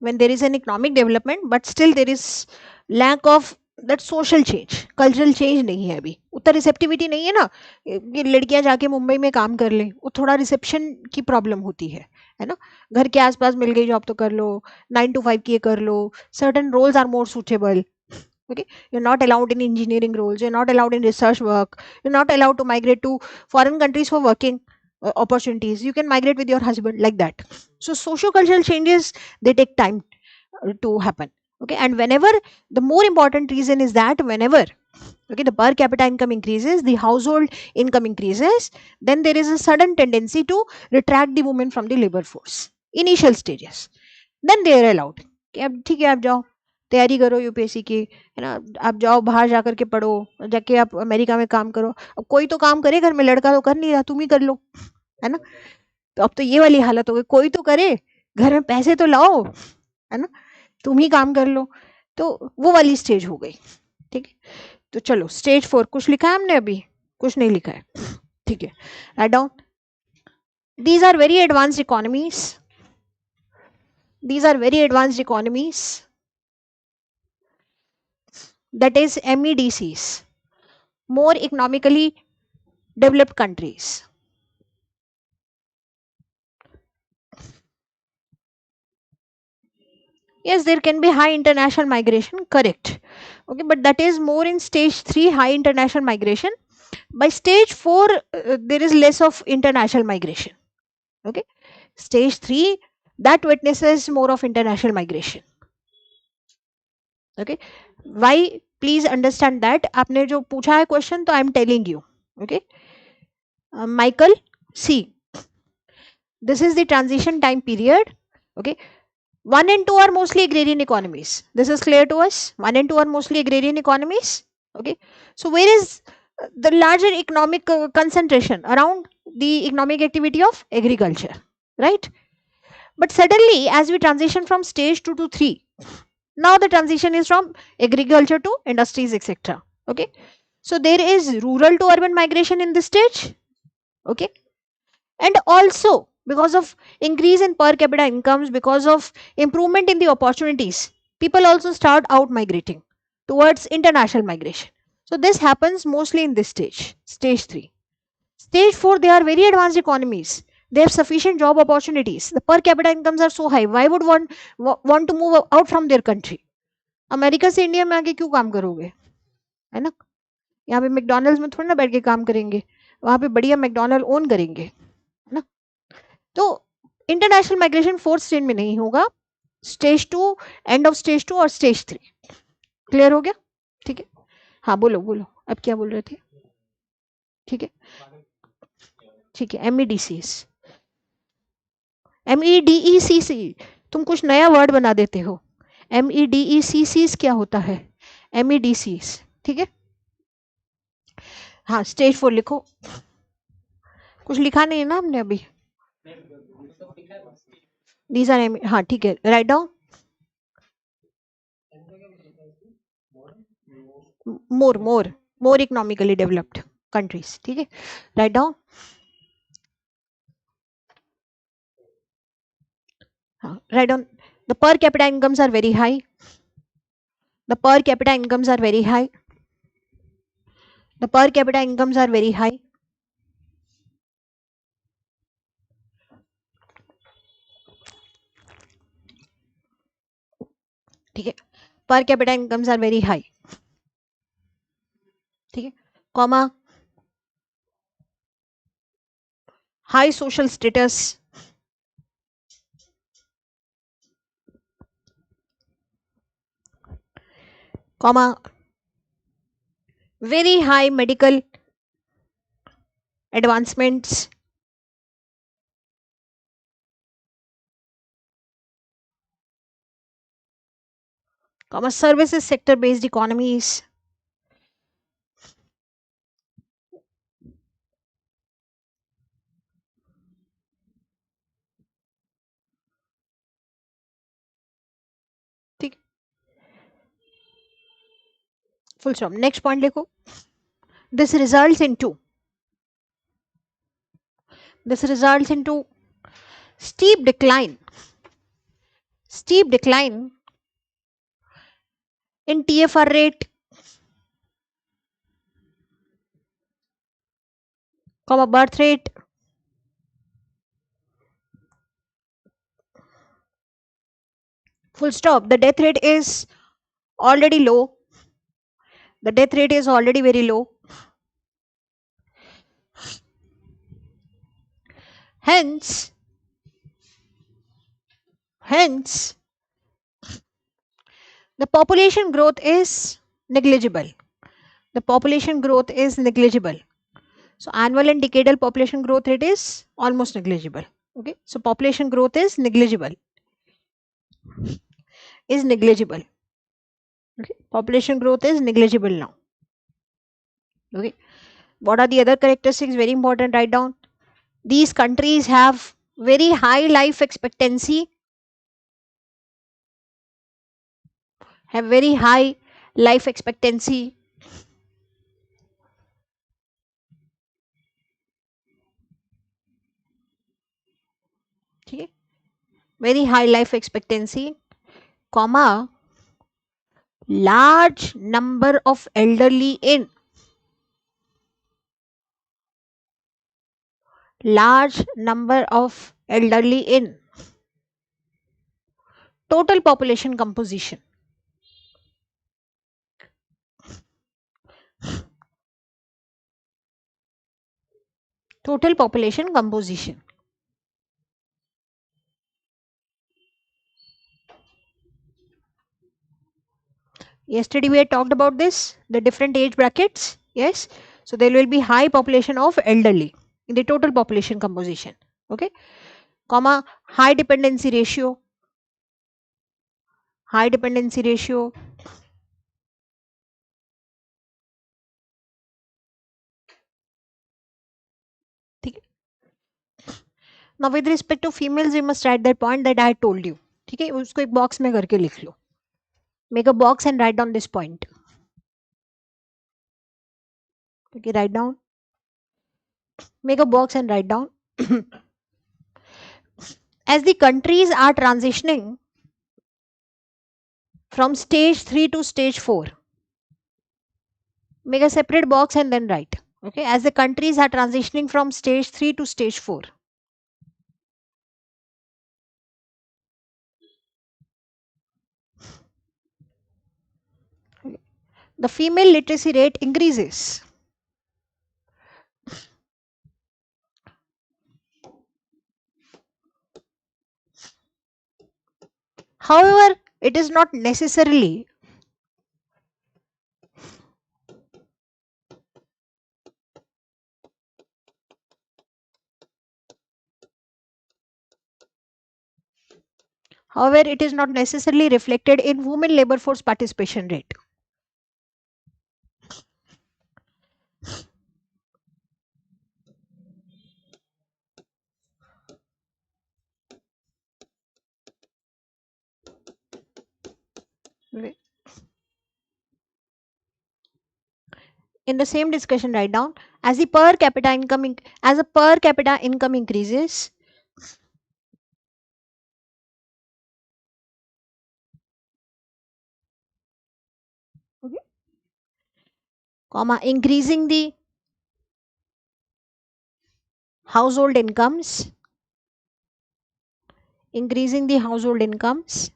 S1: When there is an economic development, but still there is lack of that social change, cultural change नहीं है अभी. उतना receptivity नहीं है ना कि लड़कियां जाके मुंबई में काम कर लें. वो थोड़ा रिसेप्शन की प्रॉब्लम होती है ना. घर के आसपास मिल गई जॉब तो कर लो, 9 to 5 की कर लो. Certain roles are more suitable. Okay, you're not allowed in engineering roles, you're not allowed in research work, you're not allowed to migrate to foreign countries for working. opportunities. You can migrate with your husband, like that. So socio-cultural changes, they take time to happen. Okay, and whenever, the more important reason is that whenever, okay, the per capita income increases, the household income increases, then there is a sudden tendency to retract the women from the labor force initial stages. Then they are allowed कि अब ठीक है, आप जाओ तैयारी करो UPSC की, है ना, आप जाओ बाहर जा करके पढ़ो, जाके आप अमेरिका में काम करो। अब कोई तो काम करे घर में, लड़का तो कर नहीं रहा, तुम ही कर लो, है ना। तो अब तो ये वाली हालत हो गई, कोई तो करे, घर में पैसे तो लाओ, है ना, तुम ही काम कर लो। तो वो वाली स्टेज हो गई। ठीक है, तो चलो स्टेज 4 कुछ लिखा है हमने, अभी कुछ नहीं लिखा है। ठीक है, write down. These are very advanced economies, these are very advanced economies, that is MEDCs, more economically developed countries. Yes, there can be high international migration, correct. Okay, but that is more in stage 3, high international migration. By stage 4, there is less of international migration. Okay, stage 3, that witnesses more of international migration. Okay, why? Please understand that. आपने जो पूछा है question, तो I am telling you. Okay, Michael, see, this is the transition time period. Okay, 1 and 2 are mostly agrarian economies. This is clear to us. 1 and 2 are mostly agrarian economies. Okay, so where is the larger economic concentration? Around the economic activity of agriculture, right? But suddenly, as we transition from stage 2 to 3, now the transition is from agriculture to industries, etc. Okay, so there is rural to urban migration in this stage. Okay, and also because of increase in per capita incomes, because of improvement in the opportunities, people also start out migrating towards international migration. So this happens mostly in this stage, stage 3. Stage 4, they are very advanced economies, they have sufficient job opportunities, the per capita incomes are so high, why would one want to move out from their country? America से India में आके क्यों काम करोगे, है ना। यहाँ पे मैकडॉनल्ड्स में थोड़ी ना बैठ के काम करेंगे, वहां पे बढ़िया मैकडॉनल्ड ओन करेंगे, है ना। तो इंटरनेशनल माइग्रेशन 4th स्टेज में नहीं होगा, स्टेज 2, एंड ऑफ स्टेज 2 और स्टेज 3। क्लियर हो गया? ठीक है, हाँ बोलो बोलो, अब क्या बोल रहे थे? ठीक है, ठीक है, MEDCs, MEDECC, तुम कुछ नया वर्ड बना देते हो। MEDECCs क्या होता है? MEDCs, ठीक है। हाँ, स्टेज 4 लिखो, कुछ लिखा नहीं है ना हमने अभी। These are हाँ ठीक है, write down. more economically developed countries, ठीक है, राइट डाउन। हाँ, write down. The per capita incomes are very high. The per capita incomes are very high. The per capita incomes are very high. ठीक है, per capita incomes are very high. ठीक है, comma, high social status, comma, very high medical advancements, comma, services sector based economies, ठीक, full stop। Next point लिखो, this results into steep decline in TFR rate, comma, birth rate, full stop। The death rate is already low, the death rate is already very low, Hence, hence, the population growth is negligible. The population growth is negligible. So annual and decadal population growth rate is almost negligible. Okay, so population growth is negligible. Is negligible. Okay, population growth is negligible now. Okay, what are the other characteristics? Very important. Write down. These countries have very high life expectancy. Have very high life expectancy. Okay, very high life expectancy, comma, large number of elderly in large number of elderly in total population composition. Total population composition. Yesterday we had talked about this, the different age brackets. Yes, so there will be high population of elderly in the total population composition. Okay, comma, high dependency ratio. High dependency ratio. ठीक है? Now with respect to females, we must write that point that I had told you. ठीक है, उसको एक box में करके लिख लो. Make a box and write down this point. Okay, write down. Make a box and write down. As the countries are transitioning from stage 3 to stage 4, make a separate box and then write. Okay, as the countries are transitioning from stage 3 to stage 4, the female literacy rate increases. However, it is not necessarily reflected in women labor force participation rate. Okay. In the same discussion, write down, as the per capita income as a per capita income increases, okay, comma, increasing the household incomes, increasing the household incomes,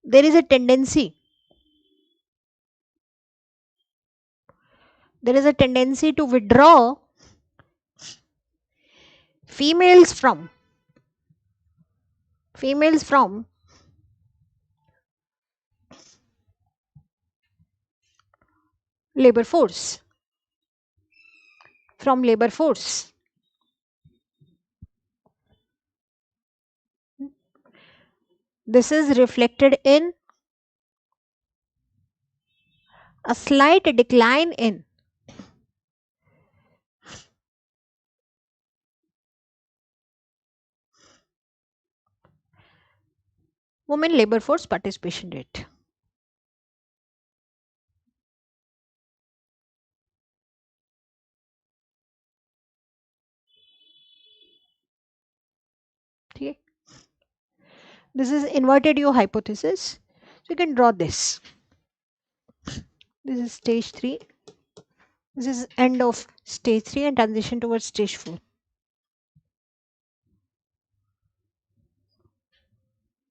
S1: there is a tendency to withdraw females from labor force, this is reflected in a slight decline in women labor force participation rate. Okay. This is inverted U hypothesis. So you can draw this. This is stage 3. This is end of stage 3 and transition towards stage 4.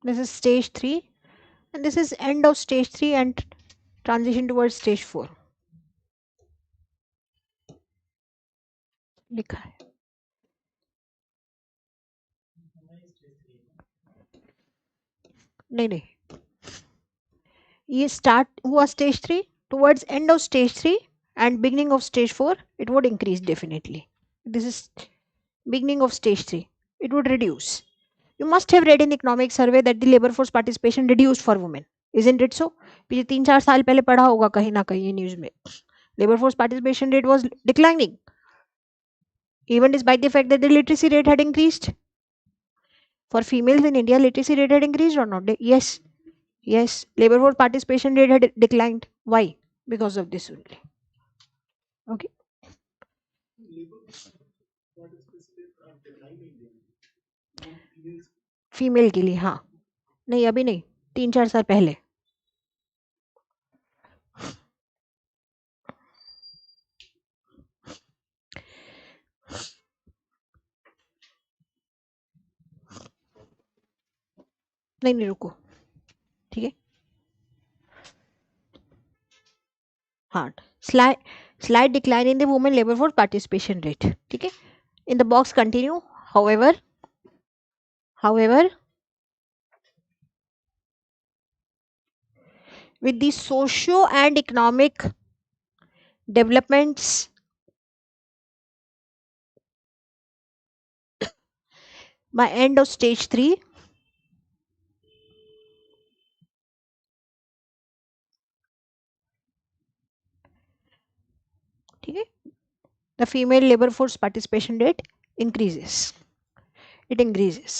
S1: This is stage 3 and this is end of stage 3 and transition towards stage 4. लिखा है। नहीं नहीं, ये start हुआ stage 3, towards end of stage 3 and beginning of stage 4 it would increase definitely. This is beginning of stage 3, it would reduce. You must have read in economic survey that the labor force participation reduced for women, isn't it so? पिछले 3-4 साल पहले पढ़ा होगा कहीं ना कहीं news में, labor force participation rate was declining, even despite the fact that the literacy rate had increased. For females in India, literacy rate had increased or not? Yes, yes, labor force participation rate had declined. Why? Because of this only. Okay. Female के लिए हाँ, नहीं अभी नहीं, 3-4 साल पहले. नहीं नहीं रुको, ठीक है. हाँ, slight decline in the women labor force participation rate. ठीक है. In the box continue. However, with the socio and economic developments by end of stage 3, ठीक है, the female labor force participation rate increases. It increases.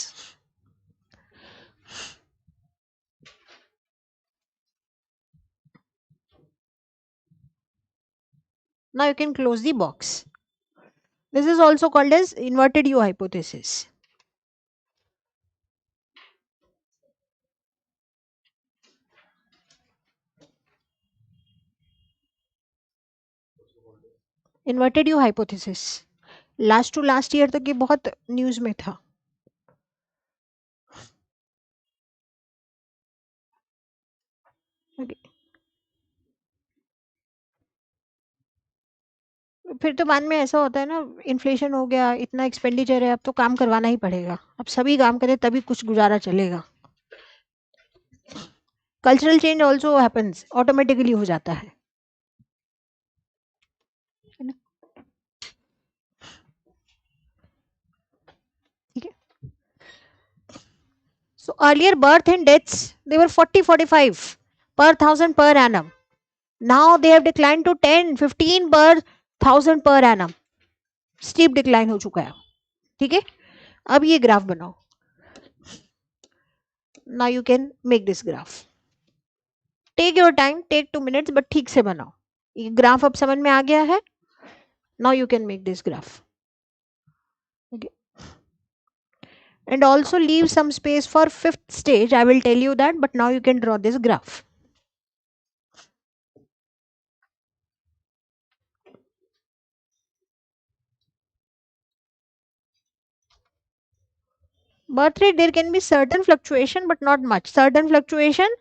S1: Now you can close the box. This is also called as inverted U hypothesis. Inverted U hypothesis. Last to last year तक ये बहुत news में था. Okay. फिर तो बाद में ऐसा होता है ना, इन्फ्लेशन हो गया, इतना एक्सपेंडिचर है, अब तो काम करवाना ही पड़ेगा, अब सभी काम करें तभी कुछ गुजारा चलेगा. Cultural change also happens, automatically हो जाता है ना. ठीक है. So earlier birth and deaths they were 40-45 per thousand per annum. Now they have declined to 10-15 per thousand per annum. Steep decline हो चुका है. ठीक है. अब ये ग्राफ बनाओ. Now you can make this graph. Take your time, take 2 minutes, but ठीक से बनाओ. ये ग्राफ अब समझ में आ गया है. Now you can make this graph. And also leave some space for fifth stage. I will tell you that, but now you can draw this graph. Birth rate, there can be certain fluctuation, but not much. Certain fluctuation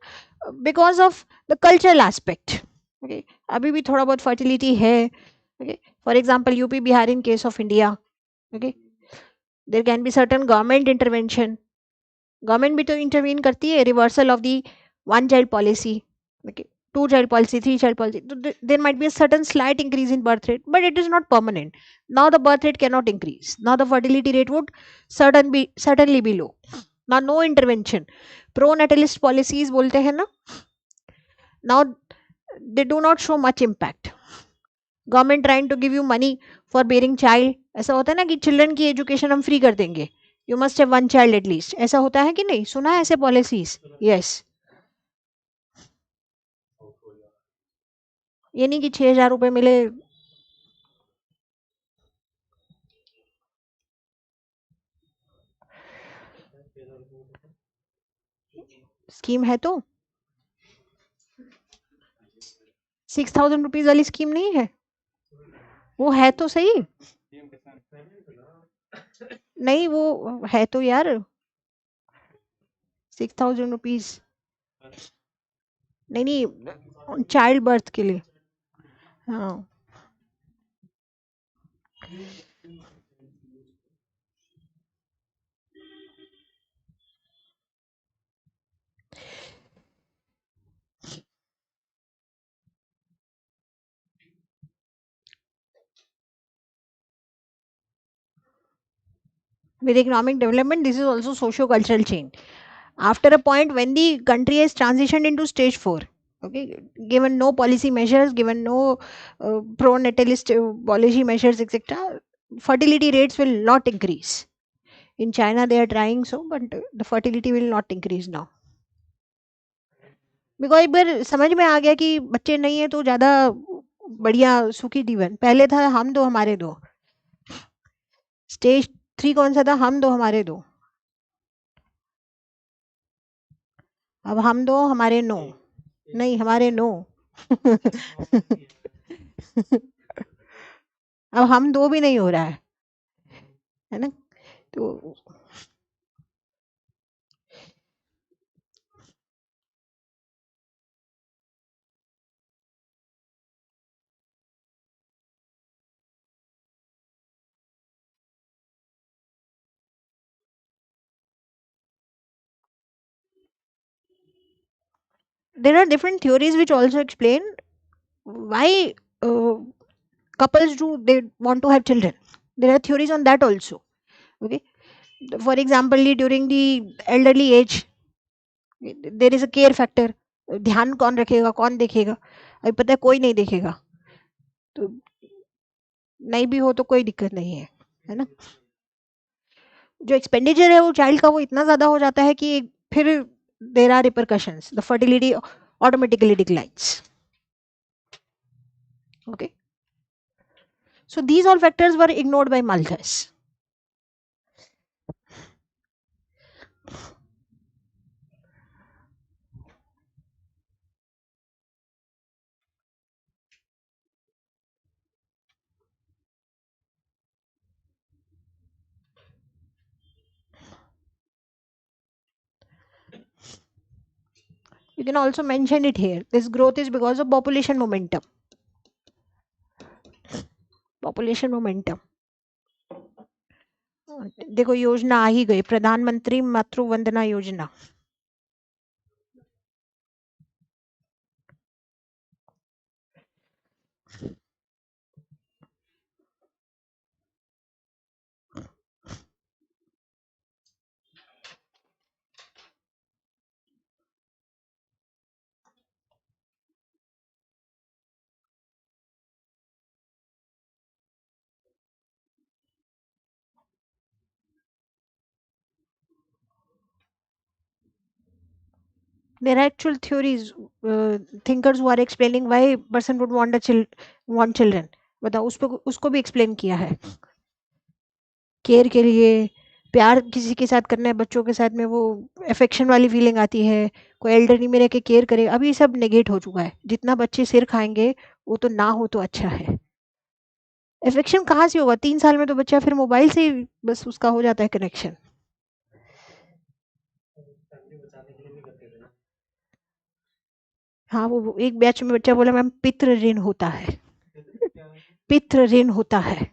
S1: because of the cultural aspect. Okay. अभी भी थोड़ा बहुत fertility है. Okay. For example, UP Bihar in case of India. Okay. There can be certain government intervention. Government भी तो intervene करती है. Reversal of the one child policy. Okay. 2-child policy, 3-child policy. There might be a certain slight increase in birth rate, but it is not permanent. Now the birth rate cannot increase. Now the fertility rate would certainly be low. Now no intervention. Pro-natalist policies बोलते हैं ना. Now they do not show much impact. Government trying to give you money for bearing child. ऐसा होता है ना कि children की education हम फ्री कर देंगे. You must have one child at least. ऐसा होता है कि नहीं? सुना है ऐसे पॉलिसीज? Yes. ये नहीं कि 6,000 रुपए मिले. स्कीम है तो 6,000 रुपीज वाली स्कीम नहीं है. वो है तो सही. नहीं वो है तो यार 6,000 रुपीज. नहीं नहीं, चाइल्ड बर्थ के लिए. हाँ With economic development, this is also socio-cultural change. After a point when the country has transitioned into stage 4, okay, given no policy measures, given no pro-natalist policy measures, etc., fertility rates will not increase. In China, they are trying so, but the fertility will not increase now. Because एक बार समझ में आ गया कि बच्चे नहीं है तो ज्यादा बढ़िया सुखी जीवन। पहले था हम दो हमारे दो, स्टेज 3 कौन सा था, हम दो हमारे दो, अब हम दो हमारे नो, नहीं हमारे नो। अब हम दो भी नहीं हो रहा है ना। तो there are different theories which also explain why couples do they want to have children. There are theories on that also. Okay, for example, during the elderly age, there is a care factor. ध्यान कौन रखेगा, कौन देखेगा, अभी पता है कोई नहीं देखेगा, तो नहीं भी हो तो कोई दिक्कत नहीं है ना। जो एक्सपेंडिचर है वो चाइल्ड का वो इतना ज्यादा हो जाता है कि फिर there are repercussions, the fertility automatically declines. Okay, so these all factors were ignored by Malthus. You can also mention it here. This growth is because of population momentum. Population momentum. देखो योजना आ ही गई, प्रधानमंत्री मातृ Vandana Yojana. There are actual theories, thinkers who are explaining why person would want children. बताओ उसको भी explain किया है। केयर के लिए, प्यार किसी के साथ करना है, बच्चों के साथ में वो अफेक्शन वाली फीलिंग आती है, कोई एल्डरली में रह के केयर करे, अभी सब नेगेट हो चुका है। जितना बच्चे सिर खाएंगे वो तो ना हो तो अच्छा है। अफेक्शन कहाँ से होगा, 3 साल में तो बच्चा फिर मोबाइल से ही बस उसका हो जाता है कनेक्शन। हाँ, वो एक बैच में बच्चा बोला मैम पितृ ऋण होता है, पितृ ऋण होता है।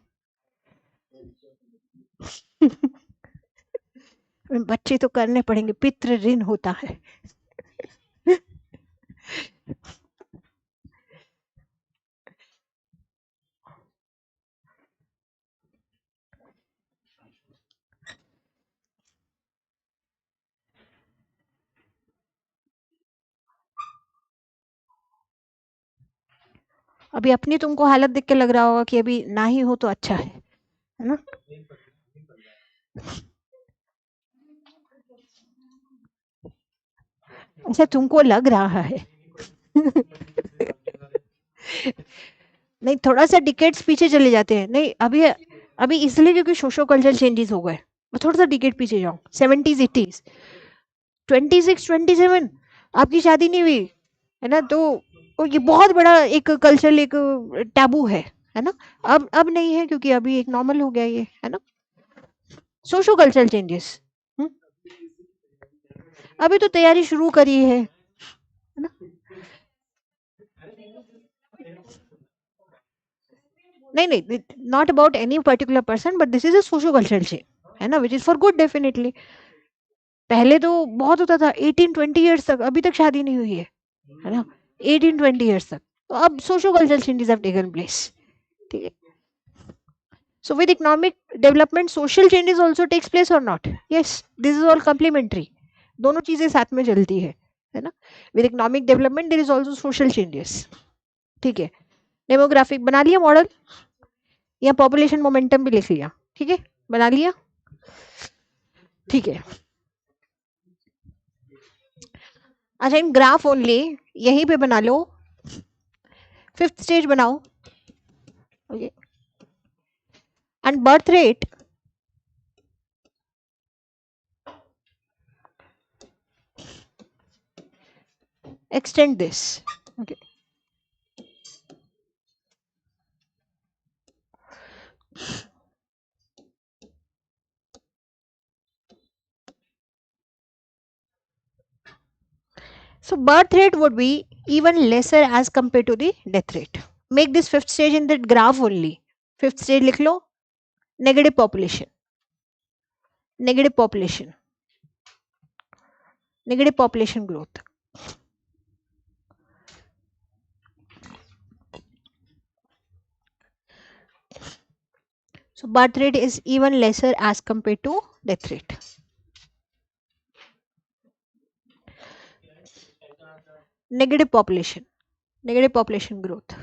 S1: बच्चे तो करने पड़ेंगे, पितृ ऋण होता है। अभी अपनी तुमको हालत देख के लग रहा होगा कि अभी ना ही हो तो अच्छा है ना। अच्छा तुमको लग रहा है। नहीं, थोड़ा सा डिकेट्स पीछे चले जाते हैं। नहीं अभी, अभी इसलिए क्योंकि सोशो कल्चरल चेंजेस हो गए। थोड़ा सा डिकेट पीछे जाओ, 70s 80s, 26 27 आपकी शादी नहीं हुई है ना, तो ये बहुत बड़ा एक कल्चरल एक टैबू है ना। अब नहीं है क्योंकि अभी एक नॉर्मल हो गया ये, है ना। सोशो कल्चरल चेंजेस, अभी तो तैयारी शुरू करी है ना। नहीं नहीं, not about any particular person, but this is a socio cultural change, है ना, which is for good definitely. पहले तो बहुत होता था 18-20 ईयर्स तक, अभी तक शादी नहीं हुई है ना, 18-20 ईयर्स तक. तो अब socio cultural changes have taken place. ठीक है. So with economic development, social changes also takes place or not? Yes, this is all complementary. दोनों चीजें साथ में चलती है ना. With economic development, there is also social changes. ठीक है. डेमोग्राफिक बना लिया मॉडल, या पॉपुलेशन मोमेंटम भी लिख लिया. ठीक है, बना लिया. ठीक है. अच्छा, इन ग्राफ ओनली यहीं पे बना लो. फिफ्थ स्टेज बनाओ. Okay. And birth rate, extend this. Okay. So birth rate would be even lesser as compared to the death rate. Make this fifth stage in the graph only. Fifth stage लिख लो. Negative population. Negative population. Negative population growth. So birth rate is even lesser as compared to death rate. Negative population. Negative population growth.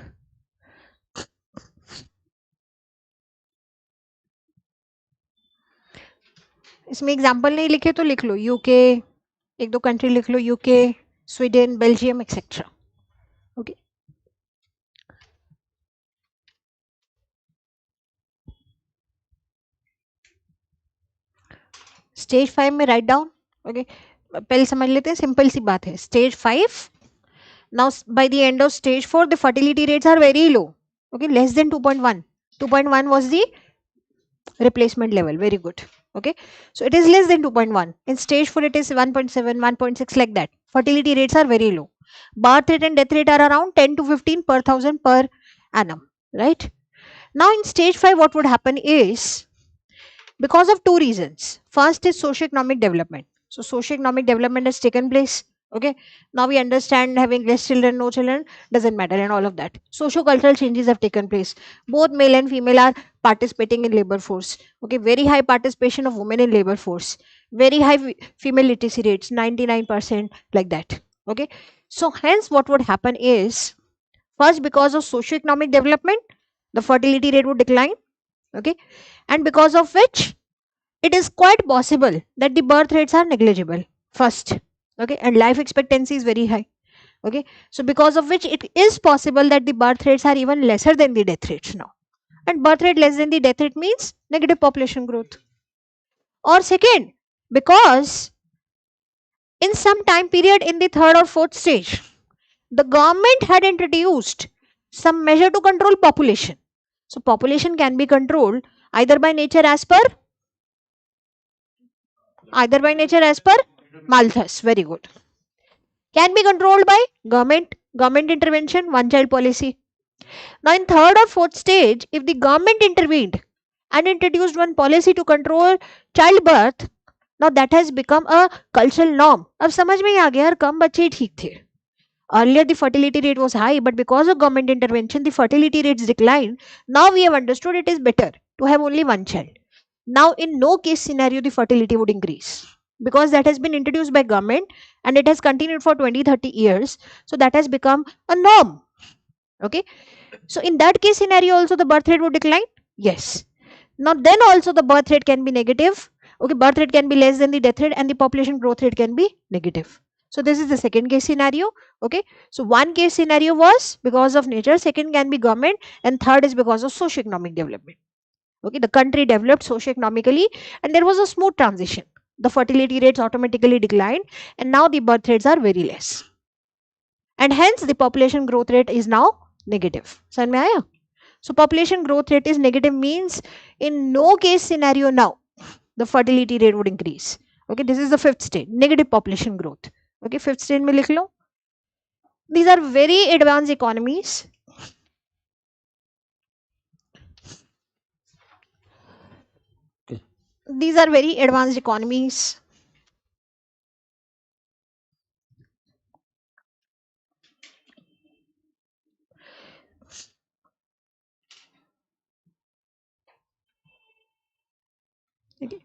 S1: इसमें example नहीं लिखे तो लिख लो UK, एक दो country लिख लो, UK, Sweden, Belgium etcetera. Okay. Stage 5 में राइट डाउन. ओके, पहले समझ लेते हैं, सिंपल सी बात है. Stage 5, now by the end of stage 4 the fertility rates are very low. Okay, less than 2.1. 2.1 was the replacement level. Very good. Okay, so it is less than 2.1. In stage 4 it is 1.7, 1.6, like that. Fertility rates are very low. Birth rate and death rate are around 10 to 15 per thousand per annum, right? Now in stage 5 what would happen is, because of two reasons. First is socio-economic development. So socio-economic development has taken place. Okay, now we understand having less children, no children doesn't matter, and all of that. Socio-cultural changes have taken place. Both male and female are participating in labor force. Okay, very high participation of women in labor force. Very high female literacy rates, 99%, like that. Okay, so hence what would happen is, first because of socio-economic development, the fertility rate would decline. Okay, and because of which it is quite possible that the birth rates are negligible first. Okay, and life expectancy is very high. Okay, so because of which it is possible that the birth rates are even lesser than the death rates now. And birth rate less than the death rate means negative population growth. Or second, because in some time period in the third or fourth stage, the government had introduced some measure to control population. So population can be controlled either by nature as per Malthus. Very good. Can be controlled by government intervention, one child policy. Now in third or fourth stage, if the government intervened and introduced one policy to control childbirth, now that has become a cultural norm. अब समझ में आ गया यार, कम बच्चे ही ठीक थे. Earlier the fertility rate was high, but because of government intervention the fertility rates declined. Now we have understood it is better to have only one child. Now in no case scenario the fertility would increase, because that has been introduced by government and it has continued for 20-30 years. So that has become a norm. Okay, so in that case scenario also the birth rate would decline. Yes. Now then also the birth rate can be negative. Okay, birth rate can be less than the death rate and the population growth rate can be negative. So this is the second case scenario. Okay, so one case scenario was because of nature, second can be government, and third is because of socio-economic development. Okay, the country developed socio-economically and there was a smooth transition. The fertility rates automatically declined and now the birth rates are very less. And hence the population growth rate is now negative. समझ में आया? So population growth rate is negative means in no case scenario now the fertility rate would increase. Okay, this is the fifth stage, negative population growth. Okay, fifth stage में लिख लो. These are very advanced economies. these are very advanced economies. Okay.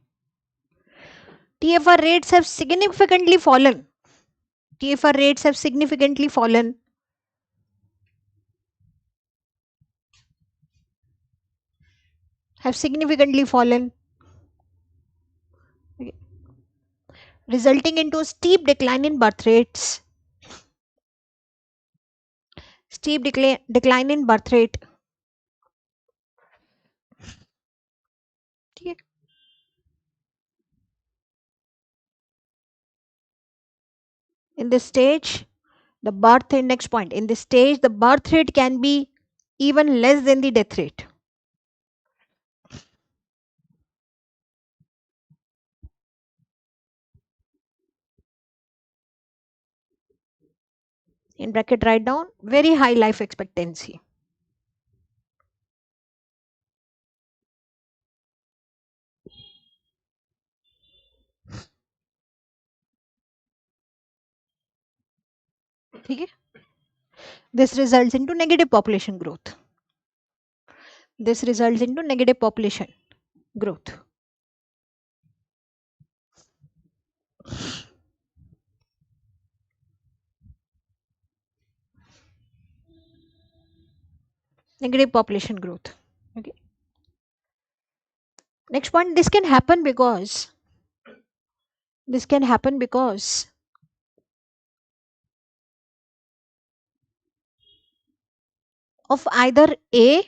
S1: TFR rates have significantly fallen. TFR rates have significantly fallen. Have significantly fallen, okay, resulting into a steep decline in birth rates. Steep decline in birth rate. ठीक है? In this stage, the birth rate, next point, in this stage, the birth rate can be even less than the death rate. In bracket, write down very high life expectancy. ठीक है? This results into negative population growth. This results into negative population growth. Negative population growth. Okay. Next point, this can happen because of either A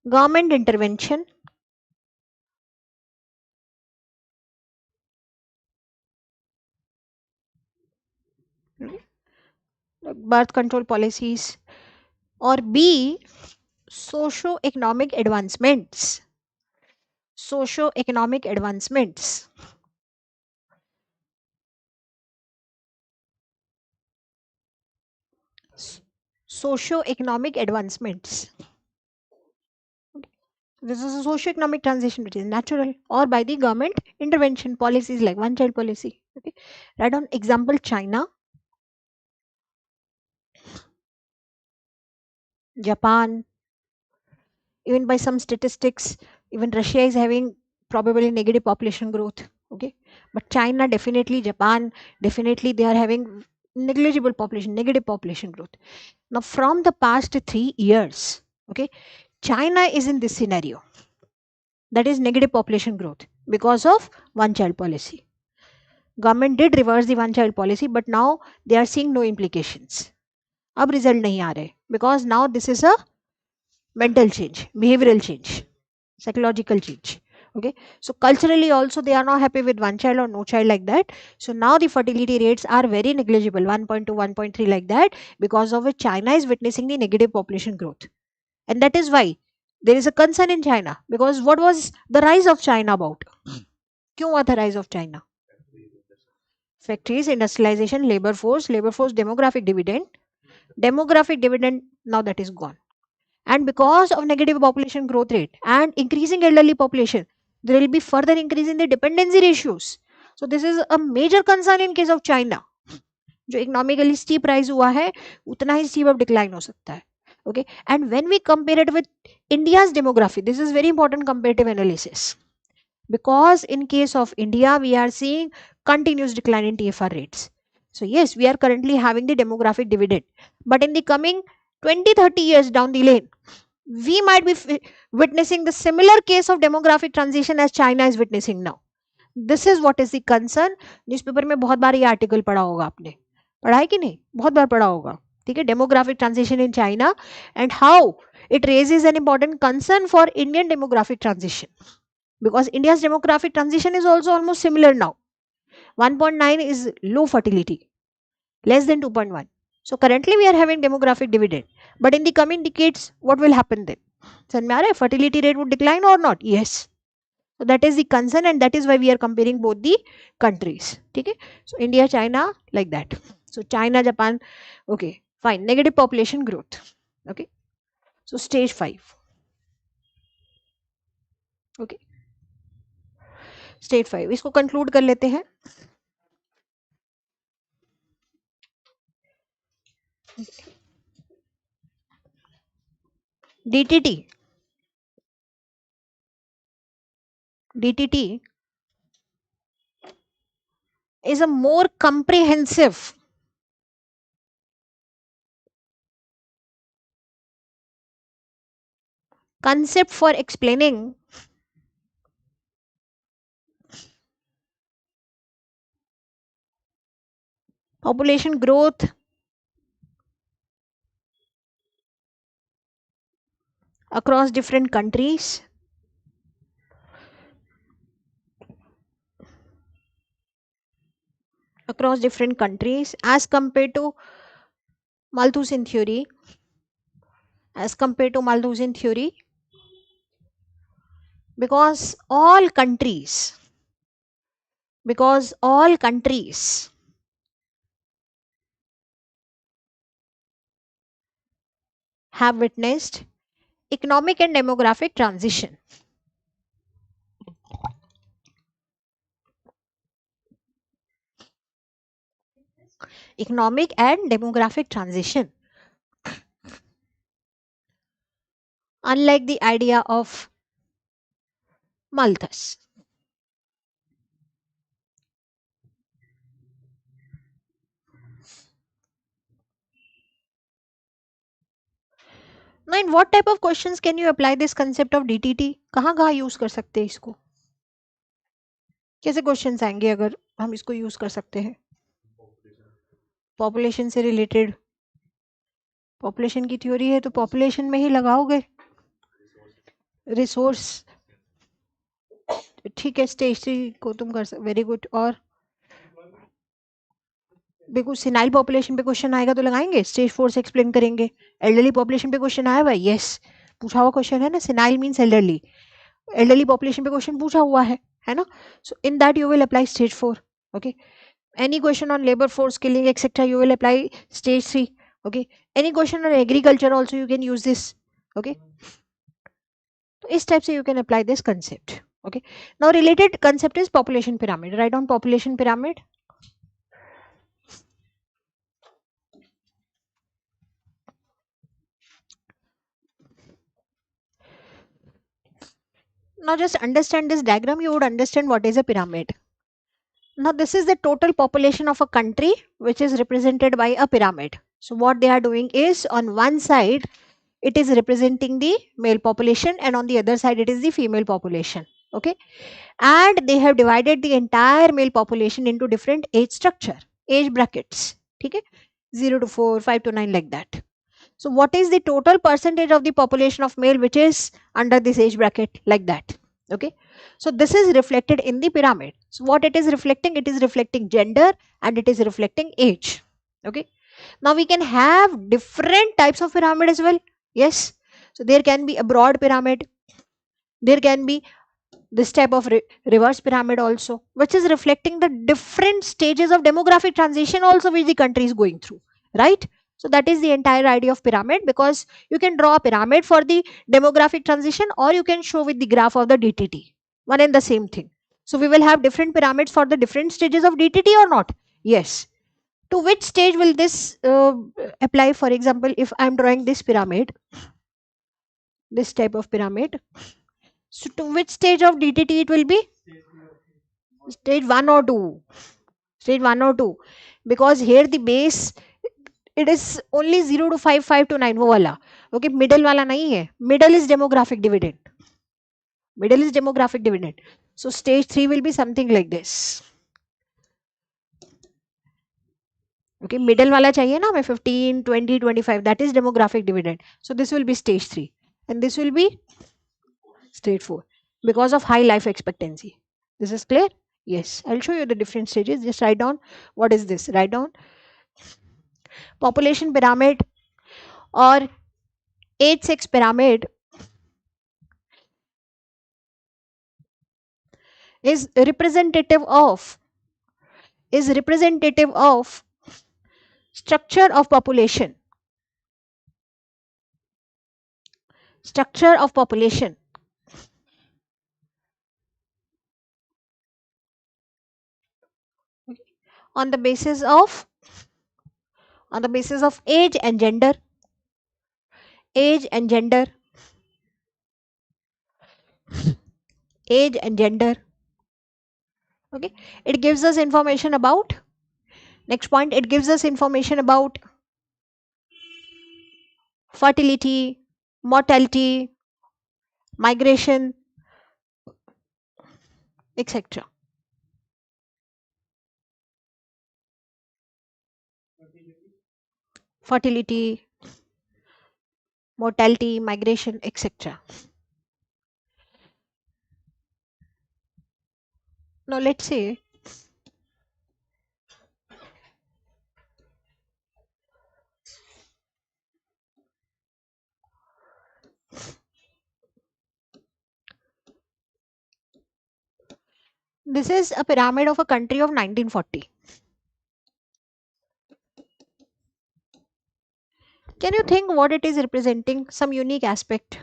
S1: government intervention, birth control policies, or B socio-economic advancements. Socio-economic advancements. Socio-economic advancements. This is a socio-economic transition which is natural, or by the government intervention policies like one child policy. Okay. Write down example China, Japan, even by some statistics, even Russia is having probably negative population growth. Okay. But China, definitely, Japan, definitely they are having negligible population, negative population growth. Now, from the past 3 years, okay, China is in this scenario, that is negative population growth because of one child policy. Government did reverse the one child policy, but now they are seeing no implications. अब result नहीं आ रहे because now this is a mental change, behavioral change, psychological change. Okay, so culturally also they are not happy with one child or no child like that. So now the fertility rates are very negligible, 1.2, 1.3 like that, because of which China is witnessing the negative population growth. And that is why there is a concern in China, because what was the rise of China about? क्यों हुआ था rise of China? Factories, industrialization, labor force, demographic dividend, now that is gone. And because of negative population growth rate and increasing elderly population, there will be further increase in the dependency ratios. So this is a major concern in case of China. जो economically steep rise हुआ है उतना ही steep अब decline हो सकता है. Okay, and when we compare it with India's demography, this is very important comparative analysis, because in case of India we are seeing continuous decline in TFR rates. So yes, we are currently having the demographic dividend, but in the coming 20-30 years down the lane, we might be witnessing the similar case of demographic transition as China is witnessing now. This is what is the concern. Newspaper में बहुत बार ये article पढ़ा होगा आपने, पढ़ा है कि नहीं? बहुत बार पढ़ा होगा. ठीक है, demographic transition in China and how it raises an important concern for Indian demographic transition, because India's demographic transition is also almost similar now. 1.9 is low fertility, less than 2.1. So currently we are having demographic dividend, but in the coming decades what will happen then? समझ में आ रहा है? Fertility rate would decline or not? Yes. So that is the concern, and that is why we are comparing both the countries. Okay, so India, China, like that. So China, Japan, okay, fine. Negative population growth. Okay, so stage 5. Okay, stage 5 इसको conclude कर लेते हैं. DTT, DTT is a more comprehensive concept for explaining population growth across different countries, as compared to Malthus theory, because all countries have witnessed economic and demographic transition. Economic and demographic transition. Unlike the idea of Malthus. Now, in what type of questions can you apply this concept of DTT? कहाँ कहाँ use कर सकते हैं इसको? कैसे questions आएंगे अगर हम इसको यूज कर सकते हैं? पॉपुलेशन से रिलेटेड, पॉपुलेशन की थ्योरी है तो पॉपुलेशन में ही लगाओगे. रिसोर्स, ठीक है, स्टेज 3 को तुम कर सकते. Very good. और बिल्कुल सिनाइल पॉपुलेशन पे क्वेश्चन आएगा तो लगाएंगे, स्टेज 4 से एक्सप्लेन करेंगे. एल्डरली पॉपुलेशन पे क्वेश्चन आया भाई, यस, पूछा हुआ क्वेश्चन है ना. सिनाइल मींस एल्डरली पॉपुलेशन पे क्वेश्चन पूछा हुआ है ना. So in that you will apply stage 4. Okay, any question on labor force killing etc you will apply stage 3. okay, any question on agriculture also you can use this. okay, so इस type से you can apply this concept. okay, now related concept is population pyramid. Write down population pyramid. Now just understand this diagram, you would understand what is a pyramid. Now this is the total population of a country which is represented by a pyramid. So what they are doing is, on one side it is representing the male population and on the other side it is the female population. okay, and they have divided the entire male population into different age structure, age brackets. okay, 0 to 4, 5 to 9, like that. So what is the total percentage of the population of male which is under this age bracket, like that. okay, so this is reflected in the pyramid. So what it is reflecting? It is reflecting gender and it is reflecting age. okay, now we can have different types of pyramid as well. yes, so there can be a broad pyramid, there can be this type of reverse pyramid also, which is reflecting the different stages of demographic transition also which the country is going through, right? So that is the entire idea of pyramid, because you can draw a pyramid for the demographic transition or you can show with the graph of the DTT, one and the same thing. So we will have different pyramids for the different stages of DTT or not? Yes. To which stage will this apply? For example, if I am drawing this pyramid, this type of pyramid, so to which stage of DTT it will be? Stage 1 or 2? Stage 1 or 2, because here the base it is only 0 to 5, 5 to 9, वो वाला. okay, middle वाला नहीं है. Middle is demographic dividend. So stage 3 will be something like this. okay, middle वाला चाहिए ना हमें, 15, 20, 25, that is demographic dividend. So this will be stage 3 and this will be stage 4 because of high life expectancy. This is clear? Yes, I'll show you the different stages. Just write down what is this. Write down population pyramid or age sex pyramid is representative of structure of population. on the basis of age and gender, age and gender, age and gender. Okay, it gives us information about, next point, it gives us information about fertility, mortality, migration, etc. Fertility, mortality, migration, etc. Now let's say this is a pyramid of a country of 1940. Can you think what it is representing? Some unique aspect.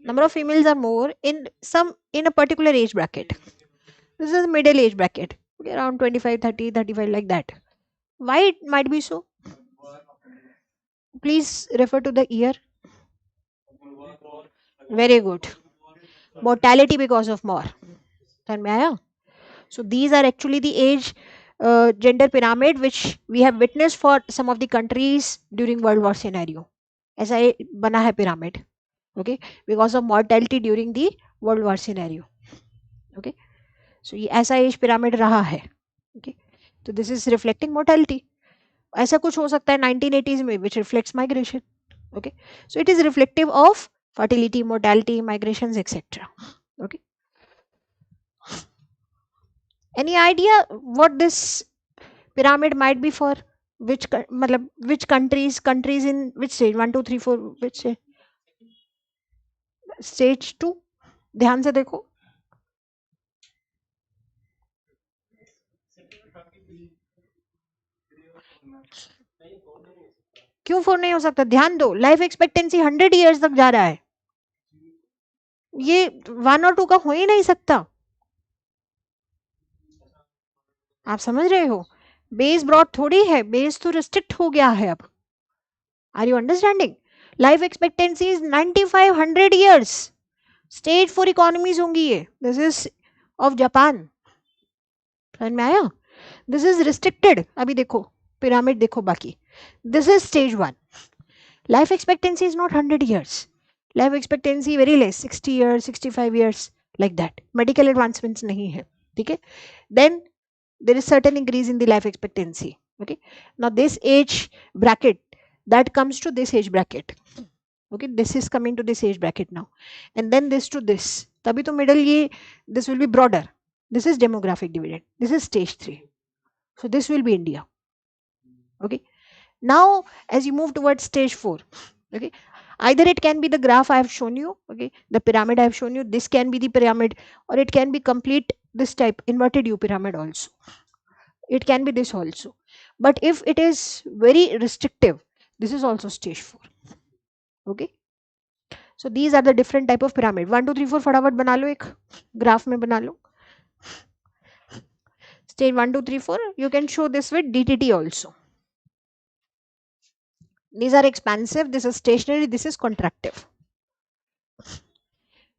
S1: Number of females are more in a particular age bracket. This is a middle age bracket. Okay, around 25, 30, 35, like that. Why it might be so? Please refer to the year. Very good. Mortality because of more. समझ में आया? So these are actually the age gender pyramid which we have witnessed for some of the countries during World War scenario. ऐसा ये बना है pyramid. Okay, because of mortality during the World War scenario. Okay, so ये ऐसा age pyramid रहा है. Okay, so this is reflecting mortality. ऐसा कुछ हो सकता है 1980s में which reflects migration. Okay, so it is reflective of fertility, mortality, migrations, etc. Okay, any idea what this pyramid might be for? Which मतलब which countries in which stage? 1 2 3 4 which stage? Stage 2. ध्यान से देखो. क्यों 4 नहीं हो सकता? ध्यान दो, लाइफ एक्सपेक्टेंसी 100 ईयर्स तक जा रहा है. ये 1 और 2 का हो ही नहीं सकता. आप समझ रहे हो? बेस ब्रॉड थोड़ी है, बेस तो रिस्ट्रिक्ट हो गया है अब. Are you understanding? Life expectancy is 9500 years. Stage 4 economies होंगी ये. This is of Japan. समझ में आया? This is restricted. अभी देखो पिरामिड देखो बाकी. This is stage 1. Life expectancy is not 100 years. Life expectancy very less, 60 years, 65 years, like that. Medical advancements नहीं है. ठीक है. Then there is certain increase in the life expectancy. Okay, now this age bracket that comes to this age bracket. Okay, this is coming to this age bracket now, and then this to this. तभी तो middle ये this will be broader. This is demographic dividend. This is stage 3. So this will be India. Okay, now as you move towards stage 4. Okay, either it can be the graph I have shown you. Okay, the pyramid I have shown you. This can be the pyramid, or it can be complete this type inverted U pyramid also. It can be this also. But if it is very restrictive, this is also stage 4. Okay, so these are the different type of pyramid. 1 2 3 4 फटाफट बना लो, एक graph में बना लो. Stage 1 2 3 4 you can show this with DTT also. These are expansive, this is stationary, this is contractive.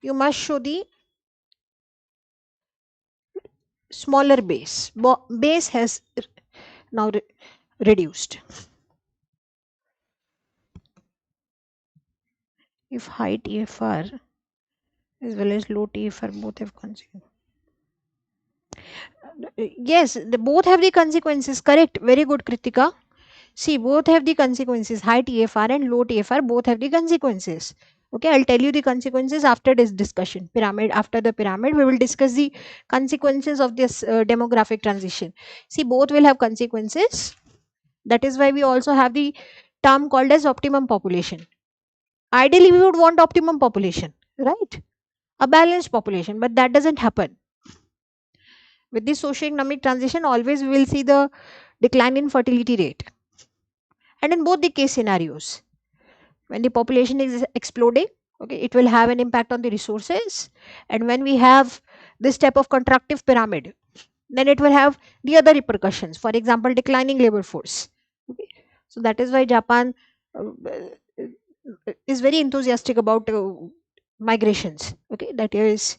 S1: You must show the smaller base. Base has now reduced. If high TFR as well as low TFR both have consequences. Yes, both have the consequences. Correct. Very good, Kritika. See, both have the consequences. High TFR and low TFR both have the consequences. Okay, I'll tell you the consequences after this discussion. Pyramid, after the pyramid, we will discuss the consequences of this demographic transition. See, both will have consequences. That is why we also have the term called as optimum population. Ideally, we would want optimum population, right? A balanced population, but that doesn't happen. With this socioeconomic transition, always we will see the decline in fertility rate. And in both the case scenarios, when the population is exploding, okay, it will have an impact on the resources. And when we have this type of contractive pyramid, then it will have the other repercussions. For example, declining labor force. Okay. So that is why Japan is very enthusiastic about migrations. Okay, that is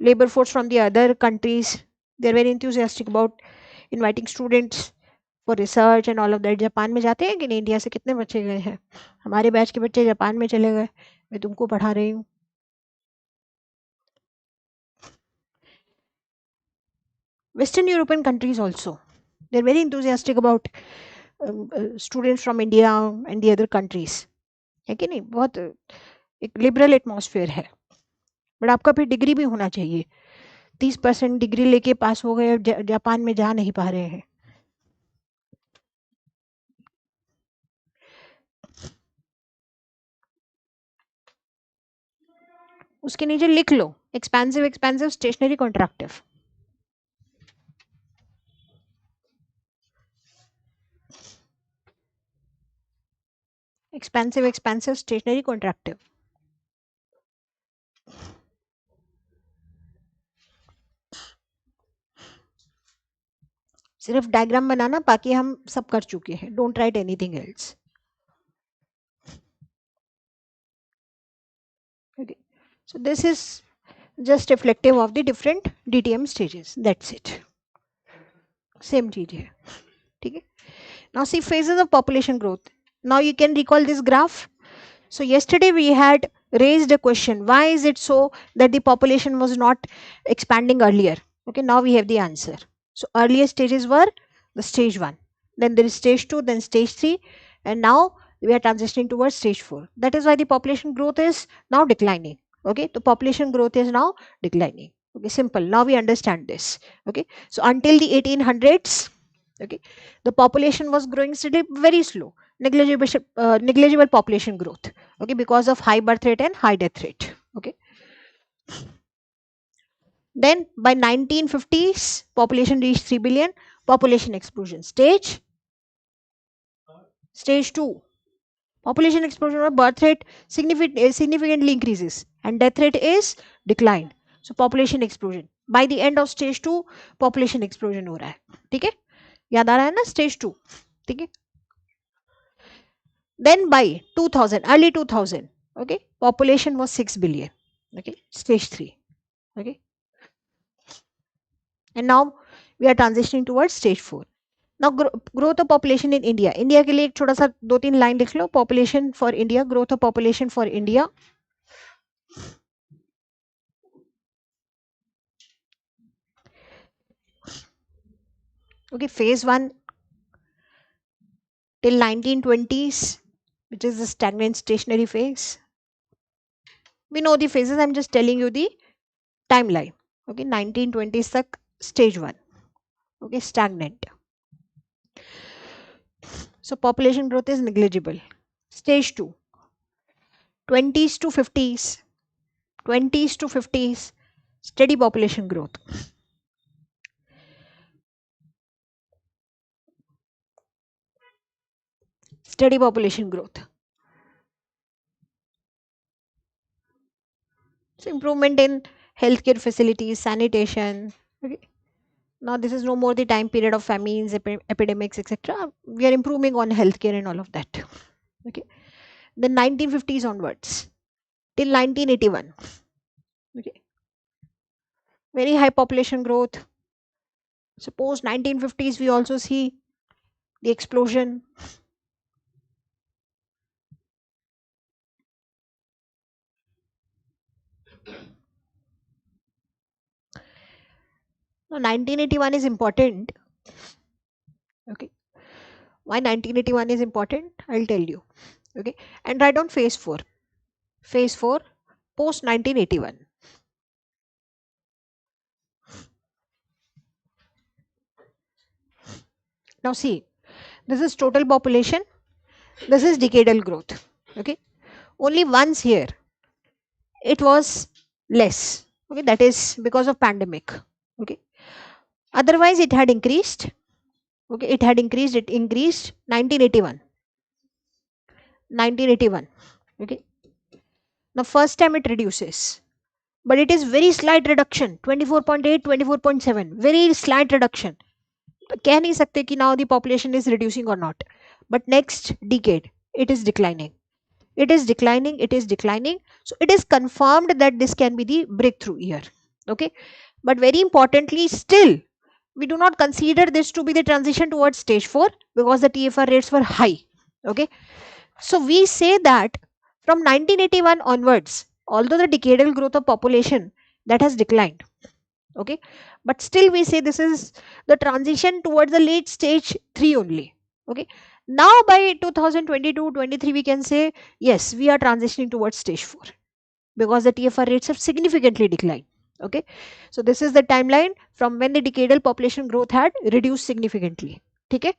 S1: labor force from the other countries. They are very enthusiastic about inviting students for research and all of that. Japan में जाते हैं कि नहीं? India से कितने बच्चे गए हैं? हमारे बैच के बच्चे जापान में चले गए, मैं तुमको पढ़ा रही हूँ. Western European countries also, they're very enthusiastic about students from India and the other countries. है कि नहीं? बहुत एक लिबरल एटमॉस्फेयर है. बट आपका फिर डिग्री भी होना चाहिए. 30% डिग्री लेके पास हो गए, जापान में जा नहीं पा रहे हैं. उसके नीचे लिख लो expansive expansive stationary contractive. Expansive expansive stationary contractive. सिर्फ डायग्राम बनाना, बाकी हम सब कर चुके हैं. Don't write anything else. Okay. So this is just reflective of the different DTM stages. That's it. Same चीज है. ठीक है. Now see phases of population growth. Now you can recall this graph. So yesterday we had raised a question. Why is it so that the population was not expanding earlier? Okay, now we have the answer. So earlier stages were the stage 1. Then there is stage 2, then stage 3. And now we are transitioning towards stage 4. That is why the population growth is now declining. Okay, the population growth is now declining. Okay, simple. Now we understand this. Okay, so until the 1800s, okay, the population was growing steadily, very slow, negligible population growth. Okay, because of high birth rate and high death rate. Okay, then by 1950s, population reached 3 billion. Population explosion. Stage 2. Population explosion or birth rate significantly increases and death rate is declined. So population explosion. By the end of stage 2, population explosion हो रहा है. ठीक है? याद आ रहा है ना stage 2. ठीक है? Then by 2000, early 2000, okay, population was 6 billion. Okay, stage 3. Okay, and now we are transitioning towards stage 4. Now growth of population in India. India के लिए एक छोटा सा 2-3 लाइन लिख लो. Population for India, growth of population for India. Okay, phase 1 till 1920s, which is the stagnant stationary phase. We know the phases, I'm just telling you the timeline. Okay, 1920s tak stage 1. Okay, stagnant. So population growth is negligible. Stage 2, 20s to 50s, 20s to 50s, steady population growth. Steady population growth. So improvement in healthcare facilities, sanitation. Okay. Now this is no more the time period of famines, epidemics, etc. We are improving on healthcare and all of that. Okay. Then 1950s onwards till 1981. Okay. Very high population growth. Suppose 1950s we also see the explosion. Now 1981 is important. Okay. Why 1981 is important? I'll tell you. Okay. And write down phase 4. Phase 4 post 1981. Now see, this is total population. This is decadal growth. Okay. Only once here it was less. Okay. That is because of pandemic. Okay. Otherwise it had increased. Okay. It had increased. It increased 1981. 1981. Okay. Now first time it reduces. but it is very slight reduction, 24.8, 24.7, very slight reduction. तो कह नहीं सकते कि now the population is reducing or not. But next decade, it is declining. It is declining, it is declining. So it is confirmed that this can be the breakthrough year. Okay. But very importantly, still, we do not consider this to be the transition towards stage 4 because the TFR rates were high. Okay. So we say that from 1981 onwards, although the decadal growth of population that has declined, okay, but still we say this is the transition towards the late stage 3 only. Okay. Now by 2022-23 we can say yes, we are transitioning towards stage 4 because the TFR rates have significantly declined. Okay. So this is the timeline from when the decadal population growth had reduced significantly. Okay.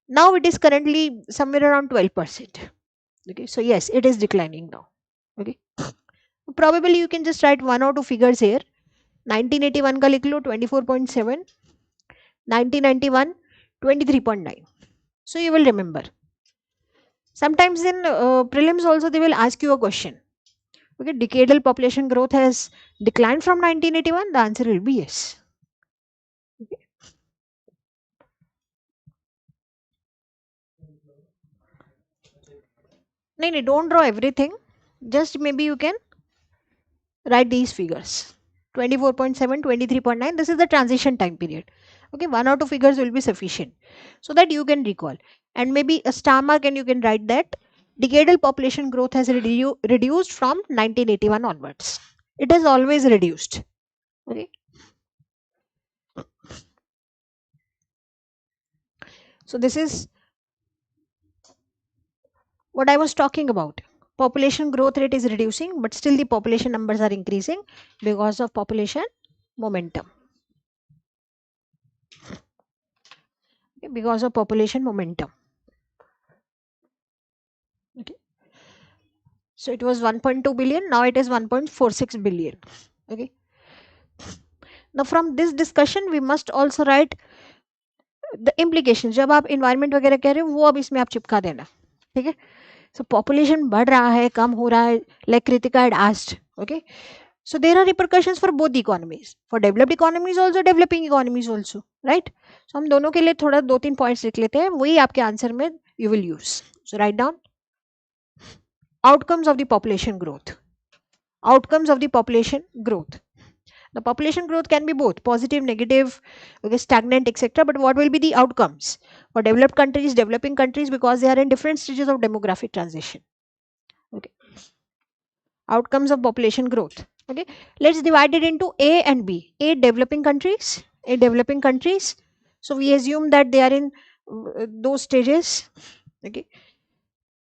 S1: Now it is currently somewhere around 12%. Okay. So yes, it is declining now. Okay. Probably you can just write one or two figures here. 1981 का लिख लो 24.7, 1991 23.9. So you will remember. Sometimes in prelims also they will ask you a question. Okay, decadal population growth has declined from 1981. The answer will be yes. Okay. No, don't draw everything. Just maybe you can write these figures. 24.7, 23.9. This is the transition time period. Okay, one or two figures will be sufficient so that you can recall. And maybe a star mark and you can write that decadal population growth has reduced from 1981 onwards. It has always reduced. Okay. So this is what I was talking about. Population growth rate is reducing, but still the population numbers are increasing because of population momentum. Okay, because of population momentum. Okay. So it was 1.2 billion, now it is 1.46 billion. Okay. Now from this discussion we must also write the implications. जब आप environment वगैरह कह रहे हो वो अब इसमें आप चिपका देना. ठीक है. So population बढ़ रहा है, कम हो रहा है, like Kritika had asked. Okay. So there are repercussions for both the economies, for developed economies also, developing economies also, right? So हम दोनों के लिए थोड़ा 2-3 points लिख लेते हैं, वही आपके आंसर में you will use. So write down outcomes of the population growth. Outcomes of the population growth. The population growth can be both positive, negative, okay, stagnant, etc. But what will be the outcomes for developed countries, developing countries, because they are in different stages of demographic transition. Okay. Outcomes of population growth. Okay. Let's divide it into A and B. A developing countries. A developing countries. So we assume that they are in those stages. Okay.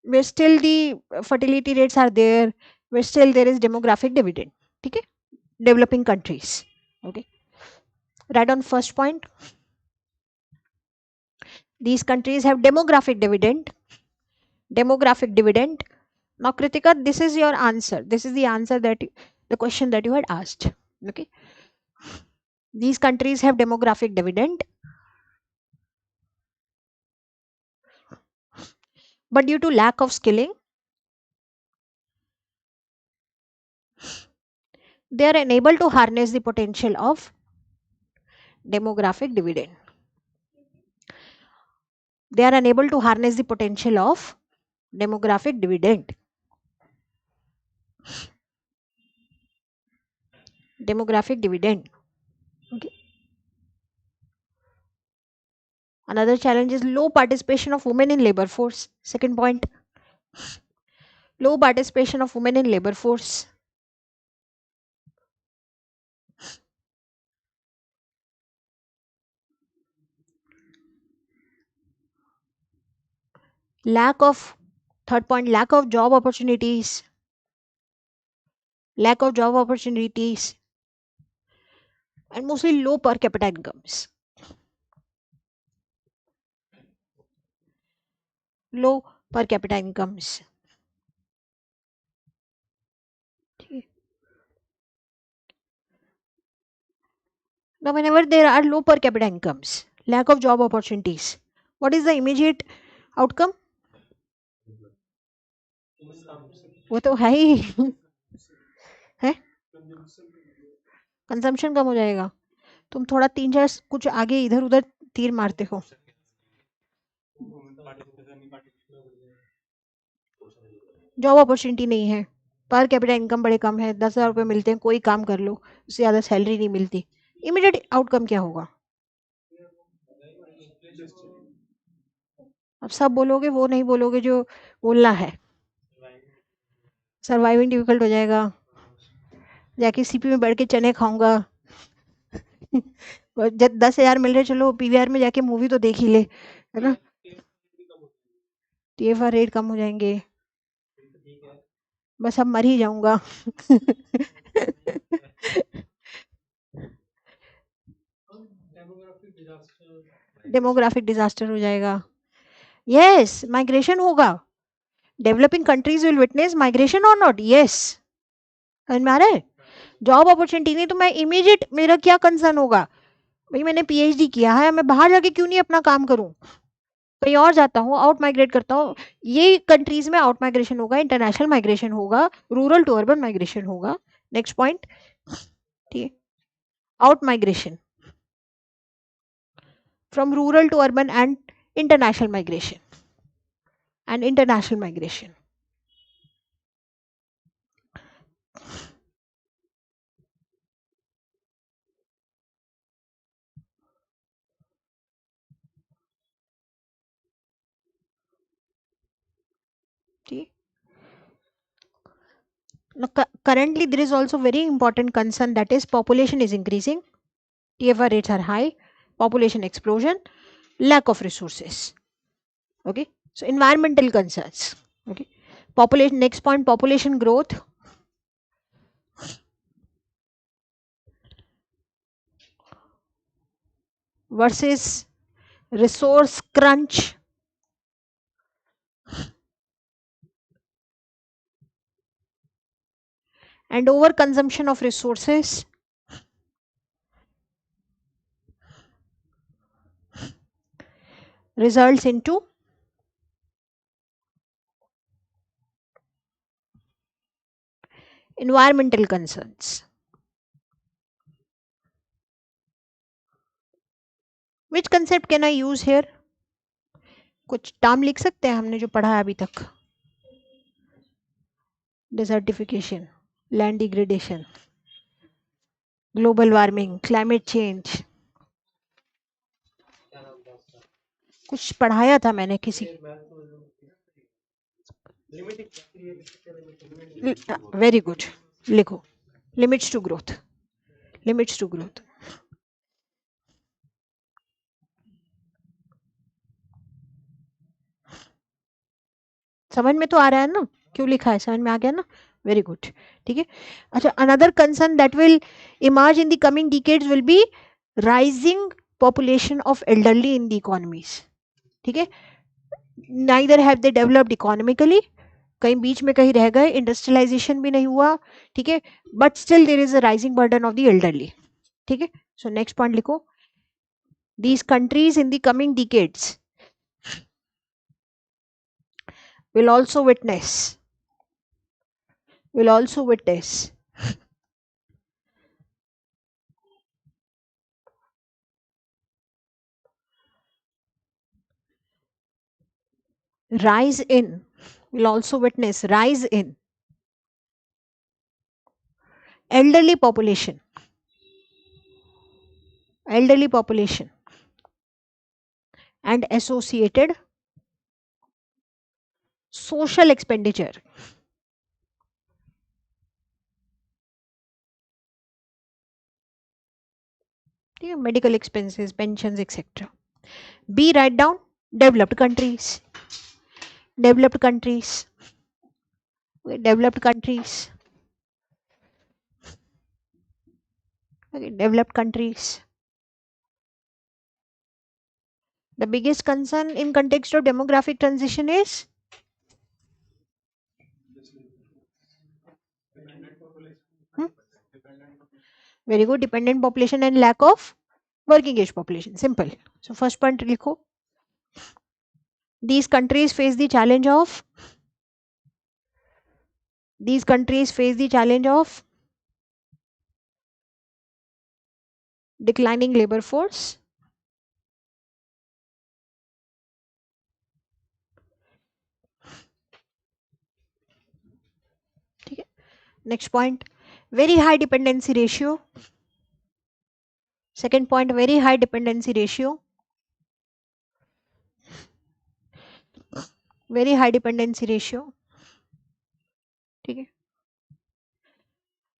S1: Where still the fertility rates are there, where still there is demographic dividend. Okay. Developing countries. Okay. Right on first point. These countries have demographic dividend. Demographic dividend. Now, Kritika, this is your answer. This is the answer that the question that you had asked. Okay. These countries have demographic dividend. But due to lack of skilling, they are unable to harness the potential of demographic dividend. They are unable to harness the potential of demographic dividend. Demographic dividend. Okay. Another challenge is low participation of women in labor force. Second point. Low participation of women in labor force. Third point, lack of job opportunities. Lack of job opportunities. And mostly low per capita incomes. Low per capita incomes. Now, whenever there are low per capita incomes, lack of job opportunities, what is the immediate outcome? वो तो है ही है. Consumption कम हो जाएगा। तुम थोड़ा 3-4 कुछ आगे इधर उधर तीर मारते हो। जॉब अपॉर्चुनिटी नहीं है, पर कैपिटा इनकम बड़े कम है, 10,000 रुपये मिलते हैं, कोई काम कर लो उससे ज़्यादा सैलरी नहीं मिलती। इमीडिएट आउटकम क्या होगा? अब सब बोलोगे, वो नहीं बोलोगे जो बोलना है। सर्वाइविंग डिफिकल्ट हो जाएगा, जाके सीपी में बैठ के चने खाऊंगा। जब 10,000 मिल रहे, चलो पीवीआर में जाके मूवी तो देख ही ले, है ना। टीएफआर रेट कम हो जाएंगे, बस अब मर ही जाऊंगा। डेमोग्राफिक डिजास्टर हो जाएगा। यस, माइग्रेशन होगा। Developing countries will witness migration और नॉट? यस, समझ में आ रहा है। जॉब अपॉर्चुनिटी नहीं तो मैं इमीडिएट, मेरा क्या कंसर्न होगा? भाई मैंने पीएचडी किया है, मैं बाहर जाके क्यों नहीं अपना काम करूं, कहीं और जाता हूँ, आउट माइग्रेट करता हूँ। ये कंट्रीज में आउट माइग्रेशन होगा, इंटरनेशनल माइग्रेशन होगा, रूरल टू अर्बन माइग्रेशन होगा। नेक्स्ट पॉइंट, ठीक है, out migration from rural to urban and international migration ठीक। Now, currently there is also very important concern, that is population is increasing, TFR rates are high, population explosion, lack of resources. Okay, so environmental concerns. Okay, population, next point, population growth versus resource crunch, and over consumption of resources results into environmental concerns. Which concept can I use here? कुछ term लिख सकते हैं हमने जो पढ़ा है अभी तक? Desertification, land degradation, global warming, climate change, कुछ पढ़ाया था मैंने किसी। वेरी गुड, लिखो, limits to growth, limits to growth. समझ में तो आ रहा है ना, क्यों लिखा है, समझ में आ गया ना, वेरी गुड, ठीक है। अच्छा, another concern that will emerge in the coming decades will be rising population of elderly in the economies, ठीक है। Neither have they developed economically, कहीं बीच में कहीं रह गए, इंडस्ट्रियलाइजेशन भी नहीं हुआ, ठीक है, but still there is a rising burden of the elderly, ठीक है। सो नेक्स्ट पॉइंट लिखो, these countries in the coming decades will also witness rise in elderly population and associated social expenditure, medical expenses, pensions, etc. B, write down developed countries, developed countries, developed countries, okay, developed countries. The biggest concern in context of demographic transition is very good, dependent population and lack of working age population. Simple. So first point likho, these countries face the challenge of declining labour force, ठीक है. Next point, very high dependency ratio. Second point, very high dependency ratio, very high dependency ratio, ठीक है.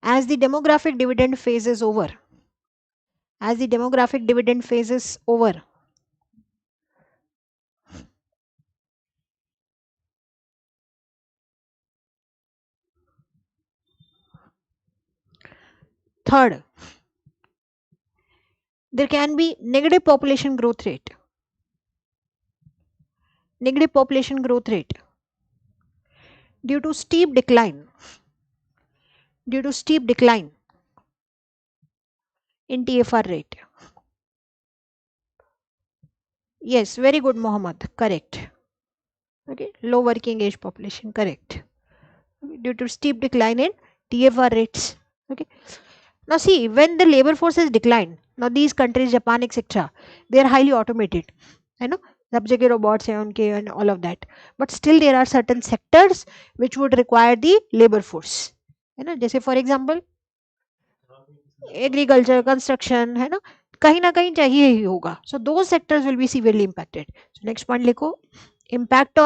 S1: As the demographic dividend phase is over, as the demographic dividend phase is over, third, there can be negative population growth rate, negative population growth rate due to steep decline, due to steep decline in TFR rate. Yes, very good, Mohammed, correct. Okay, low working age population, correct. Due to steep decline in TFR rates. Okay, now see, when the labor force has declined, now these countries, Japan, etc., they are highly automated, you know, सब जगह robots हैं उनके and all of that, but still there are certain sectors which would require the labor force, है ना, जैसे for example agriculture, construction, है ना, कहीं ना कहीं चाहिए ही होगा. सो दो sectors will be severely impacted. So next point लिखो, impact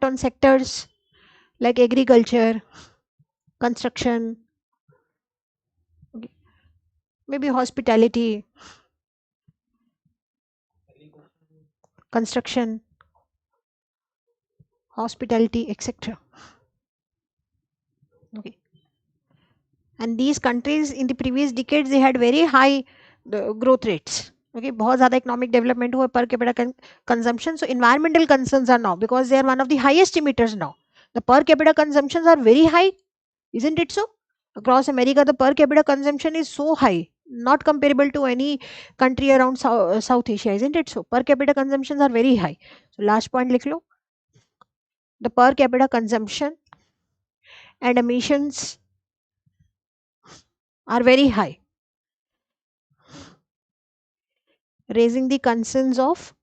S1: on sectors like agriculture, construction, maybe hospitality, construction, hospitality, etc. Okay. And these countries in the previous decades they had very high growth rates. Okay, बहुत ज़्यादा economic development हुआ, per capita consumption. So environmental concerns are now, because they are one of the highest emitters now. The per capita consumptions are very high, isn't it so? Across America, the per capita consumption is so high, not comparable to any country around South Asia, isn't it so? Per capita consumptions are very high. So last point लिख लो, the per capita consumption and emissions are very high, raising the concerns of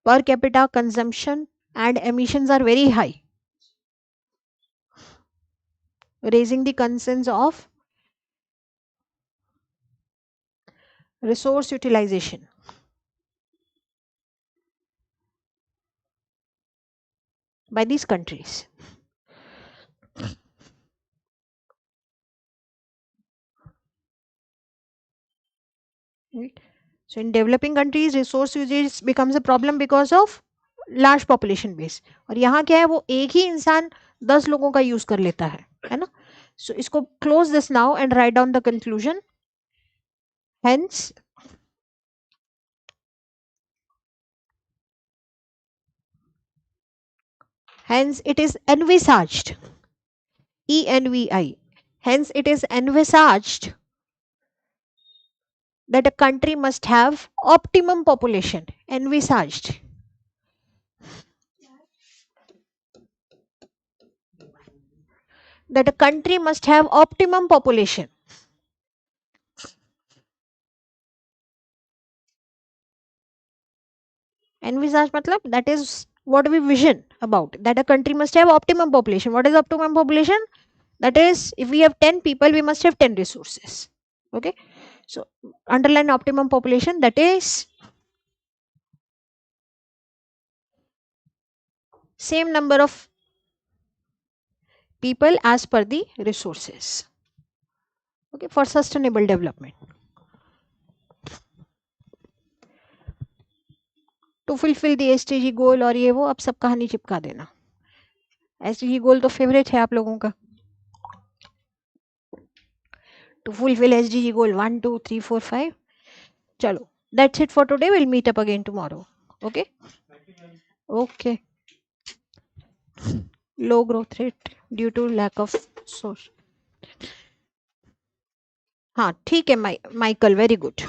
S1: per capita consumption and emissions are very high, raising the concerns of resource utilization by these countries. Right. So in developing countries, resource usage becomes a problem because of large population base. और यहाँ क्या है, वो एक ही इंसान 10 लोगों का use कर लेता है ना. So इसको close this now and write down the conclusion. Hence, it is envisaged, ENVI. Hence it is envisaged that a country must have optimum population. Envisaged. That a country must have optimum population. Envisage matlab, that is what we vision about, that a country must have optimum population. What is optimum population? That is, if we have 10 people, we must have 10 resources. Okay, so underline optimum population, that is same number of people as per the resources. Okay, for sustainable development. To fulfill the SDG goal और ये वो, अब सब कहानी चिपका देना. SDG goal तो favourite है आप लोगों का. To fulfill SDG goal 1, 2, 3, 4, 5. चलो, that's it for today. We'll meet up again tomorrow. Okay. Okay. Low growth rate due to lack of source. हाँ ठीक है Michael, very good.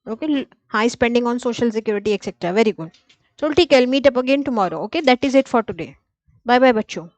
S1: Okay, high spending on social security etc. Very good. चलो ठीक है, I'll meet up again tomorrow. Okay, that is it for today. Bye bye बच्चों.